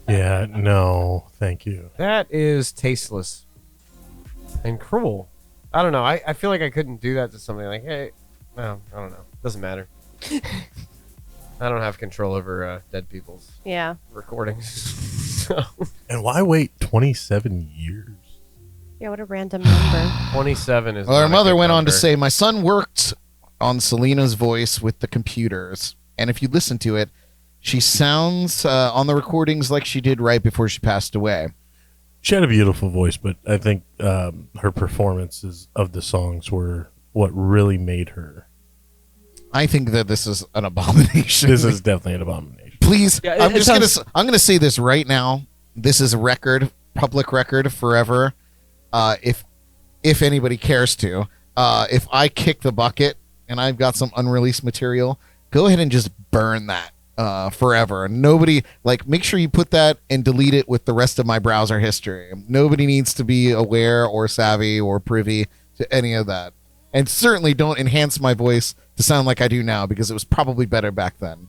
Speaker 9: Yeah, no, thank you.
Speaker 3: that is tasteless and cruel. I don't know. I feel like I couldn't do that to somebody. Like, hey, no, I don't know. Doesn't matter. I don't have control over dead people's
Speaker 2: Yeah.
Speaker 3: recordings. So,
Speaker 9: And why wait 27 years?
Speaker 2: Yeah, what a random number.
Speaker 3: 27 is.
Speaker 1: Well, her
Speaker 3: not a
Speaker 1: mother
Speaker 3: good
Speaker 1: went on to
Speaker 3: number.
Speaker 1: say, "My son worked on Selena's voice with the computers, and if you listen to it, she sounds on the recordings like she did right before she passed away."
Speaker 9: She had a beautiful voice, but I think her performances of the songs were what really made her.
Speaker 1: I think that this is an abomination.
Speaker 9: This is definitely an abomination.
Speaker 1: Please,
Speaker 5: Yeah,
Speaker 1: I'm
Speaker 5: it
Speaker 1: just
Speaker 5: sounds-
Speaker 1: I'm gonna say this right now. This is a record, public record, forever. If anybody cares to, if I kick the bucket and I've got some unreleased material, go ahead and just burn that forever. Nobody, like, make sure you put that and delete it with the rest of my browser history. Nobody needs to be aware or savvy or privy to any of that. And certainly don't enhance my voice to sound like I do now, because it was probably better back then.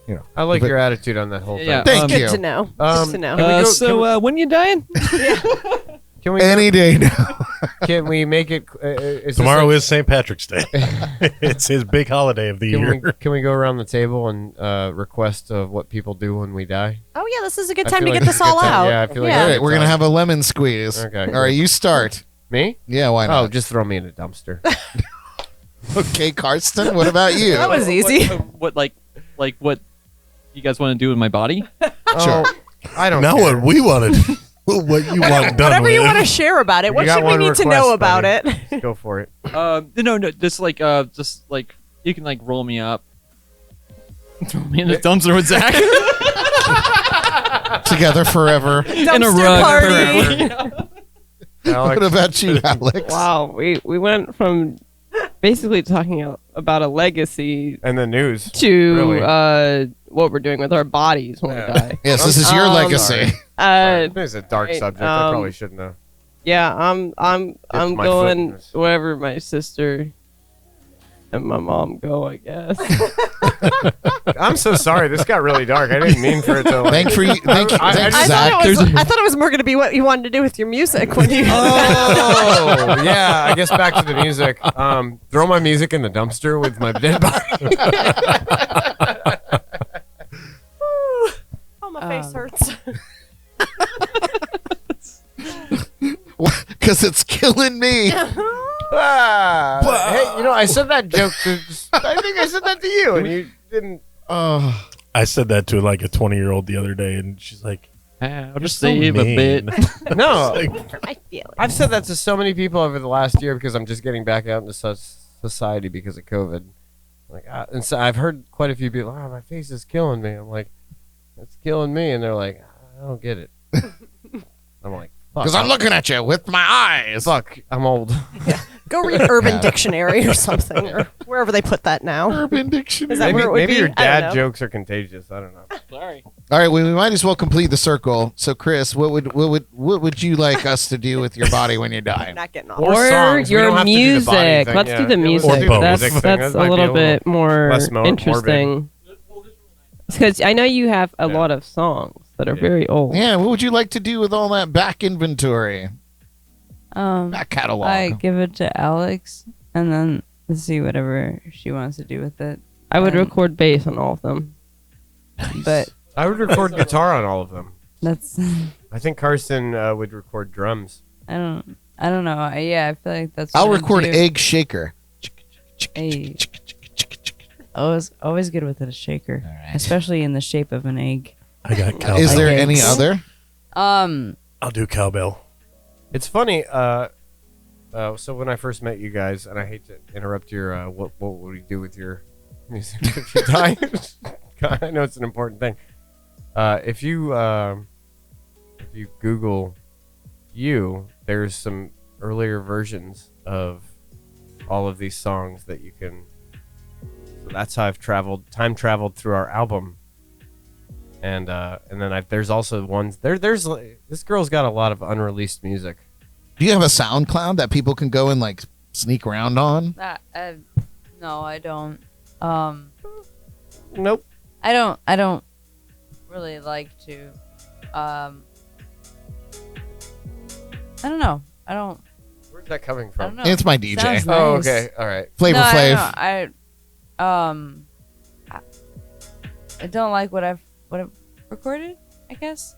Speaker 1: You know,
Speaker 3: I like
Speaker 1: but-
Speaker 3: your attitude on that whole
Speaker 5: Yeah,
Speaker 3: thing.
Speaker 1: Thank
Speaker 2: Good
Speaker 1: you.
Speaker 2: to know.
Speaker 3: Um,
Speaker 2: Good to know.
Speaker 3: Can we go-
Speaker 5: So when you dying?
Speaker 3: Can we?
Speaker 1: Any day now.
Speaker 3: Can we make it? Is this
Speaker 9: Tomorrow
Speaker 3: like-
Speaker 9: is St. Patrick's Day. It's his big holiday of the
Speaker 3: Can
Speaker 9: year.
Speaker 3: can we go around the table and request of what people do when we die?
Speaker 2: Oh yeah, this is a good
Speaker 3: I
Speaker 2: time
Speaker 3: feel
Speaker 2: to
Speaker 3: like
Speaker 2: get
Speaker 3: it's
Speaker 2: this
Speaker 3: a good
Speaker 2: all
Speaker 3: time.
Speaker 2: out.
Speaker 3: Yeah, I feel like
Speaker 1: All
Speaker 3: Yeah.
Speaker 1: right, we're gonna have a lemon squeeze.
Speaker 3: Okay,
Speaker 1: All
Speaker 3: cool.
Speaker 1: right, you start.
Speaker 3: Me?
Speaker 1: Yeah, why
Speaker 3: Oh,
Speaker 1: not?
Speaker 3: just throw me in a dumpster.
Speaker 1: Okay, Karsten. What about you?
Speaker 2: That was easy.
Speaker 5: What what you guys want to do with my body?
Speaker 1: Sure.
Speaker 3: Oh, I don't.
Speaker 9: Now
Speaker 3: care.
Speaker 9: what we wanted, what you want done
Speaker 2: Whatever
Speaker 9: with.
Speaker 2: you want to share about it.
Speaker 3: You
Speaker 2: What
Speaker 3: got
Speaker 2: should we
Speaker 3: one
Speaker 2: need to know
Speaker 3: request,
Speaker 2: about
Speaker 3: buddy.
Speaker 2: it?
Speaker 3: Just go for it.
Speaker 5: No, just like you can like roll me up, throw me in the dumpster with Zach
Speaker 1: Together forever.
Speaker 5: in a
Speaker 2: Dumpster
Speaker 5: rug.
Speaker 2: party.
Speaker 3: Alex,
Speaker 1: What about you, Alex?
Speaker 6: Wow, we went from basically talking about a legacy
Speaker 3: and the news.
Speaker 6: to
Speaker 3: Really?
Speaker 6: what we're doing with our bodies when we die.
Speaker 1: Yes, this is your
Speaker 6: Um,
Speaker 1: legacy.
Speaker 3: This is a dark
Speaker 6: right,
Speaker 3: subject. I
Speaker 6: um,
Speaker 3: probably shouldn't have.
Speaker 6: Yeah, I'm
Speaker 3: my
Speaker 6: going
Speaker 3: foot.
Speaker 6: wherever my sister and my mom go, I guess.
Speaker 3: I'm so sorry. This got really dark. I didn't mean for it to. Like,
Speaker 1: Thank for you. Thank,
Speaker 3: I
Speaker 1: thanks,
Speaker 3: just-
Speaker 1: Zach.
Speaker 2: I thought it was more going to be what you wanted to do with your music when you.
Speaker 3: Oh yeah, I guess back to the music. Throw my music in the dumpster with my dead body.
Speaker 2: Oh, my face hurts.
Speaker 1: Because it's killing me.
Speaker 3: Hey, you know, I said that joke. I think I said that to you, and you didn't.
Speaker 1: Oh,
Speaker 9: I said that to like a 20-year-old the other day, and she's like,
Speaker 5: I'll
Speaker 9: "You're
Speaker 5: just
Speaker 9: so
Speaker 5: save a
Speaker 9: mean."
Speaker 5: bit.
Speaker 3: No,
Speaker 2: I feel it.
Speaker 3: I've said that to so many people over the last year because I'm just getting back out into society because of COVID. Like, and so I've heard quite a few people. Oh, my face is killing me. I'm like, it's killing me, and they're like, I don't get it. I'm like, fuck.
Speaker 1: because I'm looking at you with my eyes.
Speaker 3: Fuck, I'm old.
Speaker 2: Go read Urban Dictionary or something, or wherever they put that now.
Speaker 1: Urban Dictionary.
Speaker 2: Is that where it would
Speaker 3: Maybe
Speaker 2: be?
Speaker 3: your
Speaker 2: I don't
Speaker 3: dad
Speaker 2: know.
Speaker 3: jokes are contagious. I don't know.
Speaker 5: Sorry.
Speaker 1: All right, well, we might as well complete the circle. So, Chris, what would you like us to do with your body when you die?
Speaker 2: I'm not getting off.
Speaker 3: Or
Speaker 6: Or
Speaker 3: songs. We
Speaker 6: your
Speaker 3: don't have to do the body
Speaker 6: music.
Speaker 3: thing.
Speaker 6: Let's
Speaker 3: Yeah.
Speaker 6: do the
Speaker 3: Yeah,
Speaker 6: music.
Speaker 3: let's do the
Speaker 6: That's
Speaker 3: music thing.
Speaker 6: that's
Speaker 3: That
Speaker 6: a
Speaker 3: might be
Speaker 6: little bit more
Speaker 3: less morbid.
Speaker 6: interesting. Because I know you have a lot of songs that are very old.
Speaker 1: Yeah, what would you like to do with all that back inventory, back catalog?
Speaker 4: I give it to Alex, and then see whatever she wants to do with it.
Speaker 6: I would
Speaker 4: Um,
Speaker 6: record bass on all of them.
Speaker 4: But
Speaker 3: I would record guitar on all of them.
Speaker 4: That's
Speaker 3: I think Karsten would record drums.
Speaker 4: I don't know. I feel like that's.
Speaker 1: I'll
Speaker 4: what I'd
Speaker 1: record
Speaker 4: do.
Speaker 1: egg shaker.
Speaker 4: Hey. Always good with a shaker,
Speaker 1: right.
Speaker 4: especially in the shape of an egg.
Speaker 9: I got cowbell.
Speaker 1: Is there
Speaker 4: Like
Speaker 1: any
Speaker 4: eggs.
Speaker 1: other?
Speaker 9: I'll do cowbell.
Speaker 3: It's funny. So when I first met you guys, and I hate to interrupt your what would we do with your music if you die? I know it's an important thing. If you Google there's some earlier versions of all of these songs that you can. So that's how I've time traveled through our album. And then there's also ones there's this girl's got a lot of unreleased music.
Speaker 1: Do you have a SoundCloud that people can go and like sneak around on?
Speaker 4: No, I don't.
Speaker 3: Nope.
Speaker 4: I don't really like to. I don't know. I don't.
Speaker 3: Where's that coming
Speaker 4: I
Speaker 3: from?
Speaker 4: don't know.
Speaker 1: It's my DJ.
Speaker 4: Sounds
Speaker 3: Oh,
Speaker 4: nice.
Speaker 3: okay. All right.
Speaker 1: Flavor
Speaker 4: No,
Speaker 1: Flav.
Speaker 4: I don't like what I've recorded, I guess.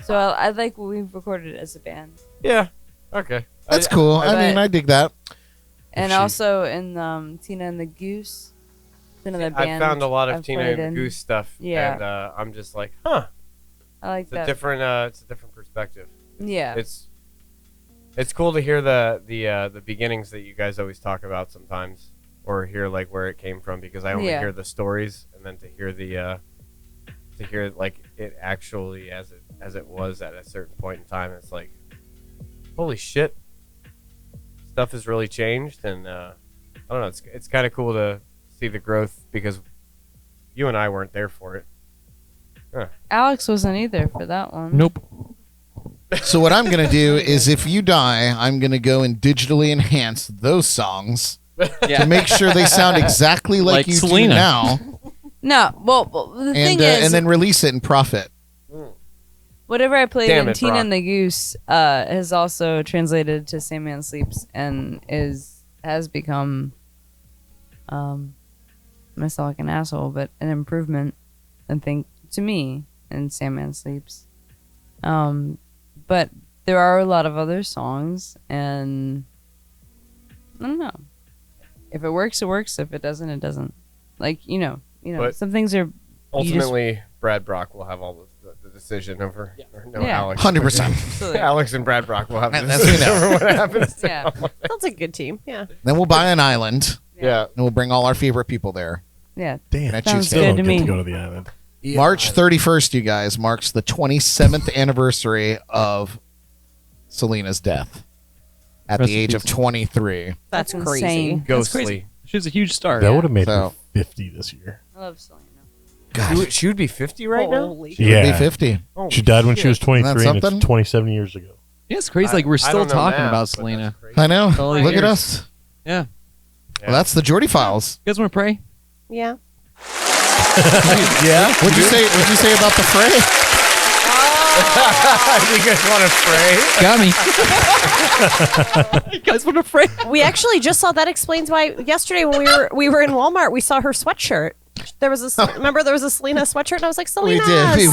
Speaker 4: So I like what we've recorded as a band,
Speaker 3: Yeah. Okay.
Speaker 1: That's cool. I mean,
Speaker 4: but-
Speaker 1: I dig that.
Speaker 4: and
Speaker 9: she-
Speaker 4: also in Tina and the Goose. It's another
Speaker 3: I
Speaker 4: band
Speaker 3: found a lot of
Speaker 4: I've
Speaker 3: Tina
Speaker 4: played
Speaker 3: and the
Speaker 4: in.
Speaker 3: Goose stuff.
Speaker 4: Yeah.
Speaker 3: And I'm just like, huh.
Speaker 4: I like
Speaker 3: It's a
Speaker 4: that.
Speaker 3: different. It's a different perspective.
Speaker 4: Yeah.
Speaker 3: It's cool to hear the beginnings that you guys always talk about sometimes, or hear like where it came from, because I only
Speaker 4: Yeah.
Speaker 3: hear the stories, and then to hear like it actually as it was at a certain point in time, it's like, holy shit, stuff has really changed, and I don't know, it's kind of cool to see the growth, because you and I weren't there for it.
Speaker 4: Alex wasn't either for that one.
Speaker 5: Nope.
Speaker 1: So what I'm gonna do is, if you die, I'm gonna go and digitally enhance those songs to make sure they sound exactly like,
Speaker 5: Like
Speaker 1: you
Speaker 5: Selena.
Speaker 1: do now,
Speaker 4: No, well, the thing is,
Speaker 1: and then release it and profit.
Speaker 4: whatever I played
Speaker 3: Damn
Speaker 4: in
Speaker 3: it,
Speaker 4: Tina
Speaker 3: Brock.
Speaker 4: and the Goose has also translated to Sandman Sleeps and has become, I sound like an asshole, but an improvement, I think, to me in Sandman Sleeps. But there are a lot of other songs, and I don't know. If it works, it works. If it doesn't, it doesn't. Like,
Speaker 3: But
Speaker 4: some things are.
Speaker 3: Ultimately, Brad Brock will have all the decision over. Or no,
Speaker 4: Yeah.
Speaker 3: Alex.
Speaker 1: 100%.
Speaker 3: Alex and Brad Brock will have the
Speaker 1: As we
Speaker 3: decision
Speaker 1: know.
Speaker 3: over what happens. To
Speaker 4: Yeah.
Speaker 2: Sounds like a good team. Yeah.
Speaker 1: Then we'll buy an island,
Speaker 3: Yeah.
Speaker 1: and we'll bring all our favorite people there.
Speaker 4: Yeah.
Speaker 9: Damn,
Speaker 1: That
Speaker 4: Sounds
Speaker 1: you
Speaker 9: still
Speaker 1: say.
Speaker 4: good
Speaker 9: don't
Speaker 4: to
Speaker 9: get
Speaker 4: me.
Speaker 9: to go to the island.
Speaker 1: March 31st, you guys, marks the 27th anniversary of Selena's death at
Speaker 5: Rest
Speaker 1: the
Speaker 5: in
Speaker 1: age of
Speaker 5: peace.
Speaker 1: 23.
Speaker 2: That's
Speaker 4: That's
Speaker 2: crazy.
Speaker 4: insane.
Speaker 3: Ghostly.
Speaker 5: She was a huge star.
Speaker 9: That would have made
Speaker 1: So-
Speaker 9: her 50 this year.
Speaker 4: I love Selena.
Speaker 3: She would be 50 right now?
Speaker 2: Holy
Speaker 1: She would be
Speaker 9: Yeah.
Speaker 1: 50.
Speaker 3: Oh,
Speaker 9: She died when she was
Speaker 3: shit.
Speaker 9: 23, and
Speaker 1: something?
Speaker 9: it's 27 years ago.
Speaker 5: Yeah, it's crazy. Like, we're
Speaker 3: I
Speaker 5: still
Speaker 3: don't know
Speaker 5: talking
Speaker 3: math,
Speaker 5: about
Speaker 3: but
Speaker 5: Selena.
Speaker 3: that's crazy.
Speaker 1: I know.
Speaker 5: All the
Speaker 1: Look at
Speaker 5: years.
Speaker 1: us.
Speaker 5: Yeah.
Speaker 1: Well, that's the Jordy Files.
Speaker 5: You guys want to pray?
Speaker 2: Yeah.
Speaker 1: Yeah. What'd you say about the Fray?
Speaker 3: You guys want to spray?
Speaker 5: Got me. You guys want to pray?
Speaker 2: We actually just saw that explains why yesterday when we were in Walmart, we saw her sweatshirt. There was remember there was a Selena sweatshirt, and I was like,
Speaker 1: We
Speaker 2: Selena.
Speaker 1: did.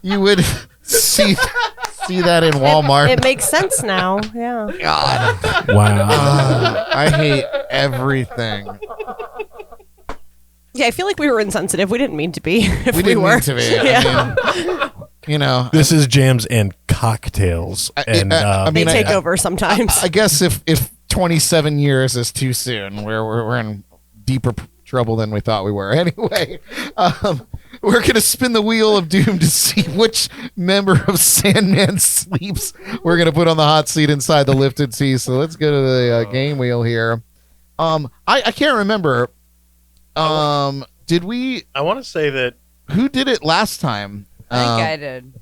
Speaker 1: You would see that in Walmart.
Speaker 2: It makes sense now. Yeah.
Speaker 1: God.
Speaker 9: Wow.
Speaker 1: I hate everything.
Speaker 2: Yeah, I feel like we were insensitive. We didn't mean to be. If
Speaker 1: We didn't
Speaker 2: were.
Speaker 1: mean to be.
Speaker 2: Yeah.
Speaker 1: I mean,
Speaker 9: This is jams and cocktails. And
Speaker 1: I
Speaker 2: They
Speaker 1: mean,
Speaker 2: take over sometimes.
Speaker 1: I guess if 27 years is too soon, we're in deeper trouble than we thought we were. Anyway, we're gonna spin the wheel of doom to see which member of Sandman Sleeps we're gonna put on the hot seat inside the Lipton Tea. So let's go to the game wheel here. I can't remember. Did we?
Speaker 9: I want to say that
Speaker 1: Who did it last time?
Speaker 4: I think I did.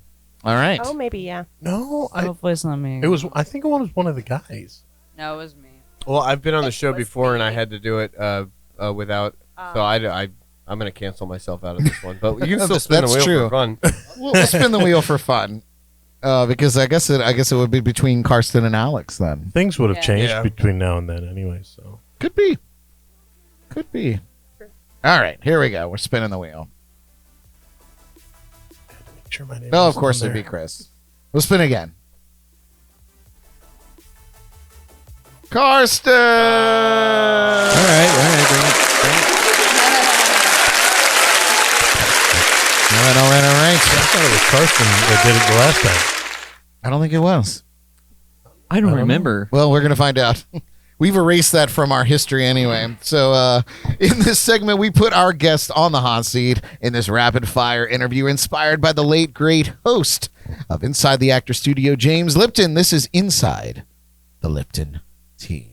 Speaker 1: All right.
Speaker 2: Oh, maybe, yeah.
Speaker 9: no,
Speaker 4: Hopefully it's not me.
Speaker 9: it was. I think it was one of the guys.
Speaker 4: No, it was me.
Speaker 3: Well, I've been on the show
Speaker 2: was
Speaker 3: before, and I
Speaker 2: me.
Speaker 3: had to do it without. So I'm going to cancel myself out of this one. But you can still spin the
Speaker 1: That's
Speaker 3: wheel
Speaker 1: true.
Speaker 3: for fun.
Speaker 1: We'll spin the wheel for fun. Because I guess it would be between Karsten and Alex then.
Speaker 9: Things would have
Speaker 4: Yeah.
Speaker 9: changed
Speaker 3: Yeah.
Speaker 9: between now and then, anyway. So
Speaker 1: Could be. Could be. All right, here we go. We're spinning the wheel.
Speaker 9: Sure, my name.
Speaker 1: No, of
Speaker 9: is
Speaker 1: course
Speaker 9: on
Speaker 1: it'd be
Speaker 9: there.
Speaker 1: Chris. We'll spin again. Karsten!
Speaker 5: All right, bring it.
Speaker 1: All right.
Speaker 9: I thought it was Karsten that did it the last time.
Speaker 1: I don't think it was.
Speaker 5: I don't remember.
Speaker 1: Well, we're going to find out. We've erased that from our history anyway. So in this segment, we put our guest on the hot seat in this rapid-fire interview inspired by the late, great host of Inside the Actor Studio, James Lipton. This is Inside the Lipton Tea.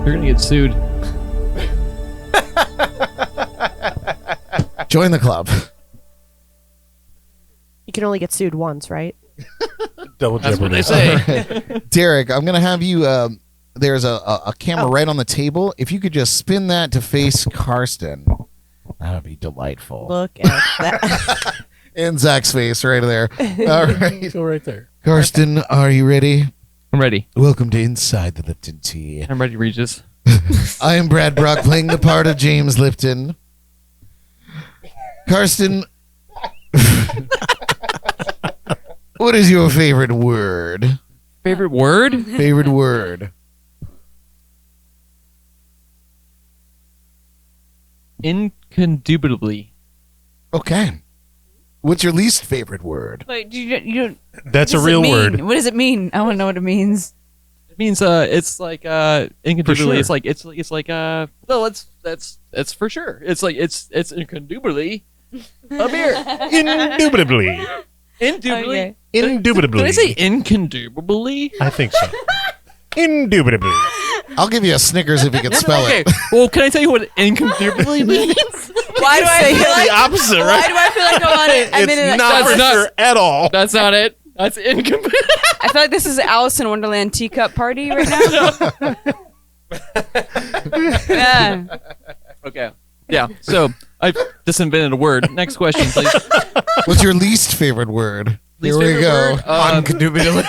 Speaker 5: You're gonna get sued.
Speaker 1: Join the club.
Speaker 2: You can only get sued once, right?
Speaker 9: Double
Speaker 5: That's what
Speaker 9: jeopardy.
Speaker 5: they say.
Speaker 1: Derek, I'm going to have you, there's a camera right on the table. If you could just spin that to face Karsten, that would be delightful.
Speaker 2: Look at that.
Speaker 1: And Zach's face right there. All right.
Speaker 9: Go right there.
Speaker 1: Karsten, are you ready?
Speaker 5: I'm ready.
Speaker 1: Welcome to Inside the Lipton Tea.
Speaker 5: I'm ready, Regis.
Speaker 1: I am Brad Brock playing the part of James Lipton. Karsten, what is your favorite word?
Speaker 5: Favorite word?
Speaker 1: Favorite word.
Speaker 5: Indubitably.
Speaker 1: Okay. What's your least favorite word?
Speaker 4: Wait, you don't.
Speaker 9: That's a
Speaker 4: what does it
Speaker 9: real
Speaker 4: mean?
Speaker 9: word.
Speaker 4: What does it mean? I want to know what it means.
Speaker 5: It means it's like incondubitably.
Speaker 9: sure.
Speaker 5: It's like well, that's for sure. It's like it's incondubitably a beer.
Speaker 9: Indubitably.
Speaker 5: Indubitably.
Speaker 4: Okay.
Speaker 9: Indubitably.
Speaker 5: Did I say incondubitably?
Speaker 9: I think so. Indubitably.
Speaker 1: I'll give you a Snickers if you can spell
Speaker 5: Okay.
Speaker 1: it.
Speaker 5: Well, can I tell you what incondubitably means?
Speaker 4: Why do I feel like
Speaker 9: The opposite,
Speaker 4: Why
Speaker 9: right?
Speaker 4: do I feel like I'm on it? I'm in
Speaker 9: It's
Speaker 4: it.
Speaker 9: not for
Speaker 5: That's
Speaker 9: sure at all.
Speaker 5: That's not it. That's incomplete.
Speaker 4: I feel like this is an Alice in Wonderland teacup party right now. Yeah.
Speaker 5: Okay. Yeah. So I just invented a word. Next question, please.
Speaker 1: What's your least favorite word?
Speaker 5: Least
Speaker 1: Here we
Speaker 5: favorite
Speaker 1: go.
Speaker 5: word?
Speaker 3: Uncondubitably.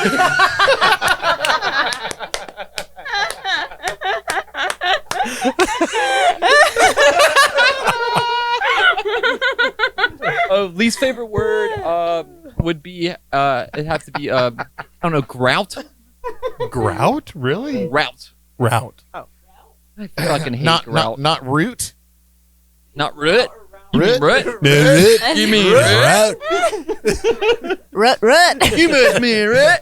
Speaker 5: Least favorite word would be it'd have to be I don't know, grout.
Speaker 9: Grout? Really?
Speaker 5: Route.
Speaker 9: Route.
Speaker 5: I fucking hate
Speaker 1: Not
Speaker 5: grout.
Speaker 1: not root.
Speaker 5: Not root. You
Speaker 1: Root?
Speaker 5: mean root?
Speaker 9: Route.
Speaker 5: You mean root?
Speaker 2: Rut.
Speaker 5: You must mean root.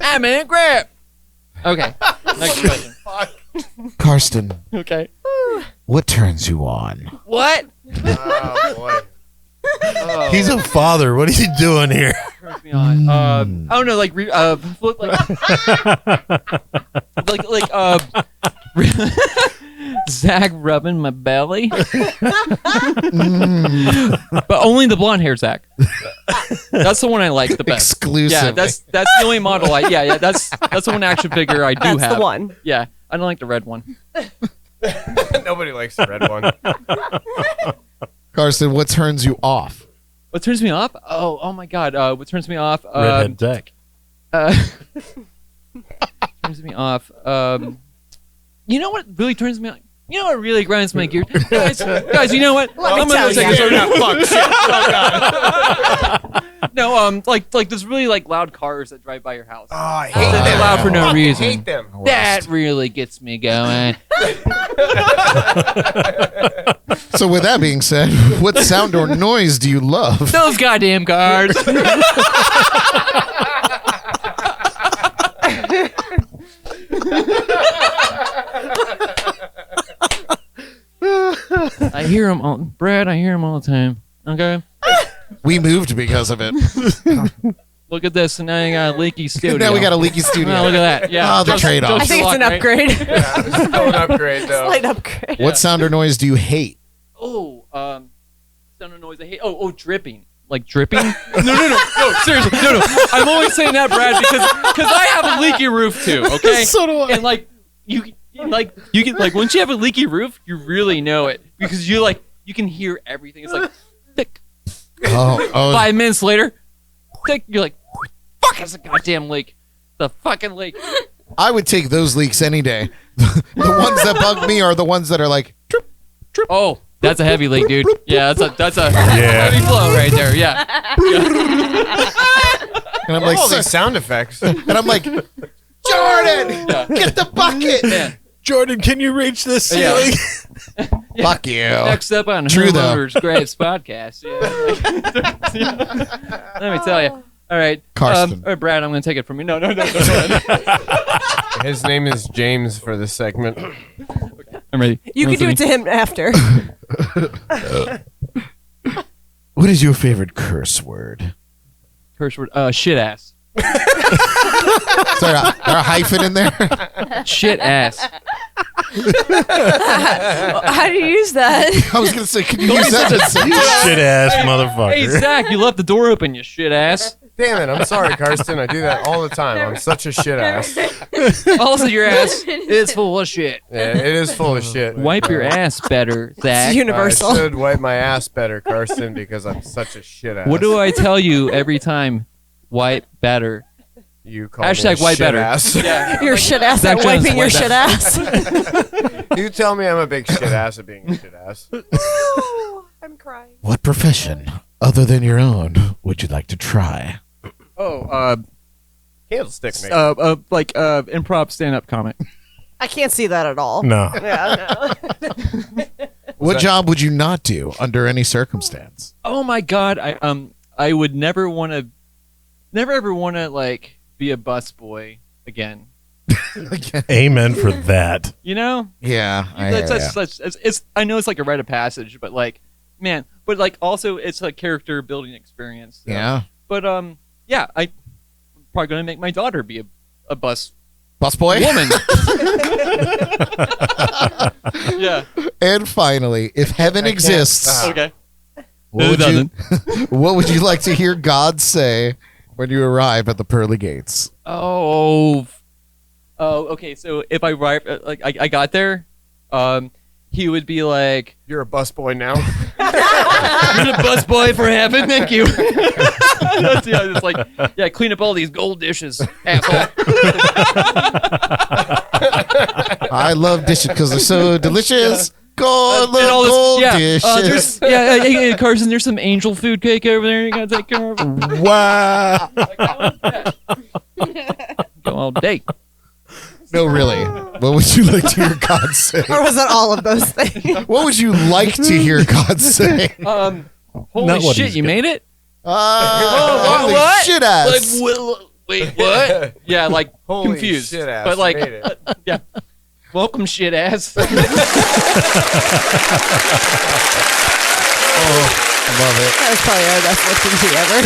Speaker 5: I mean grab. Okay. Next question.
Speaker 1: Karsten,
Speaker 5: Okay.
Speaker 1: what turns you on?
Speaker 5: What?
Speaker 3: Oh boy. Oh.
Speaker 9: He's a father. What are you doing here?
Speaker 5: Turns me on. I don't know, like Zach rubbing my belly, but only the blonde hair Zach. That's the one I like the best.
Speaker 1: Exclusively.
Speaker 5: Yeah, that's the only model I. Yeah, that's the one action figure I do
Speaker 2: That's
Speaker 5: have.
Speaker 2: the one.
Speaker 5: Yeah, I don't like the red one.
Speaker 3: Nobody likes the red one.
Speaker 1: Karsten, what turns you off?
Speaker 5: What turns me off? Oh my God! What turns me off?
Speaker 9: Redhead Zach.
Speaker 5: Turns me off. You know what really turns me on? You know what really grinds my gears? Guys, you know what? I'm gonna take a No, like there's really like loud cars that drive by your house.
Speaker 3: Oh, I hate
Speaker 5: They're
Speaker 3: them.
Speaker 5: loud for no
Speaker 3: I
Speaker 5: reason.
Speaker 3: hate them.
Speaker 5: That really gets me going.
Speaker 1: So with that being said, what sound or noise do you love?
Speaker 5: Those goddamn cars. I hear them all, Brad. I hear them all the time. Okay,
Speaker 1: We moved because of it.
Speaker 5: look at this. And now you got a leaky studio.
Speaker 1: Now we got a leaky studio.
Speaker 5: Oh, look at that. Yeah,
Speaker 1: Oh, the
Speaker 5: Just-
Speaker 1: trade-off.
Speaker 2: I think it's an
Speaker 5: right?
Speaker 2: upgrade.
Speaker 3: Yeah, it's still an upgrade though.
Speaker 2: Slight upgrade.
Speaker 1: What sound or noise do you hate?
Speaker 5: Oh, sound of noise I hate. Oh, dripping. Like dripping? No, seriously, no. I'm only saying that, Brad, because I have a leaky roof too. Okay,
Speaker 1: So do I.
Speaker 5: And like you can like once you have a leaky roof, you really know it because you can hear everything. It's like thick.
Speaker 1: Oh,
Speaker 5: 5 minutes later, thick. You're like, fuck, it's a goddamn leak. The fucking leak.
Speaker 1: I would take those leaks any day. The ones that bug me are the ones that are like, drip,
Speaker 5: Oh, that's a heavy leak, dude. Yeah, that's a heavy flow right there. Yeah.
Speaker 1: And I'm like,
Speaker 3: all these sound effects.
Speaker 1: and I'm like, Jordan, get the bucket.
Speaker 5: Yeah.
Speaker 9: Jordan, can you reach this ceiling?
Speaker 1: Fuck you.
Speaker 5: Next up on
Speaker 1: True, though.
Speaker 5: Homeowner's Graves podcast. Yeah. Let me tell you. All right,
Speaker 1: Karsten.
Speaker 5: Brad, I'm going to take it from you. No.
Speaker 3: His name is James for this segment.
Speaker 5: I'm ready.
Speaker 2: You can do it to him after.
Speaker 1: What is your favorite curse word?
Speaker 5: Curse word. Shit ass.
Speaker 1: Is there a hyphen in there?
Speaker 5: Shit ass.
Speaker 4: How do you use that?
Speaker 1: I was gonna say, can you use that?
Speaker 9: Shit ass motherfucker.
Speaker 5: Hey, Zach, you left the door open, you shit ass.
Speaker 3: Damn it! I'm sorry, Karsten. I do that all the time. I'm such a shit ass.
Speaker 5: Also, your ass is full of shit.
Speaker 3: Yeah, it is full of shit.
Speaker 5: Wipe your ass better, Zach.
Speaker 2: It's universal.
Speaker 3: I should wipe my ass better, Karsten, because I'm such a shit ass.
Speaker 5: What do I tell you every time? Wipe better.
Speaker 3: You call
Speaker 5: Hashtag
Speaker 3: me a
Speaker 5: wipe
Speaker 3: shit
Speaker 5: better.
Speaker 3: ass.
Speaker 5: Yeah.
Speaker 2: Your shit ass
Speaker 5: Zach
Speaker 2: at
Speaker 5: Jones,
Speaker 2: wiping your
Speaker 5: wipe
Speaker 2: shit
Speaker 5: that.
Speaker 2: ass.
Speaker 3: You tell me I'm a big shit ass at being a shit ass.
Speaker 2: I'm crying.
Speaker 1: What profession, other than your own, would you like to try?
Speaker 5: Oh,
Speaker 3: Candlestick maker.
Speaker 5: like improv stand-up comic.
Speaker 2: I can't see that at all.
Speaker 9: No.
Speaker 2: Yeah, no.
Speaker 1: What job would you not do under any circumstance?
Speaker 5: Oh my god, I would never ever want to like be a busboy again.
Speaker 9: Amen for that.
Speaker 5: You know?
Speaker 1: Yeah,
Speaker 5: It's I know it's like a rite of passage, but like, man, but like also it's a character building experience. So.
Speaker 1: yeah.
Speaker 5: But yeah, I'm probably gonna make my daughter be a busboy.
Speaker 1: Busboy.
Speaker 5: Woman. Yeah.
Speaker 1: And finally, if heaven exists,
Speaker 5: Okay.
Speaker 1: what would you like to hear God say when you arrive at the pearly gates?
Speaker 5: Oh, okay. So if I arrive, like I got there, he would be like,
Speaker 3: You're a busboy now.
Speaker 5: "You're the busboy for heaven, thank you." It's like, yeah, clean up all these gold dishes, asshole.
Speaker 1: I love dishes because they're so delicious. Gold,
Speaker 5: And all this-
Speaker 1: gold
Speaker 5: yeah,
Speaker 1: dishes.
Speaker 5: hey, Carson, there's some angel food cake over there. You gotta take care of.
Speaker 9: Wow.
Speaker 5: Go all day.
Speaker 1: No, really. What would you like to hear God say?
Speaker 2: Or was it all of those things?
Speaker 1: What would you like to hear God say?
Speaker 5: Holy
Speaker 9: Not what
Speaker 5: shit,
Speaker 9: he's
Speaker 5: you
Speaker 9: got.
Speaker 5: made it?
Speaker 1: Holy
Speaker 5: what?
Speaker 1: shit ass.
Speaker 5: Like, wait, what? Yeah, like
Speaker 3: Holy
Speaker 5: confused.
Speaker 3: shit ass,
Speaker 5: But like,
Speaker 3: made it.
Speaker 5: yeah. Welcome, shit ass.
Speaker 1: I love it.
Speaker 2: That was probably our best lifting tea ever.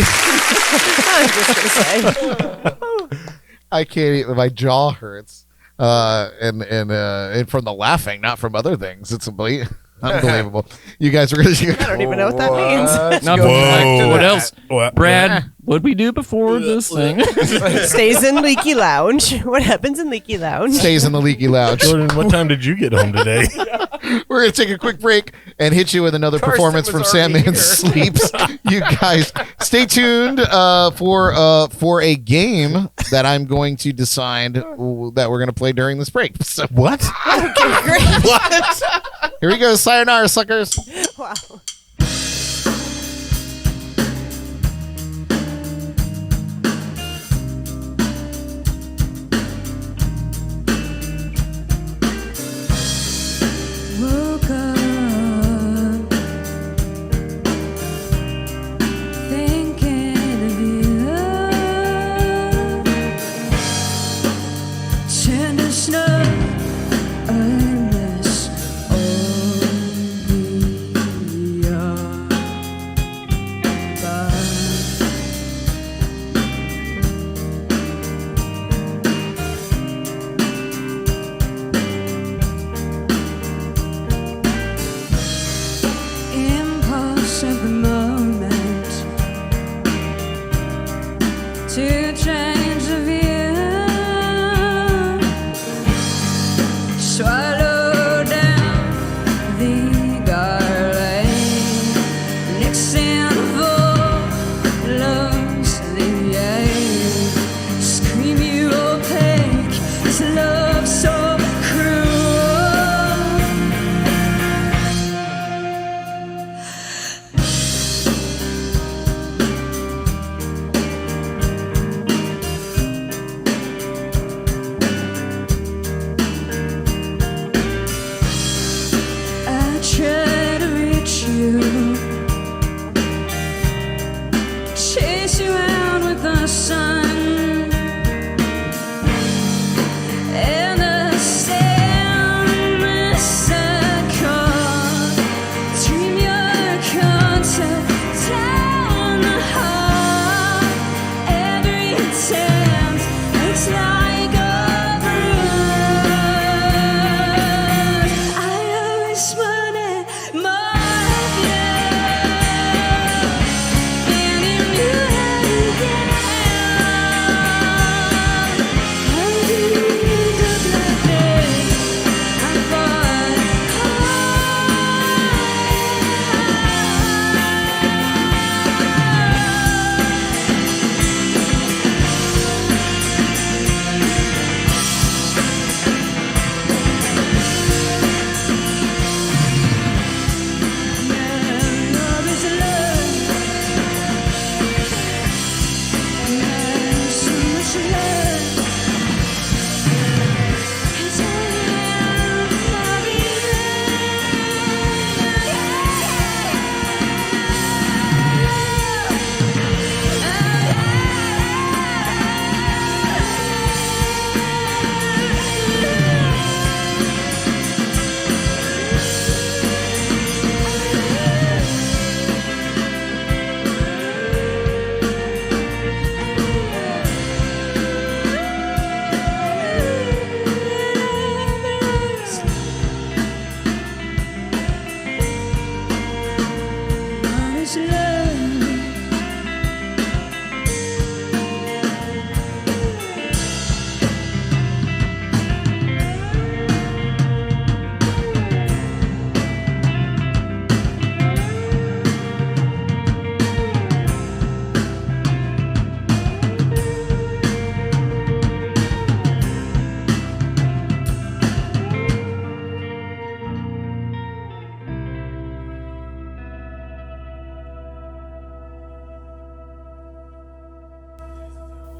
Speaker 2: I'm just gonna say.
Speaker 1: I can't eat. My jaw hurts. And from the laughing, not from other things. It's unbelievable. You guys are gonna.
Speaker 2: I don't even know what that means.
Speaker 5: Not
Speaker 9: Whoa.
Speaker 5: like, what else?
Speaker 9: What?
Speaker 5: Brad, what'd we do before this thing?
Speaker 2: Stays in Leaky Lounge. What happens in Leaky Lounge?
Speaker 1: Stays in the leaky lounge.
Speaker 9: Jordan, what time did you get home today?
Speaker 1: We're gonna take a quick break and hit you with another
Speaker 3: Karsten
Speaker 1: performance
Speaker 3: was
Speaker 1: from
Speaker 3: already
Speaker 1: Sandman
Speaker 3: here.
Speaker 1: Sleeps. You guys, stay tuned for a game that I'm going to decide that we're gonna play during this break. So
Speaker 9: What?
Speaker 2: Okay, great.
Speaker 1: what? Here we go. Sayonara, suckers.
Speaker 2: Wow.
Speaker 7: Woke up thinking of you. Tender snow, endless orbit.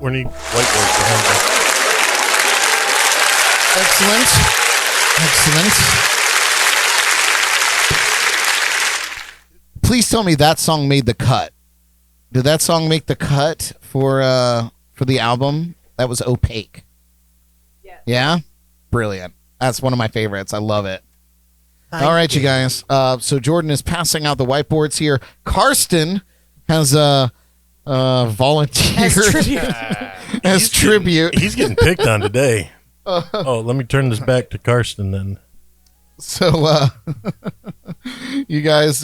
Speaker 9: We need whiteboards behind us.
Speaker 1: Excellent. Please tell me that song made the cut. Did that song make the cut for the album? That was Opaque. Yeah? Brilliant. That's one of my favorites. I love it. All right, you guys. So Jordan is passing out the whiteboards here. Karsten has volunteered as tribute.
Speaker 9: He's getting picked on today. Let me turn this back to Karsten then.
Speaker 1: So, you guys,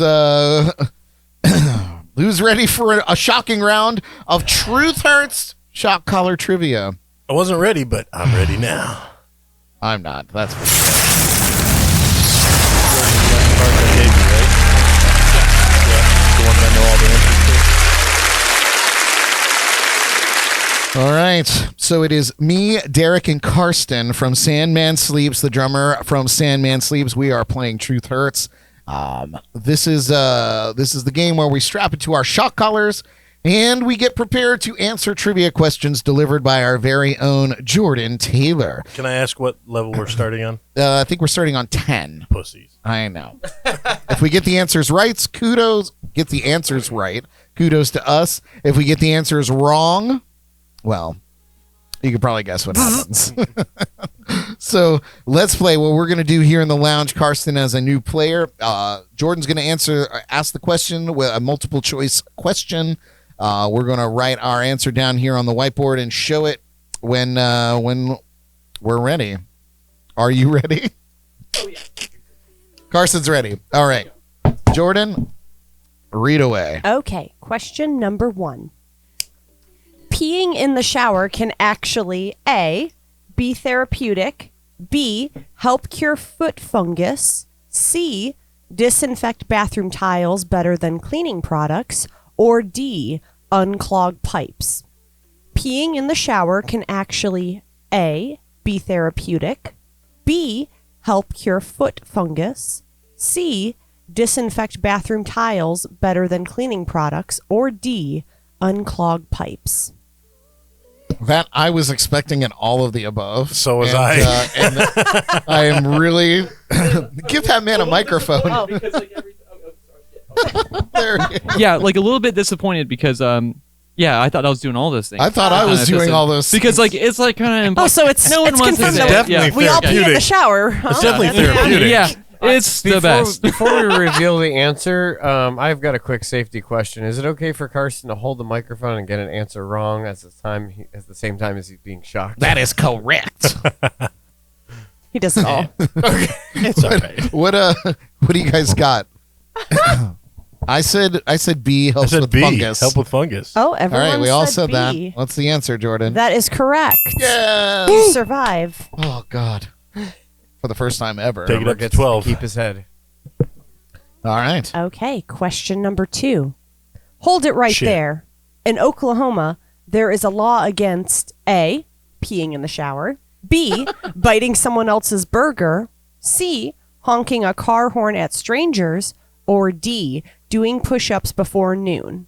Speaker 1: who's ready for a shocking round of Truth Hurts shock collar trivia?
Speaker 9: I wasn't ready, but I'm ready now.
Speaker 1: I'm not. That's for All right. So it is me, Derek, and Karsten from Sandman Sleeps, the drummer from Sandman Sleeps. We are playing Truth Hurts. This is the game where we strap it to our shock collars and we get prepared to answer trivia questions delivered by our very own Jordan Taylor.
Speaker 9: Can I ask what level we're starting on?
Speaker 1: I think we're starting on 10.
Speaker 9: Pussies.
Speaker 1: I know. If we get the answers right, kudos. Get the answers right. Kudos to us. If we get the answers wrong, well, you could probably guess what happens. So let's play. What we're going to do here in the lounge, Karsten as a new player, Jordan's going to ask the question with a multiple choice question. We're going to write our answer down here on the whiteboard and show it when we're ready. Are you ready? Oh, yeah. Karsten's ready. All right. Jordan, read away.
Speaker 2: Okay, question number 1. Peeing in the shower can actually A, be therapeutic, B, help cure foot fungus, C, disinfect bathroom tiles better than cleaning products, or D, unclog pipes. Peeing in the shower can actually A, be therapeutic, B, help cure foot fungus, C, disinfect bathroom tiles better than cleaning products, or D, unclog pipes.
Speaker 1: That I was expecting in all of the above.
Speaker 9: So was I.
Speaker 1: And I am really give that man a microphone. There he is.
Speaker 5: Yeah, like a little bit disappointed because I thought I was doing all those things.
Speaker 1: I thought I was doing all those
Speaker 5: because
Speaker 1: things.
Speaker 5: it's like kind of
Speaker 2: Oh, so it's
Speaker 5: no one
Speaker 2: it's
Speaker 5: wants to
Speaker 2: confirmed
Speaker 5: say
Speaker 2: that
Speaker 5: it. Yeah.
Speaker 2: we all pee in the
Speaker 9: Therapeutic.
Speaker 2: shower. Huh?
Speaker 9: It's definitely therapeutic.
Speaker 5: Yeah, it's the best.
Speaker 3: Before we reveal the answer, I've got a quick safety question. Is it okay for Karsten to hold the microphone and get an answer wrong at the same time as he's being shocked?
Speaker 1: That is correct.
Speaker 2: He does it all.
Speaker 9: It's all right.
Speaker 1: What do you guys got? I said B
Speaker 9: I
Speaker 1: helps
Speaker 9: said
Speaker 1: with
Speaker 9: B,
Speaker 1: fungus.
Speaker 9: help with fungus.
Speaker 2: Oh,
Speaker 1: All
Speaker 2: everyone
Speaker 1: right, we all said
Speaker 2: B.
Speaker 1: that. What's the answer, Jordan?
Speaker 2: That is correct.
Speaker 1: Yes.
Speaker 2: You survive.
Speaker 1: Oh God. For the first time ever.
Speaker 9: Take it up to
Speaker 3: Gets
Speaker 9: 12.
Speaker 3: Keep his head.
Speaker 1: All right.
Speaker 2: Okay, question number 2. Hold it right
Speaker 9: Shit.
Speaker 2: there. In Oklahoma, there is a law against A, peeing in the shower, B, biting someone else's burger, C, honking a car horn at strangers, or D, doing push-ups before noon.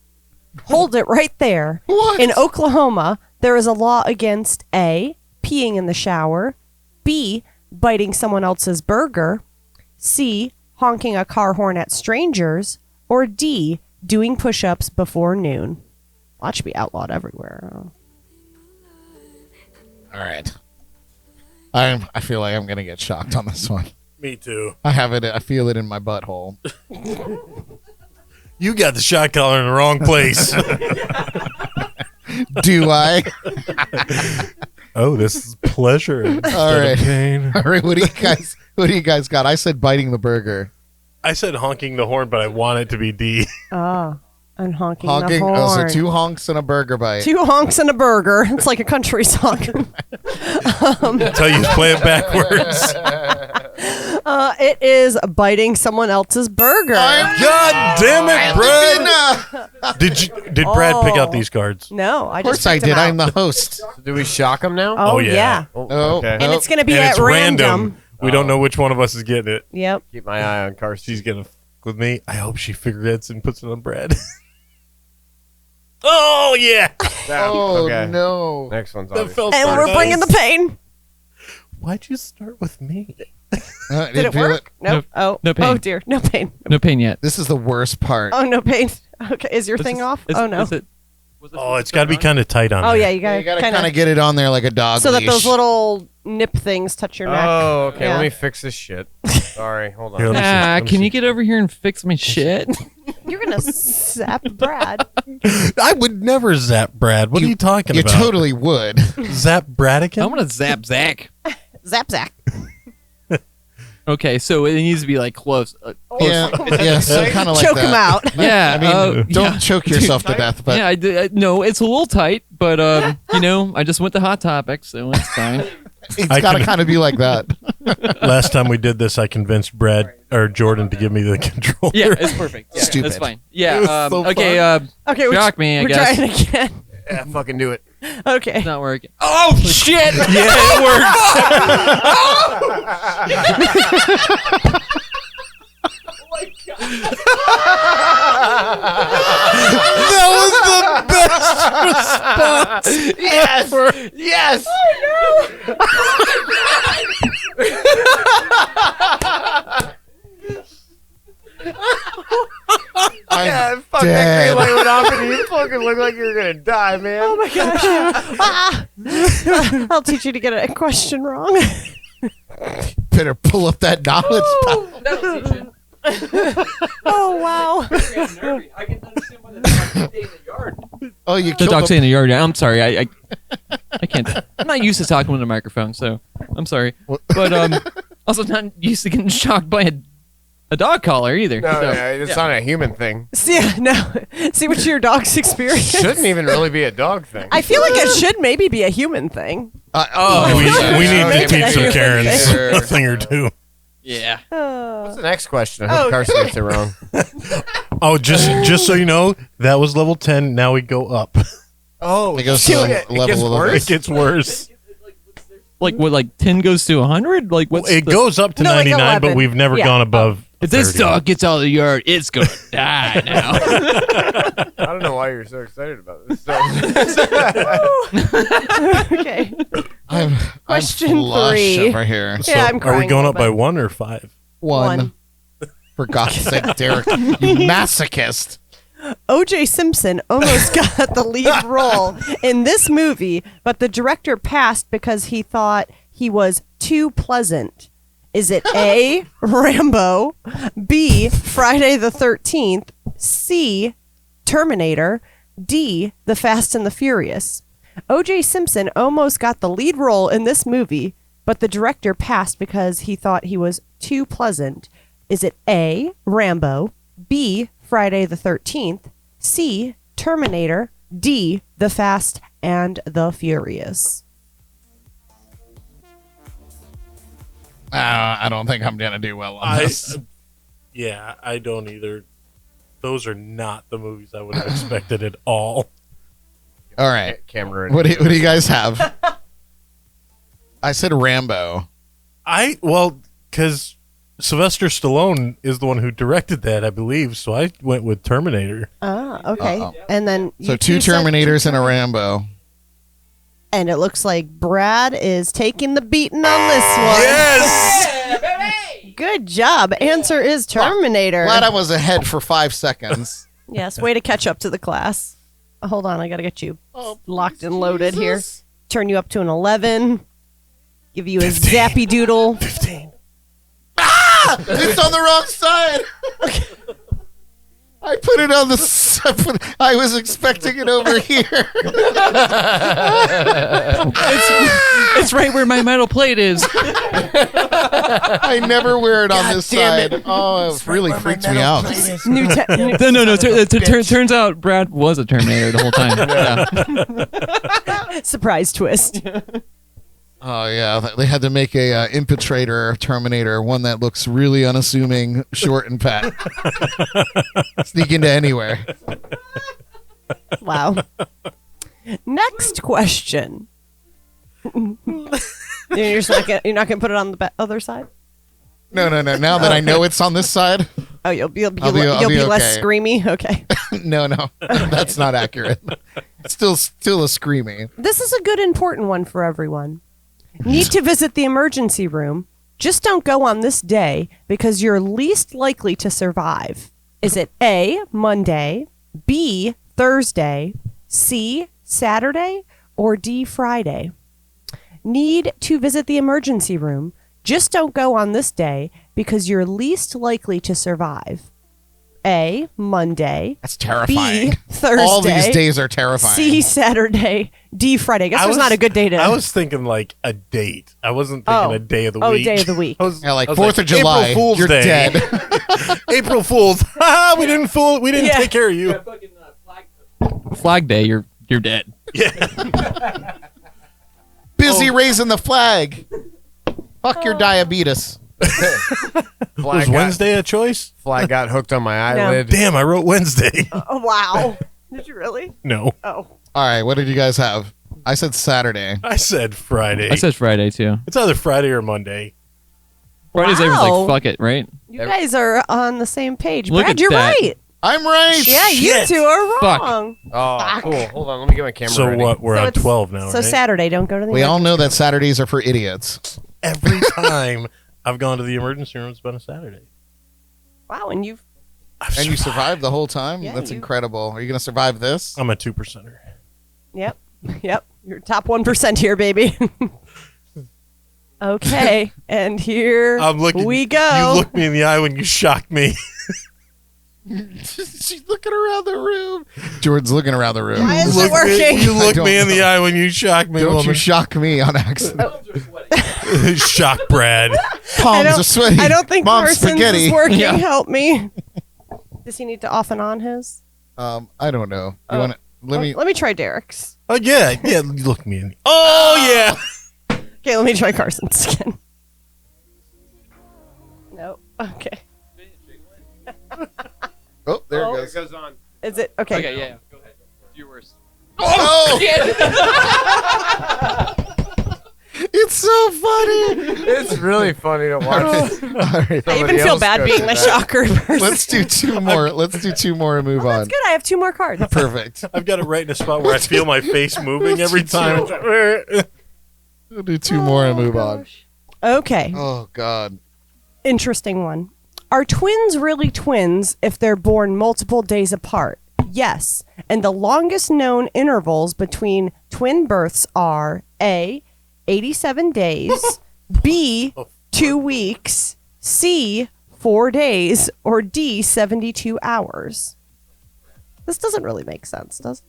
Speaker 2: Hold it right there.
Speaker 1: What?
Speaker 2: In Oklahoma, there is a law against A, peeing in the shower, B, biting someone else's burger, C, honking a car horn at strangers, or D, doing push-ups before noon. That should be outlawed everywhere.
Speaker 1: All right. I feel like I'm gonna get shocked on this one.
Speaker 9: Me too.
Speaker 1: I have it. I feel it in my butthole.
Speaker 9: You got the shot collar in the wrong place.
Speaker 1: Do I?
Speaker 9: Oh, this is pleasure.
Speaker 1: All right.
Speaker 9: Pain.
Speaker 1: All right. What do you guys got? I said biting the burger.
Speaker 9: I said honking the horn, but I want it to be D.
Speaker 2: Oh, and honking the
Speaker 1: Honking.
Speaker 2: horn.
Speaker 1: Oh, so 2 honks and a burger bite.
Speaker 2: 2 honks and a burger. It's like a country song.
Speaker 9: Tell you to play it backwards.
Speaker 2: It is biting someone else's burger.
Speaker 9: God damn it, Brad! Did Brad pick out these cards?
Speaker 2: No, I
Speaker 1: Of
Speaker 2: just
Speaker 1: course I
Speaker 2: picked 'em
Speaker 1: did.
Speaker 2: out.
Speaker 1: I'm the host.
Speaker 3: So do we shock him now?
Speaker 2: Oh,
Speaker 9: yeah.
Speaker 2: yeah.
Speaker 1: Oh,
Speaker 3: okay.
Speaker 2: And it's going to be
Speaker 9: And
Speaker 2: at
Speaker 9: it's
Speaker 2: random.
Speaker 9: We don't know which one of us is getting it.
Speaker 2: Yep.
Speaker 3: Keep my eye on Karsten.
Speaker 9: She's gonna f- with me. I hope she figures it and puts it on Brad.
Speaker 3: All right.
Speaker 9: All right, we all said that. What's the answer?
Speaker 1: All right.
Speaker 9: I said honking the horn, but I want it to be D.
Speaker 1: I said biting the burger.
Speaker 9: I said honking the horn, but I want it to be D. Oh yeah.
Speaker 1: Oh
Speaker 3: okay.
Speaker 1: no!
Speaker 3: Next one's
Speaker 9: That
Speaker 3: obvious.
Speaker 9: felt
Speaker 2: And
Speaker 9: so
Speaker 2: we're
Speaker 9: nice.
Speaker 2: bringing the pain.
Speaker 9: Why'd you start with me?
Speaker 2: Did it
Speaker 1: feel
Speaker 2: work? Nope. Oh.
Speaker 5: no pain.
Speaker 2: Oh dear. No pain.
Speaker 5: No pain yet.
Speaker 1: This is the worst part.
Speaker 2: Oh, no pain. Okay. Is your thing off? Oh no.
Speaker 9: Oh, it's got to be kind of tight on.
Speaker 2: Oh
Speaker 9: there.
Speaker 2: yeah, you
Speaker 1: You
Speaker 2: gotta
Speaker 1: gotta kind of
Speaker 2: kind
Speaker 1: get it on there like a dog
Speaker 2: of so that
Speaker 1: leash.
Speaker 2: those little nip things touch your neck.
Speaker 3: Oh, okay.
Speaker 2: Yeah.
Speaker 3: Let me fix this shit. Sorry, hold on.
Speaker 9: Here, let me see.
Speaker 5: Ah,
Speaker 9: Let me
Speaker 5: can
Speaker 9: see.
Speaker 5: you get over here and fix my shit?
Speaker 2: You're gonna zap Brad.
Speaker 9: I would never zap Brad. What are you talking
Speaker 1: You
Speaker 9: about?
Speaker 1: totally would.
Speaker 9: Zap Bradigan?
Speaker 5: I'm gonna zap Zach.
Speaker 2: Zap Zach.
Speaker 5: Okay, so it needs to be like close.
Speaker 1: Yeah, so kind of like
Speaker 2: Choke
Speaker 1: that.
Speaker 2: him out.
Speaker 5: Yeah,
Speaker 1: I mean, don't
Speaker 5: yeah.
Speaker 1: choke yourself to death, but
Speaker 5: Yeah, no, it's a little tight, but I just went to Hot Topic, so it's fine.
Speaker 1: it's
Speaker 9: I
Speaker 1: got to
Speaker 9: can-
Speaker 1: kind of be like that.
Speaker 9: Last time we did this, I convinced Brad or Jordan to give me the controller.
Speaker 5: Yeah, it's perfect. Yeah,
Speaker 1: Stupid.
Speaker 5: That's fine.
Speaker 9: It
Speaker 5: Yeah.
Speaker 9: was so
Speaker 5: Okay.
Speaker 2: Okay, we're,
Speaker 5: Shock me, I
Speaker 2: we're
Speaker 5: guess.
Speaker 2: trying again.
Speaker 3: Yeah, fucking do it.
Speaker 2: Okay.
Speaker 5: It's not working. Oh shit!
Speaker 9: Yeah, it works. That was the best response.
Speaker 3: Yes! Yes!
Speaker 1: I'm
Speaker 3: Fuck,
Speaker 1: dead.
Speaker 3: that green light went off and you fucking look like you were gonna die, man.
Speaker 2: Oh my gosh. I'll teach you to get a question wrong.
Speaker 1: Better pull up that knowledge.
Speaker 2: Oh wow.
Speaker 5: I can understand why the dog stay in the yard.
Speaker 1: Oh, you
Speaker 5: The
Speaker 1: killed
Speaker 5: dog's
Speaker 1: him.
Speaker 5: stay in the yard. I'm sorry. I can't. I'm not used to talking with a microphone, so I'm sorry. But also not used to getting shocked by a dog collar either.
Speaker 3: No,
Speaker 5: so,
Speaker 3: no, it's not a human thing.
Speaker 2: See, no. See what your dog's experience.
Speaker 3: Shouldn't even really be a dog thing.
Speaker 2: I feel like it should maybe be a human thing.
Speaker 9: we need to
Speaker 2: Make it
Speaker 9: teach some
Speaker 2: a
Speaker 9: Karens
Speaker 1: thing.
Speaker 9: a thing or two.
Speaker 5: Yeah.
Speaker 3: What's the next question? I hope Karsten gets it wrong.
Speaker 9: Oh, just so you know, that was level 10. Now we go up.
Speaker 3: Oh,
Speaker 1: It goes to
Speaker 3: it
Speaker 1: level
Speaker 3: gets
Speaker 1: 11.
Speaker 3: worse?
Speaker 9: It gets worse.
Speaker 5: Like what? Like 10 goes to 100? Like what's
Speaker 9: It
Speaker 5: the,
Speaker 9: goes up to
Speaker 2: No, like
Speaker 9: 99, but
Speaker 2: 11.
Speaker 9: we've never
Speaker 2: Yeah.
Speaker 9: gone above.
Speaker 5: if this
Speaker 9: 30.
Speaker 5: dog gets out of the yard, it's gonna die now.
Speaker 3: I don't know why you're so excited about this.
Speaker 2: Okay.
Speaker 1: I'm
Speaker 2: Question
Speaker 1: flush
Speaker 2: 3.
Speaker 1: over here.
Speaker 9: So
Speaker 2: Yeah, I'm
Speaker 9: are
Speaker 2: crying
Speaker 9: we
Speaker 2: a
Speaker 9: going
Speaker 2: little
Speaker 9: up by
Speaker 2: bit.
Speaker 9: 1 or 5?
Speaker 1: One. For God's sake, Derek, you masochist.
Speaker 2: O.J. Simpson almost got the lead role in this movie, but the director passed because he thought he was too pleasant. Is it A, Rambo, B, Friday the 13th, C, Terminator, D, The Fast and the Furious? O.J. Simpson almost got the lead role in this movie, but the director passed because he thought he was too pleasant. Is it A, Rambo, B, Friday the 13th, C, Terminator, D, The Fast and the Furious?
Speaker 1: I don't think I'm gonna do well on this.
Speaker 9: Yeah, I don't either. Those are not the movies I would have expected at all.
Speaker 1: All right,
Speaker 3: Cameron.
Speaker 1: what do you guys have? I said Rambo.
Speaker 9: Because Sylvester Stallone is the one who directed that, I believe. So I went with Terminator.
Speaker 2: Ah, okay.
Speaker 1: Uh-oh.
Speaker 2: And then
Speaker 1: So
Speaker 2: you
Speaker 1: two
Speaker 2: said-
Speaker 1: Terminators and a Rambo.
Speaker 2: And it looks like Brad is taking the beating on this one.
Speaker 9: Yes!
Speaker 2: Good job. Answer is Terminator.
Speaker 1: Glad I was ahead for 5 seconds.
Speaker 2: Yes, way to catch up to the class. Hold on, I gotta get you locked and loaded here. Turn you up to an 11. Give you a
Speaker 9: 15.
Speaker 2: zappy doodle.
Speaker 9: 15.
Speaker 1: It's on the wrong side. I put it on the side. I was expecting it over here.
Speaker 5: It's right where my metal plate is.
Speaker 1: I never wear it on this side. Oh, it really freaks me out.
Speaker 2: New
Speaker 5: No. Turns out Brad was a Terminator the whole time. Yeah.
Speaker 2: surprise twist.
Speaker 1: Oh yeah, they had to make a infiltrator Terminator, one that looks really unassuming, short and fat, sneak into anywhere.
Speaker 2: Wow. Next question. You're not gonna put it on the other side?
Speaker 1: No. Now that I know it's on this side,
Speaker 2: Oh, you'll be
Speaker 1: I'll be
Speaker 2: less
Speaker 1: okay.
Speaker 2: screamy. Okay.
Speaker 1: no, that's not accurate. Still a screamy.
Speaker 2: This is a good important one for everyone. Need to visit the emergency room. Just don't go on this day because you're least likely to survive. Is it A, Monday, B, Thursday, C, Saturday, or D, Friday? Need to visit the emergency room. Just don't go on this day because you're least likely to survive. A, Monday.
Speaker 1: That's terrifying.
Speaker 2: B, Thursday.
Speaker 1: All these days are terrifying.
Speaker 2: C, Saturday. D, Friday. I guess there's not a good day to...
Speaker 9: I was thinking like a date. I wasn't thinking a day of the week.
Speaker 2: Oh, day of the week.
Speaker 1: Yeah, like
Speaker 9: I was
Speaker 1: 4th of July.
Speaker 9: April Fool's
Speaker 1: You're
Speaker 9: Day.
Speaker 1: dead.
Speaker 9: April Fools. We didn't
Speaker 2: Yeah.
Speaker 9: take care of you.
Speaker 5: Flag Day, you're dead.
Speaker 1: Busy raising the flag. Fuck your diabetes.
Speaker 9: Was Wednesday a choice?
Speaker 3: Flag got hooked on my eyelid.
Speaker 9: Damn, I wrote Wednesday.
Speaker 2: Oh, wow. Did you really?
Speaker 9: No.
Speaker 2: Oh.
Speaker 1: All right, what did you guys have? I said Saturday.
Speaker 9: I said Friday.
Speaker 5: I said Friday too.
Speaker 9: It's either Friday or Monday.
Speaker 5: Friday's everyone's
Speaker 2: Wow.
Speaker 5: like, fuck it, right?
Speaker 2: You guys are on the same page.
Speaker 5: Look
Speaker 2: Brad,
Speaker 5: at
Speaker 2: you're
Speaker 5: that.
Speaker 2: right.
Speaker 1: I'm right.
Speaker 2: Yeah, you
Speaker 9: Shit.
Speaker 2: two are
Speaker 5: Fuck.
Speaker 2: wrong.
Speaker 3: Oh,
Speaker 2: Fuck.
Speaker 3: cool. Hold on. Let me get my camera
Speaker 9: So
Speaker 3: ready.
Speaker 9: what? We're
Speaker 2: So
Speaker 9: on
Speaker 2: it's-
Speaker 9: 12 now,
Speaker 2: So
Speaker 9: right?
Speaker 2: Saturday, don't go to the
Speaker 1: We all know that Saturdays are for idiots.
Speaker 9: Every time I've gone to the emergency room, it's been a Saturday.
Speaker 2: Wow, and you've...
Speaker 1: And you survived the whole time?
Speaker 2: Yeah,
Speaker 1: That's
Speaker 2: you-
Speaker 1: incredible. Are you going to survive this?
Speaker 9: I'm a 2%er.
Speaker 2: Yep. Yep. You're top 1% here, baby. Okay, and here
Speaker 9: I'm looking.
Speaker 2: we go.
Speaker 9: You looked me in the eye when you shocked me.
Speaker 1: She's looking around the room. Jordan's looking around the room.
Speaker 2: Why is it
Speaker 9: Look me-
Speaker 2: working?
Speaker 9: you
Speaker 1: I
Speaker 9: looked
Speaker 1: don't
Speaker 9: me in the
Speaker 1: know.
Speaker 9: eye when you shocked me.
Speaker 1: Don't you
Speaker 9: woman.
Speaker 1: shock me on accident.
Speaker 9: Shock Brad.
Speaker 1: Palms are sweaty.
Speaker 2: I don't think
Speaker 1: Mom's
Speaker 2: Carson's
Speaker 1: spaghetti.
Speaker 2: is working.
Speaker 5: Yeah.
Speaker 2: Help me. Does he need to off and on his?
Speaker 1: I don't know. You want to
Speaker 2: Let me try Derek's.
Speaker 9: Oh yeah, you looked me in. The- oh yeah.
Speaker 2: Okay, let me try Carson's again. Nope. Okay.
Speaker 1: Oh, there
Speaker 3: Oh,
Speaker 1: it
Speaker 3: it
Speaker 1: goes.
Speaker 3: goes on.
Speaker 2: Is it okay?
Speaker 5: Okay, yeah. Go ahead. Do your worst.
Speaker 1: Oh! It's so funny.
Speaker 3: It's really funny to watch.
Speaker 1: All right.
Speaker 2: I even feel bad being the shocker person.
Speaker 1: Let's do two more. Let's do two more and move on.
Speaker 2: That's good. I have 2 more cards.
Speaker 1: Perfect.
Speaker 9: I've got it right in a spot where I feel my face moving every time.
Speaker 1: We'll do 2 more and move on.
Speaker 2: Okay.
Speaker 1: Oh God.
Speaker 2: Interesting one. Are twins really twins if they're born multiple days apart? Yes. And the longest known intervals between twin births are A, 87 days, B, 2 weeks, C, 4 days, or D, 72 hours. This doesn't really make sense, does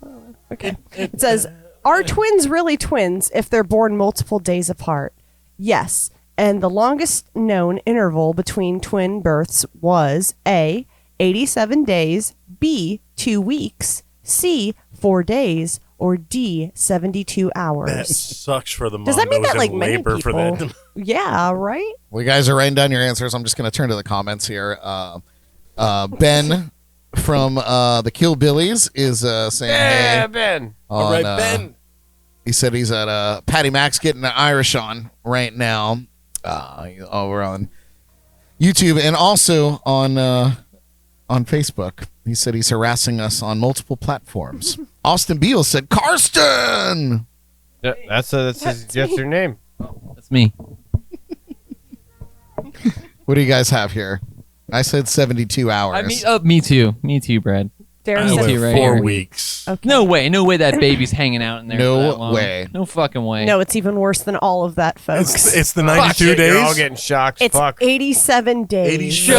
Speaker 2: it? Okay. It says, are twins really twins if they're born multiple days apart? Yes. And the longest known interval between twin births was A, 87 days, B, 2 weeks, C, 4 days, or D, 72 hours.
Speaker 9: That sucks for the mom
Speaker 2: Does that mean
Speaker 9: was
Speaker 2: that, like,
Speaker 9: in
Speaker 2: many
Speaker 9: labor for that.
Speaker 2: people- Yeah, right?
Speaker 1: Well, you guys are writing down your answers. I'm just going to turn to the comments here. Ben from the Kill Billies is saying,
Speaker 3: Yeah,
Speaker 1: hey.
Speaker 3: Ben.
Speaker 9: All right,
Speaker 1: on,
Speaker 9: Ben.
Speaker 1: He said he's at Paddy Max getting the Irish on right now. Over on YouTube and also on Facebook. He said he's harassing us on multiple platforms. Austin Beal said, Karsten!
Speaker 3: Yeah, that's your name.
Speaker 5: That's me.
Speaker 1: What do you guys have here? I said 72 hours.
Speaker 5: Me too. Me too, Brad.
Speaker 2: Derek
Speaker 9: I
Speaker 2: said
Speaker 5: see
Speaker 9: went
Speaker 5: right
Speaker 9: 4
Speaker 5: here.
Speaker 9: weeks.
Speaker 2: Okay.
Speaker 5: No way that baby's hanging out in there.
Speaker 1: No
Speaker 5: for that long.
Speaker 1: way.
Speaker 5: No fucking way.
Speaker 2: No, it's even worse than all of that, folks.
Speaker 9: It's the
Speaker 3: Fuck
Speaker 9: 92
Speaker 3: it,
Speaker 9: days.
Speaker 3: You're all getting shocked.
Speaker 2: It's
Speaker 3: Fuck.
Speaker 2: 87 days.
Speaker 9: 80
Speaker 5: Shut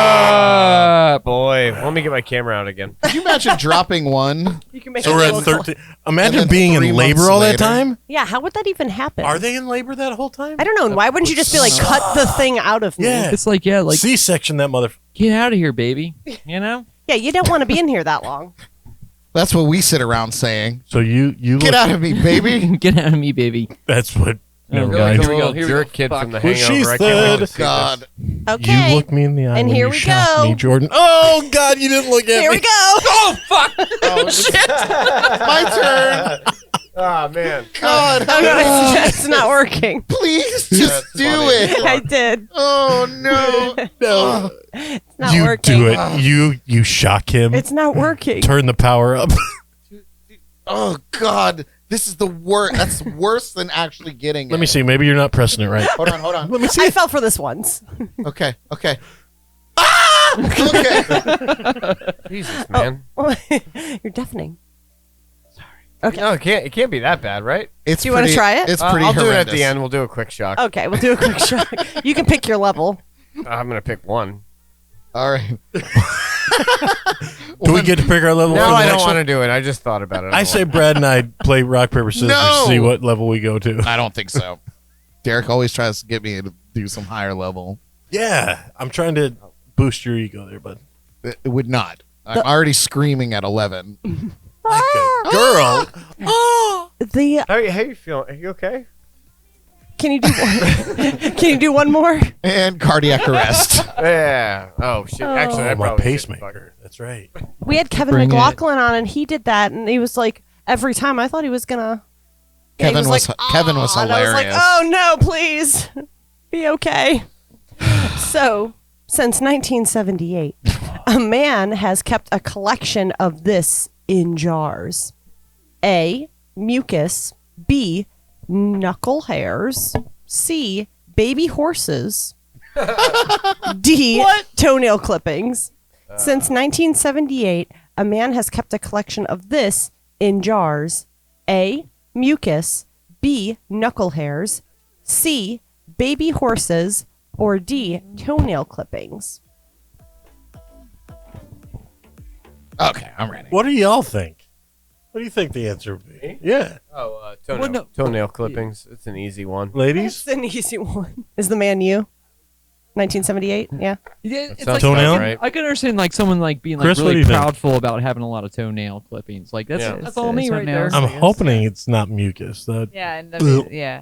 Speaker 5: up.
Speaker 3: Boy, let me get my camera out again.
Speaker 1: Could you imagine dropping one?
Speaker 2: You can make
Speaker 9: So
Speaker 2: it
Speaker 9: we're
Speaker 2: a
Speaker 9: at
Speaker 2: little
Speaker 9: 13.
Speaker 1: And
Speaker 9: Imagine
Speaker 1: then
Speaker 9: being
Speaker 1: 3
Speaker 9: in labor
Speaker 1: months
Speaker 9: all
Speaker 1: later.
Speaker 9: that time.
Speaker 2: Yeah, how would that even happen?
Speaker 9: Are they in labor that whole time?
Speaker 2: I don't know. And why wouldn't you just be like, cut the thing out of me?
Speaker 9: Yeah.
Speaker 5: It's like, yeah, like,
Speaker 9: C-section that mother.
Speaker 5: get out of here, baby. You know?
Speaker 2: Yeah, you don't want to be in here that long.
Speaker 1: That's what we sit around saying.
Speaker 9: So you
Speaker 1: Get
Speaker 9: look,
Speaker 1: out of me, baby.
Speaker 5: Get out of me, baby.
Speaker 9: That's what.
Speaker 5: Oh,
Speaker 9: Never
Speaker 5: God.
Speaker 9: mind.
Speaker 5: Here we go. Here we
Speaker 3: Jerk
Speaker 5: go.
Speaker 3: kid
Speaker 5: Fuck.
Speaker 3: from the
Speaker 9: Well,
Speaker 3: Hangover.
Speaker 9: she's
Speaker 3: I can't wait to
Speaker 9: dead.
Speaker 3: see
Speaker 1: God.
Speaker 2: Okay.
Speaker 9: You look me in the eye
Speaker 2: And
Speaker 9: when
Speaker 2: here
Speaker 9: you
Speaker 2: we
Speaker 9: shocked
Speaker 2: go.
Speaker 9: me, Jordan. Oh God, you didn't look at
Speaker 2: Here
Speaker 9: me.
Speaker 2: we go.
Speaker 5: Oh, fuck.
Speaker 1: Oh, shit. My turn.
Speaker 3: Ah, man.
Speaker 1: God,
Speaker 2: Oh no, it's not working.
Speaker 1: please just do it.
Speaker 2: I did.
Speaker 1: Oh no.
Speaker 9: No.
Speaker 2: It's not
Speaker 9: You
Speaker 2: working.
Speaker 9: do it. You shock him.
Speaker 2: It's not working.
Speaker 9: Turn the power up.
Speaker 1: Oh God, this is the worst. That's worse than actually getting it.
Speaker 9: Let me see. Maybe you're not pressing it right.
Speaker 1: Hold on.
Speaker 9: Let me see.
Speaker 2: I fell for this once.
Speaker 1: Okay. Ah! Okay.
Speaker 3: Jesus, man.
Speaker 2: You're deafening.
Speaker 3: No, it can't be that bad, right?
Speaker 1: It's
Speaker 2: Do you wanna
Speaker 1: pretty-
Speaker 2: try it?
Speaker 1: It's pretty
Speaker 3: I'll do it at
Speaker 1: horrendous.
Speaker 3: the end. We'll do a quick shock.
Speaker 2: Okay, we'll do a quick shot. You can pick your level.
Speaker 3: I'm going to pick one.
Speaker 1: All right.
Speaker 9: Do we get to pick our level?
Speaker 3: No,
Speaker 9: for the
Speaker 3: I don't
Speaker 9: next
Speaker 3: want to
Speaker 9: one?
Speaker 3: do it. I just thought about it.
Speaker 9: I say Brad and I play rock, paper, scissors
Speaker 1: No!
Speaker 9: to see what level we go to.
Speaker 1: I don't think so. Derek always tries to get me to do some higher level.
Speaker 9: Yeah. I'm trying to boost your ego there, bud.
Speaker 1: It would not. I'm already screaming at 11.
Speaker 9: Girl.
Speaker 2: The
Speaker 3: How you feeling? Are you okay?
Speaker 2: can you do one? Can you do one more?
Speaker 1: And cardiac arrest.
Speaker 3: Yeah. Oh, shit. Actually, I
Speaker 9: Oh, my
Speaker 3: probably
Speaker 9: pacemaker. That's right.
Speaker 2: We had Kevin
Speaker 5: Bring it.
Speaker 2: McLaughlin on, and he did that, and he was like, every time I thought he was gonna. Yeah, he
Speaker 1: Kevin was
Speaker 2: like,
Speaker 1: Kevin was
Speaker 2: "Aw," and I was like,
Speaker 1: hilarious.
Speaker 2: oh no, please be okay. So, since 1978, a man has kept a collection of this in jars: A, mucus; B, knuckle hairs; C, baby horses; D, toenail clippings. Since 1978, a man has kept a collection of this in jars: A, mucus; B, knuckle hairs; C, baby horses; or D, toenail clippings.
Speaker 1: Okay, I'm ready.
Speaker 9: What do y'all think? What do you think the answer would be? Yeah.
Speaker 3: Oh,
Speaker 5: no.
Speaker 3: toenail clippings. It's an easy one.
Speaker 9: Ladies?
Speaker 2: It's an easy one. Is the man you? 1978? Yeah.
Speaker 5: Yeah, it's
Speaker 3: sounds
Speaker 5: like
Speaker 9: Toenail?
Speaker 3: right.
Speaker 5: I can understand like someone like being like
Speaker 9: Chris, what do
Speaker 5: really
Speaker 9: you think?
Speaker 5: proudful about having a lot of toenail clippings. Like that's
Speaker 3: Yeah.
Speaker 5: that's all me right there.
Speaker 4: Toenails.
Speaker 9: I'm hoping it's not mucus. That
Speaker 4: Yeah, and
Speaker 9: Ugh.
Speaker 4: yeah.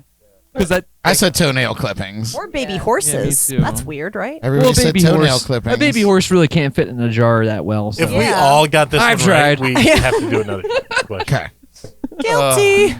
Speaker 5: Because that
Speaker 1: I said toenail clippings.
Speaker 2: Or baby
Speaker 4: Yeah.
Speaker 2: horses.
Speaker 5: Yeah, me too.
Speaker 2: That's weird, right?
Speaker 1: Everybody said
Speaker 5: baby
Speaker 1: toenail
Speaker 5: horse,
Speaker 1: clippings.
Speaker 5: a baby horse really can't fit in a jar that well. So.
Speaker 9: if we
Speaker 2: Yeah.
Speaker 9: all got this
Speaker 5: I've
Speaker 9: one right,
Speaker 5: tried.
Speaker 9: we
Speaker 2: Yeah.
Speaker 9: have to do another question.
Speaker 1: Okay.
Speaker 2: Guilty.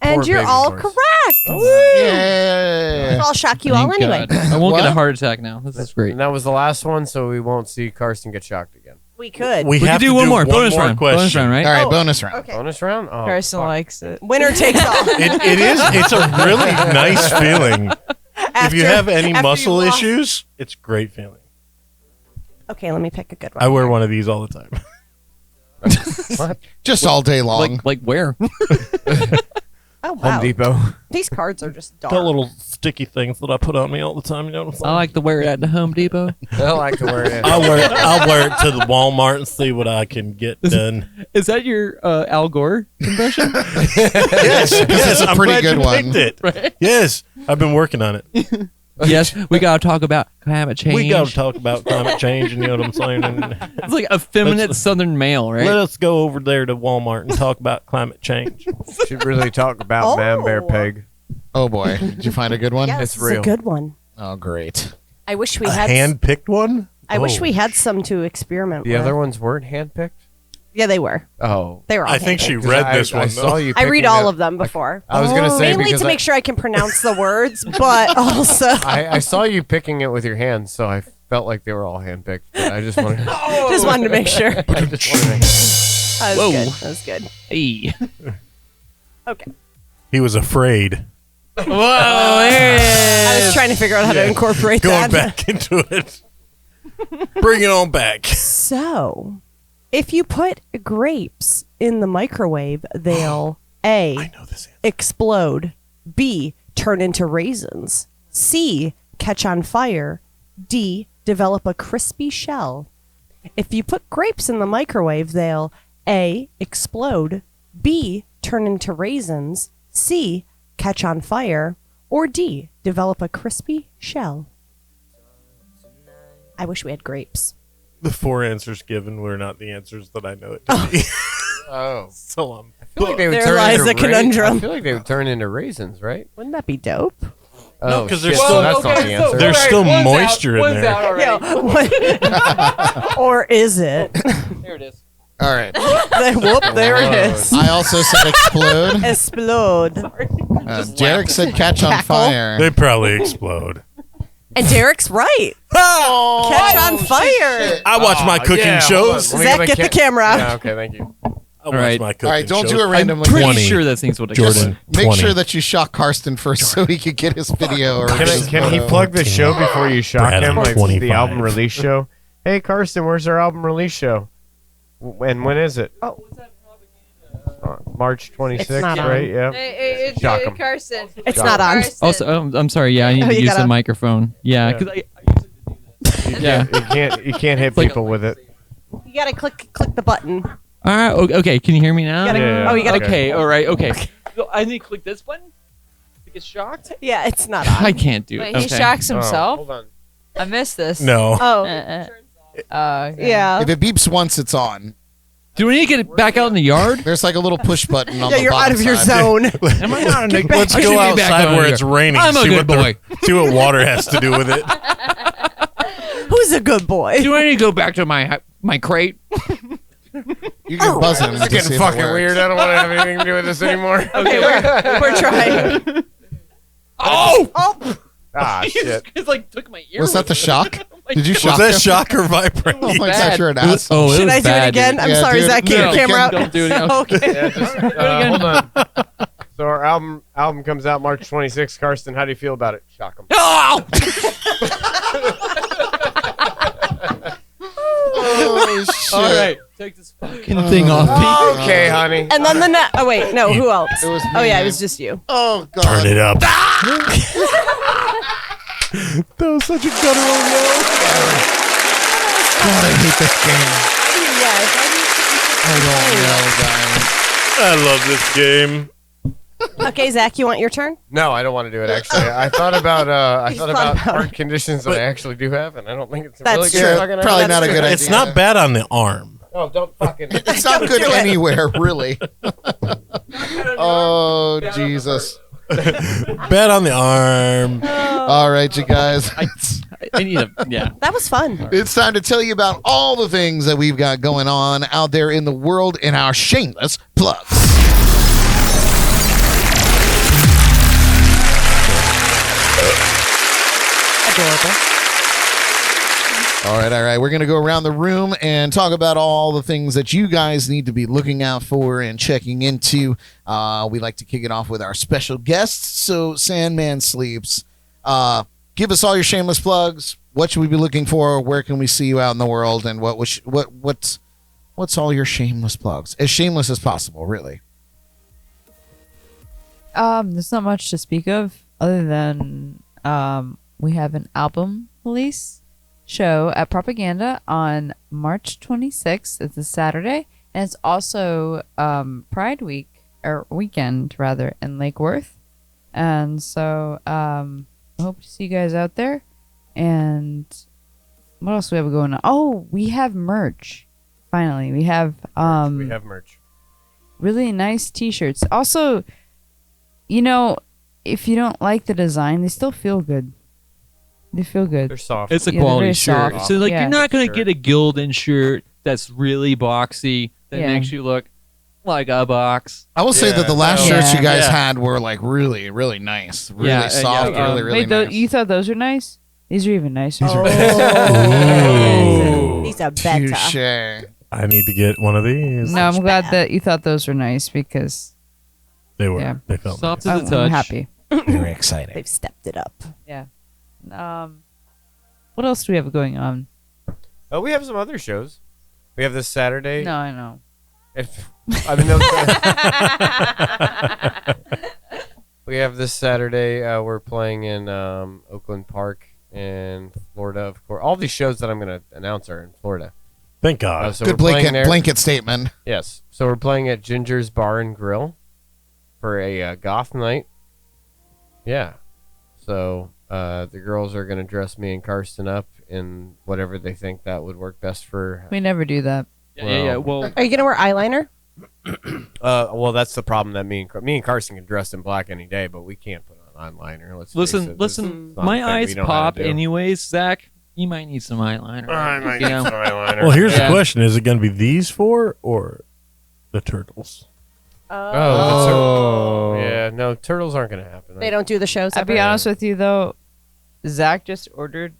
Speaker 2: And
Speaker 3: poor
Speaker 2: you're
Speaker 3: baby
Speaker 2: all
Speaker 3: horse.
Speaker 2: correct.
Speaker 1: Yeah.
Speaker 2: I'll shock you all
Speaker 5: Thank
Speaker 2: anyway.
Speaker 5: God. I won't get
Speaker 1: What?
Speaker 5: a heart attack now. This is great.
Speaker 3: And that was the last one, so we won't see Karsten get shocked again.
Speaker 2: We could.
Speaker 9: We
Speaker 5: We
Speaker 9: have
Speaker 5: could do
Speaker 9: to
Speaker 5: one more bonus
Speaker 9: more
Speaker 5: round.
Speaker 9: question.
Speaker 5: Bonus round, right?
Speaker 1: All right,
Speaker 2: Oh,
Speaker 1: bonus round.
Speaker 2: Okay.
Speaker 3: Bonus round? Oh,
Speaker 4: Karsten
Speaker 3: fuck.
Speaker 4: likes it.
Speaker 2: Winner takes all.
Speaker 9: It is. It's a really nice feeling. If you have any
Speaker 2: after
Speaker 9: muscle
Speaker 2: you lost-
Speaker 9: issues, it's a great feeling.
Speaker 2: Okay, let me pick a good one.
Speaker 9: I wear one of these all the time.
Speaker 3: What?
Speaker 1: Just all day long.
Speaker 5: Like where?
Speaker 2: Oh, wow.
Speaker 3: Home Depot.
Speaker 2: These cards are just dark.
Speaker 9: Got little sticky things that I put on me all the time. You know what I'm saying?
Speaker 5: I like to wear it at the Home Depot.
Speaker 3: I like to wear it.
Speaker 9: I'll wear it to the Walmart and see what I can get done.
Speaker 5: Is that your Al Gore impression?
Speaker 9: yes,
Speaker 1: a
Speaker 9: I'm
Speaker 1: pretty
Speaker 9: glad
Speaker 1: good
Speaker 9: you
Speaker 1: one.
Speaker 9: picked it.
Speaker 5: Right.
Speaker 9: Yes, I've been working on it.
Speaker 5: Yes, we gotta talk about climate change.
Speaker 9: We got to talk about climate change, and you know what I'm saying. And
Speaker 5: It's like a feminine Southern male, right?
Speaker 9: let us go over there to Walmart and talk about climate change.
Speaker 3: Should really talk about Man Bear
Speaker 2: Oh.
Speaker 3: Pig.
Speaker 1: Oh boy, did you find a good one?
Speaker 2: Yes,
Speaker 3: It's
Speaker 2: it's
Speaker 3: real.
Speaker 2: a good one.
Speaker 1: Oh great.
Speaker 2: I wish we
Speaker 9: A
Speaker 2: had.
Speaker 9: hand-picked one.
Speaker 2: I wish
Speaker 9: Oh.
Speaker 2: we had some to experiment
Speaker 3: The
Speaker 2: with.
Speaker 3: other ones weren't handpicked?
Speaker 2: Yeah, they were.
Speaker 3: Oh.
Speaker 2: They were all
Speaker 9: I think she
Speaker 2: handpicked.
Speaker 9: read this
Speaker 3: I
Speaker 9: one.
Speaker 3: saw
Speaker 9: though.
Speaker 3: you
Speaker 2: I read
Speaker 3: picking
Speaker 2: all
Speaker 3: it.
Speaker 2: of them before.
Speaker 3: I was going to say
Speaker 2: Mainly
Speaker 3: because
Speaker 2: to make sure I can pronounce the words, but also.
Speaker 3: I saw you picking it with your hands, so I felt like they were all handpicked. But I just wanted,
Speaker 2: Just wanted to make sure. That
Speaker 3: I just wanted to make
Speaker 2: was
Speaker 5: Whoa.
Speaker 2: good. That was good.
Speaker 5: Hey.
Speaker 2: Okay.
Speaker 9: He was afraid.
Speaker 5: Whoa, there it
Speaker 2: I was
Speaker 5: is.
Speaker 2: trying to figure out how to
Speaker 9: Yeah.
Speaker 2: incorporate
Speaker 9: Going
Speaker 2: that.
Speaker 9: back into it. Bring it on back.
Speaker 2: So, if you put grapes in the microwave, they'll
Speaker 9: I
Speaker 2: A,
Speaker 9: know this answer.
Speaker 2: explode; B, turn into raisins; C, catch on fire; D, develop a crispy shell. If you put grapes in the microwave, they'll A, explode; B, turn into raisins; C, catch on fire; or D, develop a crispy shell. I wish we had grapes.
Speaker 9: The four answers given were not the answers that I know it to be.
Speaker 3: Oh.
Speaker 9: So
Speaker 3: I feel like they would
Speaker 2: There
Speaker 3: turn
Speaker 2: lies
Speaker 3: into
Speaker 2: the conundrum.
Speaker 3: I feel like they would turn into raisins, right?
Speaker 2: Wouldn't that be dope?
Speaker 3: Oh,
Speaker 9: 'cause
Speaker 3: shit,
Speaker 9: there's
Speaker 3: so
Speaker 9: still-
Speaker 3: that's not the answer.
Speaker 9: There's still moisture in there.
Speaker 2: Yeah, what- or is it?
Speaker 5: There it is.
Speaker 1: All right.
Speaker 2: Whoop, there it is.
Speaker 1: I also said explode.
Speaker 2: Explode.
Speaker 1: Derek said catch on
Speaker 2: Cackle.
Speaker 1: fire.
Speaker 9: They probably explode.
Speaker 2: And Derek's right. Catch on fire.
Speaker 9: I watch my cooking shows.
Speaker 3: Hold on.
Speaker 2: Zach, get the camera out.
Speaker 3: Yeah, okay, thank you.
Speaker 9: I watch
Speaker 5: right.
Speaker 9: my cooking
Speaker 1: All right, don't
Speaker 9: shows.
Speaker 1: do it randomly.
Speaker 5: Pretty
Speaker 9: 20.
Speaker 5: sure that thing's what it
Speaker 9: Jordan.
Speaker 1: Make
Speaker 9: 20.
Speaker 1: sure that you shock Karsten first so he could get his video. Or his
Speaker 3: Can he
Speaker 1: photo.
Speaker 3: plug the show before you shock
Speaker 9: Brad,
Speaker 3: him?
Speaker 9: I'm
Speaker 3: Like the
Speaker 9: 25.
Speaker 3: album release show? Hey, Karsten, where's our album release show? And when is it?
Speaker 2: Oh.
Speaker 3: March 26th,
Speaker 2: not on.
Speaker 3: right? Yeah.
Speaker 4: Hey,
Speaker 3: Shock 'em.
Speaker 4: Carson.
Speaker 2: It's not on.
Speaker 5: Also, I'm sorry. Yeah, I need
Speaker 2: Oh,
Speaker 5: to
Speaker 2: you
Speaker 5: use
Speaker 2: gotta-
Speaker 5: the microphone. Yeah, because I yeah.
Speaker 3: You can't hit
Speaker 5: like-
Speaker 3: people with it.
Speaker 2: You gotta click the button.
Speaker 5: All right. Okay. Can you hear me now?
Speaker 2: You gotta,
Speaker 3: Yeah.
Speaker 2: Oh, you gotta.
Speaker 5: Okay. All right. Okay. So I need to click this button to get shocked.
Speaker 2: Yeah, it's not on.
Speaker 5: I can't do it.
Speaker 4: Wait,
Speaker 5: Okay.
Speaker 4: he shocks
Speaker 3: Oh,
Speaker 4: himself.
Speaker 3: hold on.
Speaker 4: I missed this.
Speaker 9: No.
Speaker 2: Oh,
Speaker 4: Okay.
Speaker 2: yeah.
Speaker 1: If it beeps once, it's on.
Speaker 5: Do we need to get it back out in the yard?
Speaker 1: There's like a little push button on
Speaker 2: Yeah,
Speaker 1: the
Speaker 2: you're out
Speaker 1: bottom
Speaker 2: of your
Speaker 1: side.
Speaker 2: zone.
Speaker 5: Am I not in the?
Speaker 9: Let's
Speaker 5: I should
Speaker 9: go
Speaker 5: be back
Speaker 9: outside
Speaker 5: on
Speaker 9: where
Speaker 5: here.
Speaker 9: it's raining.
Speaker 5: I'm a
Speaker 9: see
Speaker 5: good
Speaker 9: what
Speaker 5: boy.
Speaker 9: See what water has to do with it.
Speaker 2: Who's a good boy?
Speaker 5: Do I need to go back to my crate?
Speaker 1: You can buzz him.
Speaker 3: This
Speaker 1: to
Speaker 3: is
Speaker 1: see
Speaker 3: getting
Speaker 1: if it
Speaker 3: fucking
Speaker 1: works.
Speaker 3: weird. I don't want to have anything to do with this anymore.
Speaker 2: Okay, we're trying.
Speaker 5: Oh!
Speaker 2: Oh,
Speaker 3: Ah, shit.
Speaker 5: It's like took my ear.
Speaker 1: Was that the shock? Did you
Speaker 9: Was
Speaker 1: shock
Speaker 9: that
Speaker 1: him?
Speaker 9: shock or vibrate?
Speaker 1: Oh my
Speaker 5: bad.
Speaker 1: gosh, you're an
Speaker 5: It was-
Speaker 1: asshole.
Speaker 5: oh, it
Speaker 2: should
Speaker 5: was
Speaker 2: I do
Speaker 5: bad,
Speaker 2: it again?
Speaker 5: dude.
Speaker 2: I'm
Speaker 1: Yeah,
Speaker 2: sorry,
Speaker 1: do it.
Speaker 2: Zach. Get
Speaker 5: No,
Speaker 2: your camera out.
Speaker 5: don't do it again.
Speaker 2: Okay.
Speaker 3: Yeah, just, hold on. So our album comes out March 26th. Karsten, how do you feel about it? Shock 'em.
Speaker 5: Oh!
Speaker 1: Oh, shit.
Speaker 5: All right, take this fucking thing off me.
Speaker 3: Okay, honey.
Speaker 2: And then oh wait, no, who else?
Speaker 1: It was me,
Speaker 2: Oh yeah,
Speaker 1: man.
Speaker 2: it was just you.
Speaker 1: Oh, God.
Speaker 9: Turn it up. That was such a guttural yell.
Speaker 1: God, I hate this game.
Speaker 2: Yes.
Speaker 1: I don't know, guys.
Speaker 9: I love this game.
Speaker 2: Okay, Zach, you want your turn?
Speaker 3: No, I don't want to do it. Actually, I thought about
Speaker 2: He's thought about
Speaker 3: heart
Speaker 2: it.
Speaker 3: conditions that I actually do have, and I don't think it's a
Speaker 2: That's
Speaker 3: really
Speaker 2: true.
Speaker 3: good fucking
Speaker 1: Probably
Speaker 3: idea.
Speaker 1: not a good idea.
Speaker 9: It's not bad on the arm.
Speaker 3: Oh, don't fucking.
Speaker 1: It's not good
Speaker 2: do it.
Speaker 1: anywhere, really. Oh, Jesus.
Speaker 9: Bad on the arm.
Speaker 1: All right, you guys.
Speaker 5: I need a yeah.
Speaker 2: That was fun.
Speaker 1: It's time to tell you about all the things that we've got going on out there in the world in our shameless plugs.
Speaker 2: Adorable.
Speaker 1: All right. We're going to go around the room and talk about all the things that you guys need to be looking out for and checking into. We like to kick it off with our special guests. So, Sandman Sleeps. Give us all your shameless plugs. What should we be looking for? Where can we see you out in the world? And what's all your shameless plugs? As shameless as possible, really.
Speaker 4: There's not much to speak of other than we have an album release show at Propaganda on March 26th. It's a Saturday, and it's also Pride Week or weekend rather in Lake Worth, and so I hope to see you guys out there. And what else do we have going on? Oh, we have merch. Finally, we have
Speaker 3: we have merch.
Speaker 4: really nice t-shirts. Also, you know, if you don't like the design, they still feel good. They feel good.
Speaker 3: They're soft.
Speaker 5: It's a
Speaker 4: Yeah, they're
Speaker 5: quality
Speaker 4: very
Speaker 5: shirt.
Speaker 4: soft.
Speaker 5: So like
Speaker 4: Yeah.
Speaker 5: you're not gonna
Speaker 3: Shirt.
Speaker 5: get a Gildan shirt that's really boxy that
Speaker 4: Yeah.
Speaker 5: makes you look like a box.
Speaker 1: I will say that the last
Speaker 4: no.
Speaker 1: shirts you guys
Speaker 5: Yeah.
Speaker 1: had were like really, really nice. Really
Speaker 5: Yeah,
Speaker 1: soft,
Speaker 5: yeah.
Speaker 1: really, really
Speaker 4: Wait,
Speaker 1: nice.
Speaker 4: you thought those were nice? These are even nicer.
Speaker 2: Oh. These are better.
Speaker 1: Touche.
Speaker 9: I need to get one of these.
Speaker 4: No, I'm glad that you thought those were nice because
Speaker 9: They were.
Speaker 4: Yeah.
Speaker 9: They felt
Speaker 5: Soft
Speaker 9: nice.
Speaker 5: as a touch.
Speaker 4: I'm happy.
Speaker 1: Very exciting.
Speaker 2: They've stepped it up.
Speaker 4: What else do we have going on?
Speaker 3: Oh, we have some other shows. We have this Saturday.
Speaker 4: No, I know.
Speaker 3: We have this Saturday. We're playing in Oakland Park in Florida. Of course, all these shows that I'm going to announce are in Florida.
Speaker 9: Thank God.
Speaker 3: So
Speaker 1: Good
Speaker 3: we're playing there.
Speaker 1: blanket statement.
Speaker 3: Yes. So we're playing at Ginger's Bar and Grill for a goth night. Yeah. So the girls are going to dress me and Karsten up in whatever they think that would work best for.
Speaker 4: We never do that.
Speaker 5: Yeah. Well,
Speaker 2: Are you gonna wear eyeliner?
Speaker 3: Well, that's the problem that me and Karsten can dress in black any day, but we can't put on eyeliner. Let's face it. This
Speaker 5: listen.
Speaker 3: is not a
Speaker 5: My
Speaker 3: thing we
Speaker 5: eyes
Speaker 3: know how to
Speaker 5: pop
Speaker 3: do.
Speaker 5: anyways, Zach. You might need some eyeliner.
Speaker 3: I might
Speaker 5: you
Speaker 3: need
Speaker 5: know?
Speaker 3: some eyeliner.
Speaker 9: Well, here's
Speaker 5: Yeah.
Speaker 9: the question: is it going to be these four or the turtles?
Speaker 3: Oh, yeah. No, turtles aren't going to happen.
Speaker 2: They don't do the shows.
Speaker 4: I'll be
Speaker 2: ever?
Speaker 4: honest with you though, Zach just ordered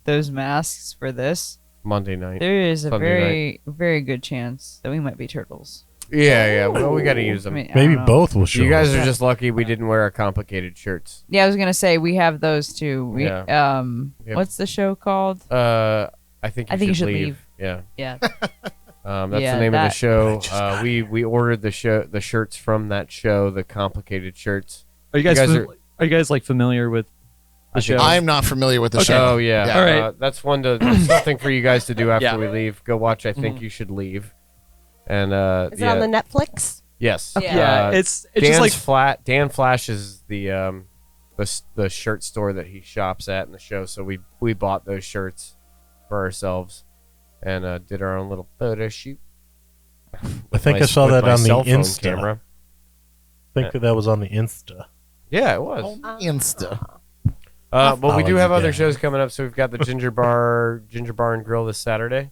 Speaker 4: those masks for this.
Speaker 3: Monday night.
Speaker 4: There is a
Speaker 3: Sunday
Speaker 4: very good chance that we might be turtles.
Speaker 3: Yeah. Well, we got to use
Speaker 4: I
Speaker 3: them.
Speaker 4: mean, I
Speaker 9: Maybe
Speaker 4: don't know.
Speaker 9: both will show.
Speaker 3: You guys
Speaker 9: up.
Speaker 3: are just lucky we didn't wear our complicated shirts.
Speaker 4: Yeah, I was gonna say we have those too. We
Speaker 3: Yeah. Yep.
Speaker 4: what's the show called?
Speaker 3: I think you should leave. Yeah.
Speaker 4: Yeah.
Speaker 3: That's
Speaker 4: Yeah,
Speaker 3: the name of the
Speaker 4: that-
Speaker 3: show. We ordered the shirts from that show, the complicated shirts.
Speaker 5: Are you guys,
Speaker 3: You guys
Speaker 5: are you guys like familiar with the show?
Speaker 1: I'm not familiar with the show.
Speaker 3: Oh yeah.
Speaker 1: Yeah.
Speaker 5: All right.
Speaker 3: That's something for you guys to do after
Speaker 5: Yeah.
Speaker 3: we leave. Go watch. I think you should leave. And
Speaker 2: Is it on the Netflix?
Speaker 3: Yes.
Speaker 5: Yeah, it's
Speaker 3: Dan's
Speaker 5: just like
Speaker 3: flat. Dan Flash is the shirt store that he shops at in the show. So we bought those shirts for ourselves and did our own little photo shoot.
Speaker 9: I think
Speaker 3: My-
Speaker 9: I saw
Speaker 3: with
Speaker 9: that
Speaker 3: my
Speaker 9: on the
Speaker 3: cell phone
Speaker 9: Insta.
Speaker 3: camera.
Speaker 9: I think that was on the Insta.
Speaker 3: Yeah, it was.
Speaker 1: Insta.
Speaker 3: But we do
Speaker 9: Apology,
Speaker 3: have other
Speaker 9: Dan.
Speaker 3: shows coming up. So we've got the Ginger Bar and Grill this Saturday.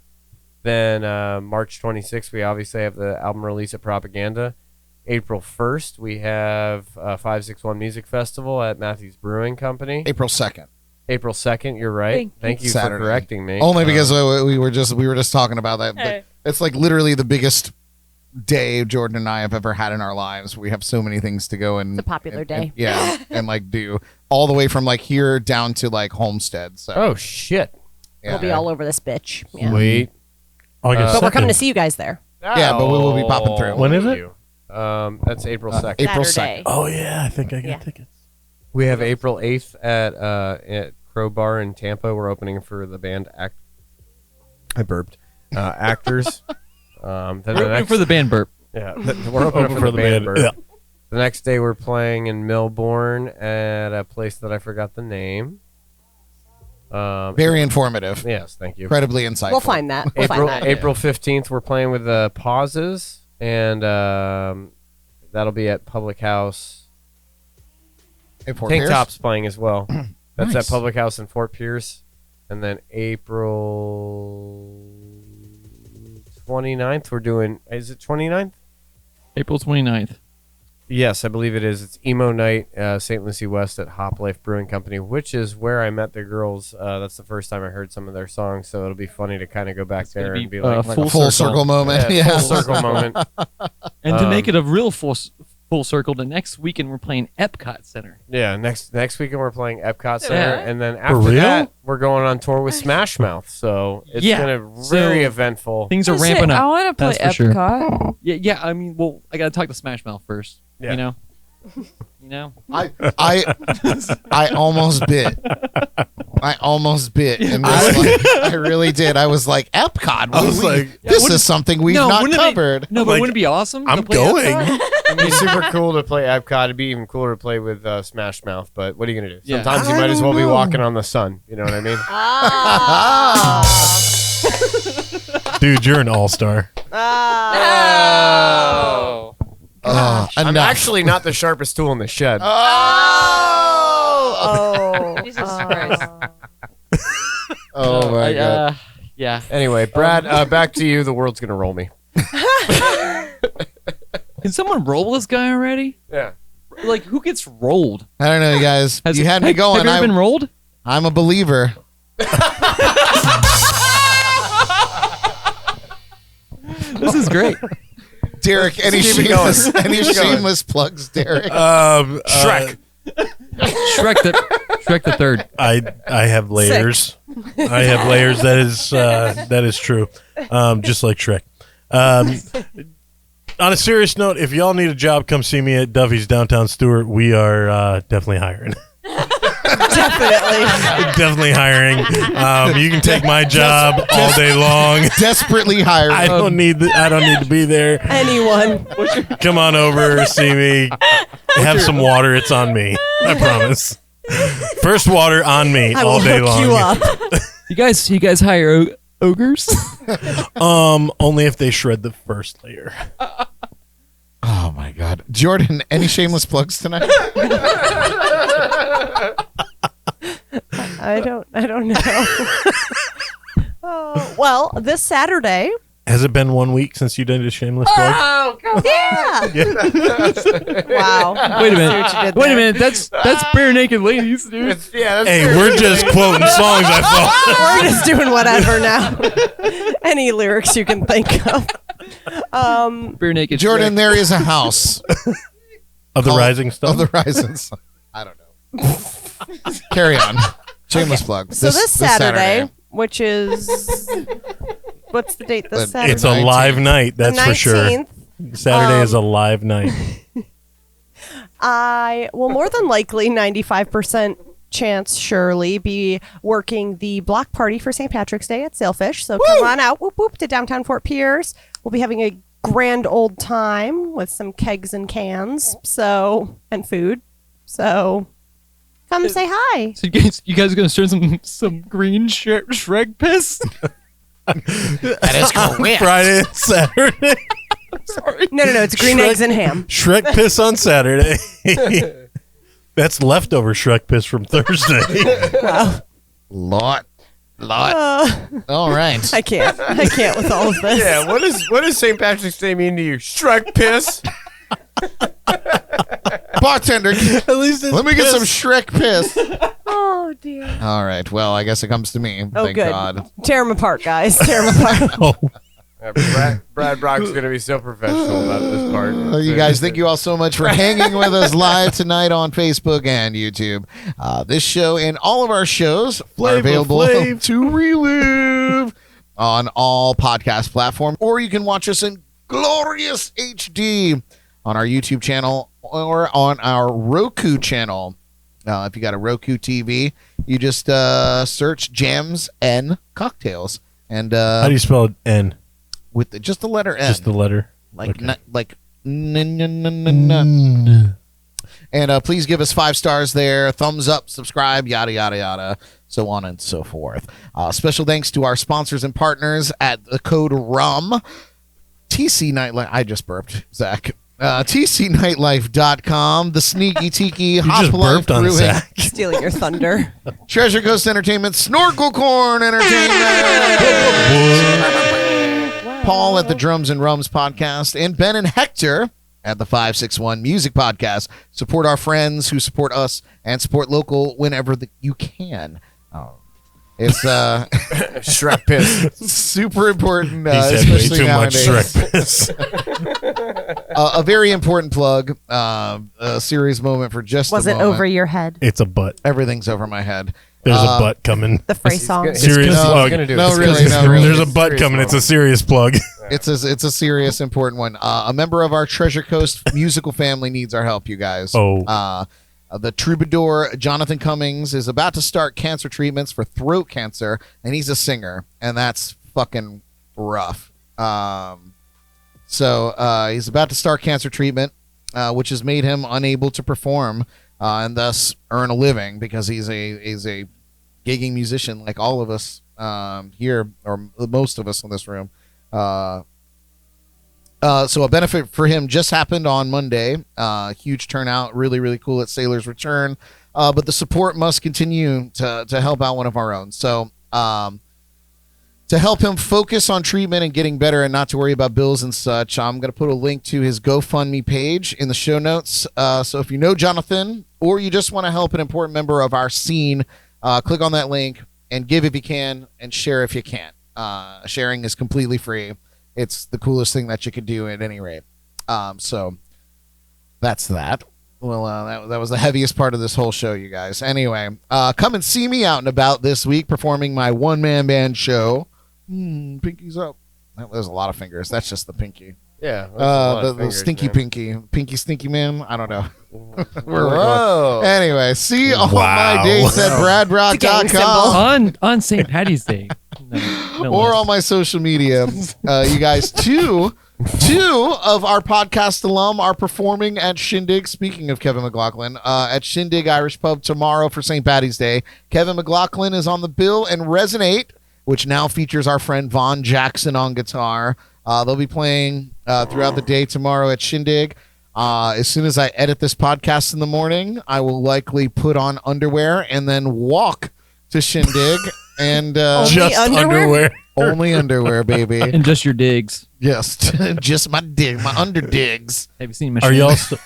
Speaker 3: Then March 26th, we obviously have the album release at Propaganda. April 1st, we have 561 Music Festival at Matthews Brewing Company.
Speaker 1: April 2nd.
Speaker 3: April 2nd, you're right. Thank you
Speaker 1: Saturday.
Speaker 3: for correcting me.
Speaker 1: Only because we were just talking about that.
Speaker 4: Hey.
Speaker 1: It's like literally the biggest day Jordan and I have ever had in our lives. We have so many things to go and
Speaker 2: It's a popular day.
Speaker 1: and like do all the way from like here down to like Homestead. So
Speaker 3: Oh, shit.
Speaker 1: yeah.
Speaker 2: We'll be all over this bitch. Yeah.
Speaker 3: Sweet.
Speaker 9: August
Speaker 2: But we're coming to
Speaker 9: 2nd.
Speaker 2: see you guys there.
Speaker 1: Yeah, but we will be popping through.
Speaker 9: When is
Speaker 3: thank
Speaker 9: it?
Speaker 3: you. That's April 2nd.
Speaker 1: April
Speaker 2: Saturday.
Speaker 1: 2nd.
Speaker 9: Oh yeah, I think I got
Speaker 2: Yeah.
Speaker 9: tickets.
Speaker 3: We have April 8th at Crowbar in Tampa. We're opening for the band I burped. Actors. Then the
Speaker 5: We're
Speaker 3: next,
Speaker 5: for the band burp.
Speaker 3: yeah, we're opening for the band. Burp.
Speaker 9: Yeah.
Speaker 3: The next day we're playing in Melbourne at a place that I forgot the name.
Speaker 1: Very informative.
Speaker 3: Yes, thank you.
Speaker 1: Incredibly insightful.
Speaker 2: We'll find that. We'll find that.
Speaker 3: April 15th we're playing with the Pauses, and that'll be at Public House.
Speaker 1: Hey, Fort
Speaker 3: Tank
Speaker 1: Pierce?
Speaker 3: Top's playing as well. That's
Speaker 1: Nice.
Speaker 3: at Public House in Fort Pierce. And then April 29th, we're doing, is it 29th?
Speaker 5: April 29th.
Speaker 3: Yes, I believe it is. It's Emo Night, St. Lucie West at Hop Life Brewing Company, which is where I met the girls. That's the first time I heard some of their songs, so it'll be funny to kind of go back there
Speaker 5: gonna
Speaker 3: and
Speaker 5: be,
Speaker 3: be like,
Speaker 1: Like
Speaker 5: Full
Speaker 1: a full
Speaker 5: circle.
Speaker 1: circle moment. Yeah.
Speaker 3: full circle moment.
Speaker 5: And to make it a real full circle, the next weekend we're playing Epcot Center.
Speaker 3: Yeah, next weekend we're playing Epcot Center,
Speaker 5: Yeah.
Speaker 3: and then after
Speaker 9: real?
Speaker 3: that, we're going on tour with Smash Mouth. So it's
Speaker 5: Yeah.
Speaker 3: gonna very
Speaker 5: So
Speaker 3: eventful.
Speaker 5: Things are
Speaker 4: That's it.
Speaker 5: ramping
Speaker 4: I
Speaker 5: up.
Speaker 4: want to play
Speaker 5: That's for sure.
Speaker 4: Epcot.
Speaker 5: Yeah. I mean, well, I gotta talk to Smash Mouth first.
Speaker 3: Yeah.
Speaker 5: You know. You know.
Speaker 1: I almost bit. I almost bit. And I really did. I was like, Epcot.
Speaker 9: I was like,
Speaker 1: this
Speaker 5: wouldn't-
Speaker 1: is something we've not
Speaker 5: wouldn't it be-
Speaker 1: covered.
Speaker 5: No, but
Speaker 9: Like,
Speaker 5: wouldn't it be awesome? to
Speaker 9: I'm
Speaker 5: play
Speaker 9: going.
Speaker 5: Epcot?
Speaker 3: It'd be super cool to play Epcot. It'd be even cooler to play with Smash Mouth. But what are you gonna do?
Speaker 5: Yeah.
Speaker 3: Sometimes you
Speaker 1: I
Speaker 3: might as well
Speaker 1: don't
Speaker 3: be
Speaker 1: know.
Speaker 3: walking on the sun. You know what I mean?
Speaker 9: dude, you're an all-star.
Speaker 5: Oh.
Speaker 3: I'm
Speaker 1: Enough.
Speaker 3: actually not the sharpest tool in the shed.
Speaker 2: Oh.
Speaker 4: Jesus Christ.
Speaker 1: Oh my god.
Speaker 5: Yeah.
Speaker 3: Anyway, Brad, back to you. The world's gonna roll me.
Speaker 5: Can someone roll this guy already?
Speaker 3: Yeah.
Speaker 5: Like, who gets rolled?
Speaker 1: I don't know, you guys. You had me
Speaker 5: Have
Speaker 1: going.
Speaker 5: you ever been rolled?
Speaker 1: I'm a believer.
Speaker 5: This is great.
Speaker 1: Derek, any
Speaker 3: keep it going.
Speaker 1: shameless shameless plugs, Derek?
Speaker 3: Shrek.
Speaker 5: Shrek the third.
Speaker 9: I have layers. I have layers. That is true. Just like Shrek. On a serious note, if y'all need a job, come see me at Duffy's downtown Stewart. We are definitely hiring. Definitely hiring. You can take my job all day long.
Speaker 1: Desperately hired.
Speaker 9: I don't need to be there.
Speaker 2: Anyone.
Speaker 9: Come on over, see me. Have some water. It's on me. I promise. First water on me
Speaker 2: I
Speaker 9: all
Speaker 2: will
Speaker 9: day
Speaker 2: hook
Speaker 9: long.
Speaker 2: you up.
Speaker 5: You guys hire ogres?
Speaker 9: Only if they shred the first layer.
Speaker 1: Oh my god. Jordan, any shameless plugs tonight?
Speaker 2: I don't know. Oh, well, this Saturday.
Speaker 9: Has it been 1 week since you did a shameless plug?
Speaker 2: Oh, yeah. Wow.
Speaker 5: Wait a
Speaker 2: See
Speaker 5: minute.
Speaker 2: what you did
Speaker 5: Wait a
Speaker 2: there.
Speaker 5: minute. That's bare naked ladies, dude.
Speaker 3: That's
Speaker 9: Hey, we're just quoting songs. I thought.
Speaker 2: We're just doing whatever now. Any lyrics you can think of.
Speaker 5: Bare naked.
Speaker 1: Jordan,
Speaker 5: Shrek.
Speaker 1: there is a house
Speaker 9: Of the Rising Sun.
Speaker 1: of the Rising Sun. I don't know. Carry on. Shameless plug.
Speaker 2: So this Saturday, which is what's the date this Saturday?
Speaker 9: It's a live night, that's for sure.
Speaker 2: 19th.
Speaker 9: Saturday is a live night.
Speaker 2: I will more than likely 95% chance surely be working the block party for St. Patrick's Day at Sailfish. So come on out, whoop whoop, to downtown Fort Pierce. We'll be having a grand old time with some kegs and cans, and food. So come say hi.
Speaker 5: So you guys are gonna stir some green Shrek piss?
Speaker 1: That is correct.
Speaker 9: Friday and Saturday.
Speaker 5: Sorry.
Speaker 2: No, it's green
Speaker 9: Shrek-
Speaker 2: eggs and ham.
Speaker 9: Shrek piss on Saturday. That's leftover Shrek piss from Thursday.
Speaker 2: Wow.
Speaker 1: Lot. All right.
Speaker 2: I can't with all of this.
Speaker 3: Yeah, what does St. Patrick's Day mean to you? Shrek piss?
Speaker 1: Bartender,
Speaker 9: At least it's
Speaker 1: let me get some
Speaker 9: piss.
Speaker 1: Shrek piss.
Speaker 2: Oh dear.
Speaker 1: All right. Well, I guess it comes to me.
Speaker 2: Oh,
Speaker 1: Thank
Speaker 2: good.
Speaker 1: God.
Speaker 2: Tear them apart, guys. Tear them apart.
Speaker 9: Oh,
Speaker 3: Brad Brock's going to be so professional about this part.
Speaker 1: You guys, thank you all so much for hanging with us live tonight on Facebook and YouTube. This show and all of our shows are available to relive on all podcast platforms, or you can watch us in glorious HD on our YouTube channel or on our Roku channel. If you got a Roku TV, you just search Jams and Cocktails, and
Speaker 9: how do you spell N?
Speaker 1: with just the letter N,
Speaker 9: Just the letter.
Speaker 1: like
Speaker 9: Okay.
Speaker 1: And please give us 5 stars there, thumbs up, subscribe, yada yada yada, so on and so forth. Special thanks to our sponsors and partners at the code RUM. TC Nightlife. I just burped, Zach. TCNightlife.com, the Sneaky Tiki
Speaker 9: You
Speaker 1: Hop
Speaker 9: just
Speaker 1: Life
Speaker 9: burped on
Speaker 1: Brewing,
Speaker 9: Zach.
Speaker 2: Stealing your thunder.
Speaker 1: Treasure Coast Entertainment, Snorkel Corn Entertainment, Paul at the Drums and Rums podcast, and Ben and Hector at the 561 Music Podcast. Support our friends who support us and support local whenever you can. It's
Speaker 3: Shrek piss.
Speaker 1: super important,
Speaker 9: He said way
Speaker 1: especially
Speaker 9: too much
Speaker 1: nowadays.
Speaker 9: Shrek piss.
Speaker 1: A very important plug, a serious moment for just
Speaker 2: Was
Speaker 1: a
Speaker 2: it
Speaker 1: moment.
Speaker 2: over your head?
Speaker 9: It's a butt.
Speaker 1: Everything's over my head.
Speaker 9: There's a butt coming.
Speaker 2: The Fray song.
Speaker 9: Serious
Speaker 1: No,
Speaker 9: plug.
Speaker 3: gonna do it.
Speaker 1: no,
Speaker 3: It's
Speaker 1: really,
Speaker 3: gonna
Speaker 1: no,
Speaker 3: do it.
Speaker 1: really.
Speaker 9: There's a butt
Speaker 3: Serious
Speaker 9: coming.
Speaker 3: moment.
Speaker 9: It's a serious plug.
Speaker 1: It's a serious, important one. A member of our Treasure Coast musical family needs our help, you guys.
Speaker 9: Oh.
Speaker 1: The troubadour Jonathan Cummings is about to start cancer treatments for throat cancer, and he's a singer, and that's fucking rough. So he's about to start cancer treatment, which has made him unable to perform and thus earn a living, because he's a gigging musician like all of us here, or most of us in this room. So a benefit for him just happened on Monday. Huge turnout, really, really cool at Sailor's Return. But the support must continue to help out one of our own. So to help him focus on treatment and getting better and not to worry about bills and such, I'm going to put a link to his GoFundMe page in the show notes. So if you know Jonathan, or you just want to help an important member of our scene, click on that link and give if you can, and share if you can't. Sharing is completely free. It's the coolest thing that you could do at any rate. So that's that. Well, that was the heaviest part of this whole show, you guys. Anyway, come and see me out and about this week performing my one-man band show. Pinky's up. There's a lot of fingers. That's just the pinky.
Speaker 3: Yeah. that's a lot
Speaker 1: The
Speaker 3: of fingers,
Speaker 1: stinky
Speaker 3: man.
Speaker 1: pinky stinky man. I don't know.
Speaker 3: Whoa.
Speaker 1: Anyway, see all
Speaker 9: Wow.
Speaker 1: my dates at bradbrock.com.
Speaker 5: On St. Patty's Day. No
Speaker 1: or
Speaker 5: less.
Speaker 1: on my social media. You guys, two of our podcast alum are performing at Shindig. Speaking of Kevin McLaughlin, at Shindig Irish Pub tomorrow for St. Patty's Day. Kevin McLaughlin is on the bill, and Resonate, which now features our friend Vaughn Jackson on guitar. They'll be playing throughout the day tomorrow at Shindig. As soon as I edit this podcast in the morning, I will likely put on underwear and then walk to Shindig, and
Speaker 2: Only
Speaker 9: Just underwear.
Speaker 1: only underwear, baby.
Speaker 5: And just your digs.
Speaker 1: Yes, just my under digs.
Speaker 5: Have you seen my
Speaker 9: Are y'all
Speaker 5: seen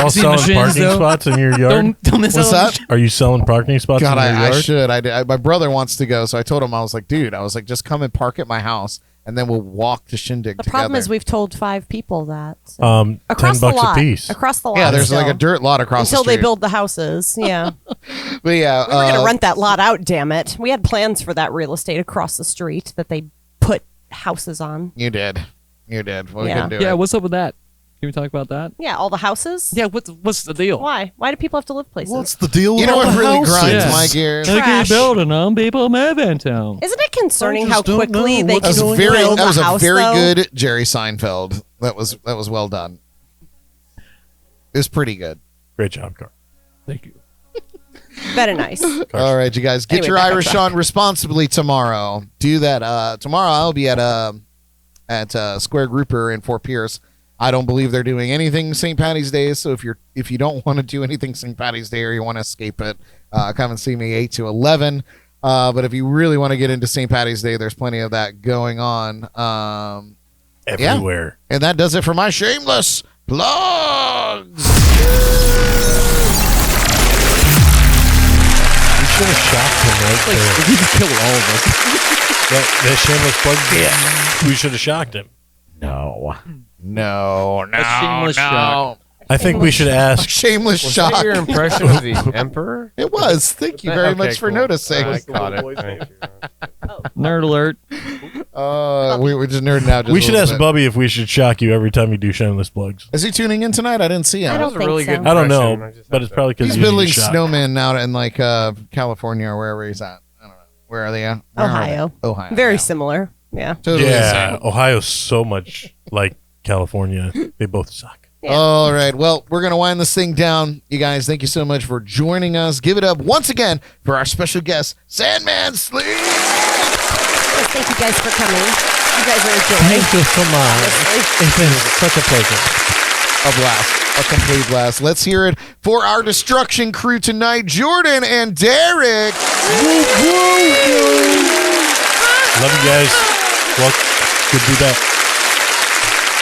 Speaker 9: selling
Speaker 5: machines,
Speaker 9: parking
Speaker 5: though?
Speaker 9: spots in your yard?
Speaker 5: Don't miss
Speaker 1: What's
Speaker 5: out.
Speaker 1: that?
Speaker 9: Are you selling parking spots
Speaker 1: God,
Speaker 9: in your
Speaker 1: I
Speaker 9: yard?
Speaker 1: should. My brother wants to go, so I told him, I was like, dude, just come and park at my house, and then we'll walk to Shindig
Speaker 2: The
Speaker 1: together.
Speaker 2: problem is we've told 5 people that. So.
Speaker 9: $10
Speaker 2: Across the lot.
Speaker 9: a piece.
Speaker 2: Across the lot.
Speaker 1: yeah, there's like a
Speaker 2: still.
Speaker 1: dirt lot across
Speaker 2: Until
Speaker 1: the street.
Speaker 2: they build the houses. Yeah.
Speaker 1: But yeah,
Speaker 2: We were going to rent that lot out, damn it. We had plans for that real estate across the street that they put houses on.
Speaker 1: You did. Well, we
Speaker 2: Yeah.
Speaker 1: couldn't do
Speaker 5: Yeah,
Speaker 1: it.
Speaker 5: what's up with that? Can we talk about that?
Speaker 2: Yeah, all the houses?
Speaker 5: Yeah, what's the deal?
Speaker 2: Why? Why do people have to live places?
Speaker 9: What's the deal with
Speaker 1: You know
Speaker 9: all
Speaker 1: what
Speaker 9: the
Speaker 1: really
Speaker 9: houses?
Speaker 1: grinds
Speaker 5: Yeah.
Speaker 1: my gears?
Speaker 2: Trash.
Speaker 5: They keep building them. People move in town.
Speaker 2: Isn't it concerning
Speaker 9: I
Speaker 2: how
Speaker 9: just don't
Speaker 2: quickly
Speaker 9: know
Speaker 2: they
Speaker 9: what's
Speaker 2: can
Speaker 9: going
Speaker 2: build
Speaker 1: That was
Speaker 2: a
Speaker 1: a
Speaker 2: house,
Speaker 1: very
Speaker 2: though?
Speaker 1: good Jerry Seinfeld. That was well done. It was pretty good.
Speaker 9: Great job, Carl.
Speaker 5: Thank you.
Speaker 2: Very nice.
Speaker 1: All right, you guys, get
Speaker 2: Anyway,
Speaker 1: your
Speaker 2: back on
Speaker 1: Irish
Speaker 2: track.
Speaker 1: on responsibly tomorrow. Do that. Tomorrow I'll be at Square Grouper in Fort Pierce. I don't believe they're doing anything St. Patty's Day, so if you don't want to do anything St. Patty's Day or you want to escape it, come and see me 8 to 11. But if you really want to get into St. Patty's Day, there's plenty of that going on.
Speaker 9: Everywhere.
Speaker 1: And that does it for my shameless plugs.
Speaker 9: We should have shocked him right there.
Speaker 5: He just killed all of us.
Speaker 9: That shameless plug. Yeah. We should have shocked him.
Speaker 1: No.
Speaker 5: shameless shock.
Speaker 9: I think we should ask.
Speaker 1: Shameless
Speaker 3: Was
Speaker 1: shock.
Speaker 3: that your impression of the Emperor?
Speaker 1: It was. Thank you very
Speaker 3: Okay,
Speaker 1: much for
Speaker 3: cool.
Speaker 1: noticing.
Speaker 3: I caught it. Thank you.
Speaker 5: Nerd alert.
Speaker 1: We were just nerding out. Just
Speaker 9: We
Speaker 1: a
Speaker 9: should
Speaker 1: little
Speaker 9: ask
Speaker 1: bit.
Speaker 9: Bubby if we should shock you every time you do shameless plugs.
Speaker 1: Is he tuning in tonight? I didn't see him.
Speaker 2: I
Speaker 3: That
Speaker 2: don't
Speaker 3: was a
Speaker 2: think
Speaker 3: really
Speaker 2: so.
Speaker 3: good
Speaker 9: I don't
Speaker 3: impression.
Speaker 9: know,
Speaker 3: just
Speaker 9: but
Speaker 3: have
Speaker 9: it's
Speaker 3: to-
Speaker 9: probably because
Speaker 1: He's building snowmen out in like California or wherever he's at. I don't know. Where are they at? Where are
Speaker 2: Ohio.
Speaker 1: they? Ohio.
Speaker 2: Very
Speaker 1: yeah.
Speaker 2: similar. Yeah.
Speaker 1: Totally the
Speaker 9: Yeah,
Speaker 1: same.
Speaker 9: Ohio's so much like California. They both suck.
Speaker 2: Yeah.
Speaker 1: All right. Well, we're going to wind this thing down. You guys, thank you so much for joining us. Give it up once again for our special guest, Sandman Sleeps.
Speaker 2: Yes, thank you guys for coming. You guys are a joy.
Speaker 9: Thank you so much.
Speaker 2: Honestly.
Speaker 9: It's been such a pleasure.
Speaker 1: A blast. A complete blast. Let's hear it for our destruction crew tonight, Jordan and Derek.
Speaker 9: Love you guys. Well, good to be back.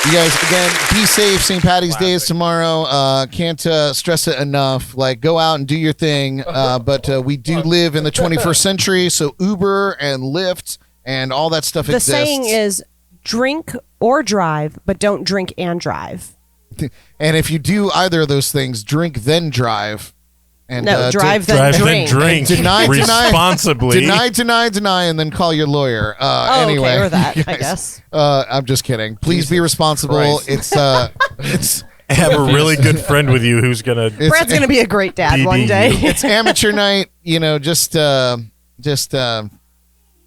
Speaker 1: You guys, again, be safe. St. Patty's Day is tomorrow. Can't stress it enough. Like, go out and do your thing. But we do live in the 21st century, so Uber and Lyft and all that stuff
Speaker 2: The
Speaker 1: exists.
Speaker 2: saying is drink or drive, but don't drink and drive.
Speaker 1: And if you do either of those things, drink then drive. And
Speaker 2: No, drive then
Speaker 9: Drive
Speaker 2: drink.
Speaker 9: then drink
Speaker 1: Deny,
Speaker 9: responsibly.
Speaker 1: deny, and then call your lawyer.
Speaker 2: Oh,
Speaker 1: Anyway,
Speaker 2: okay, or that,
Speaker 1: you
Speaker 2: I
Speaker 1: guys,
Speaker 2: guess.
Speaker 1: I'm just kidding. Please be responsible.
Speaker 3: Christ.
Speaker 1: It's
Speaker 9: Have a really good friend with you who's gonna.
Speaker 1: it's
Speaker 2: Brad's going to be a great dad one
Speaker 9: DD
Speaker 2: day.
Speaker 1: it's amateur night. You know, just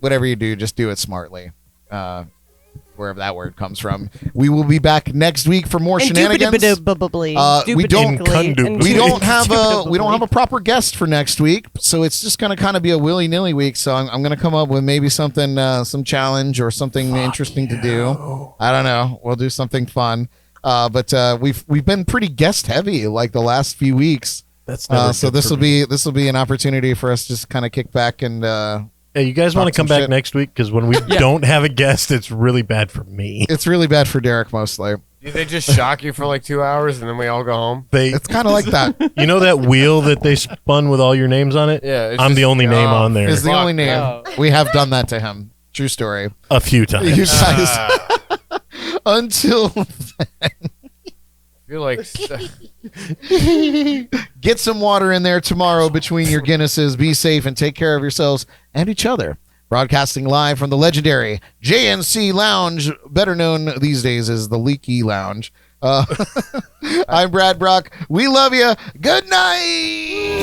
Speaker 1: whatever you do, just do it smartly. Wherever that word comes from. We will be back next week for more shenanigans. We don't have a proper guest for next week, so it's just gonna kind of be a willy-nilly week. So I'm gonna come up with maybe something, some challenge or something interesting to do. I don't know. We'll do something fun. But we've been pretty guest heavy like the last few weeks.
Speaker 9: That's never
Speaker 1: So
Speaker 9: good
Speaker 1: this
Speaker 9: for
Speaker 1: will
Speaker 9: me.
Speaker 1: be an opportunity for us to just kind of kick back and.
Speaker 9: Hey, you guys want to
Speaker 1: Talk some
Speaker 9: come back
Speaker 1: shit.
Speaker 9: next week? Because when we don't have a guest, it's really bad for me.
Speaker 1: It's really bad for Derek mostly.
Speaker 3: Do they just shock you for like 2 hours and then we all go home?
Speaker 1: It's kind of like that.
Speaker 9: You know that wheel that they spun with all your names on it?
Speaker 3: Yeah, it's
Speaker 9: I'm the
Speaker 3: just-
Speaker 9: only name on there
Speaker 1: Is the
Speaker 3: Fuck
Speaker 1: only name.
Speaker 3: no.
Speaker 1: We have done that to him. True story.
Speaker 9: a few times.
Speaker 1: You guys, until
Speaker 3: I feel like
Speaker 1: get some water in there tomorrow between your Guinnesses. Be safe and take care of yourselves and each other. Broadcasting live from the legendary JNC Lounge, better known these days as the Leaky Lounge. I'm Brad Brock. We love you. Good night.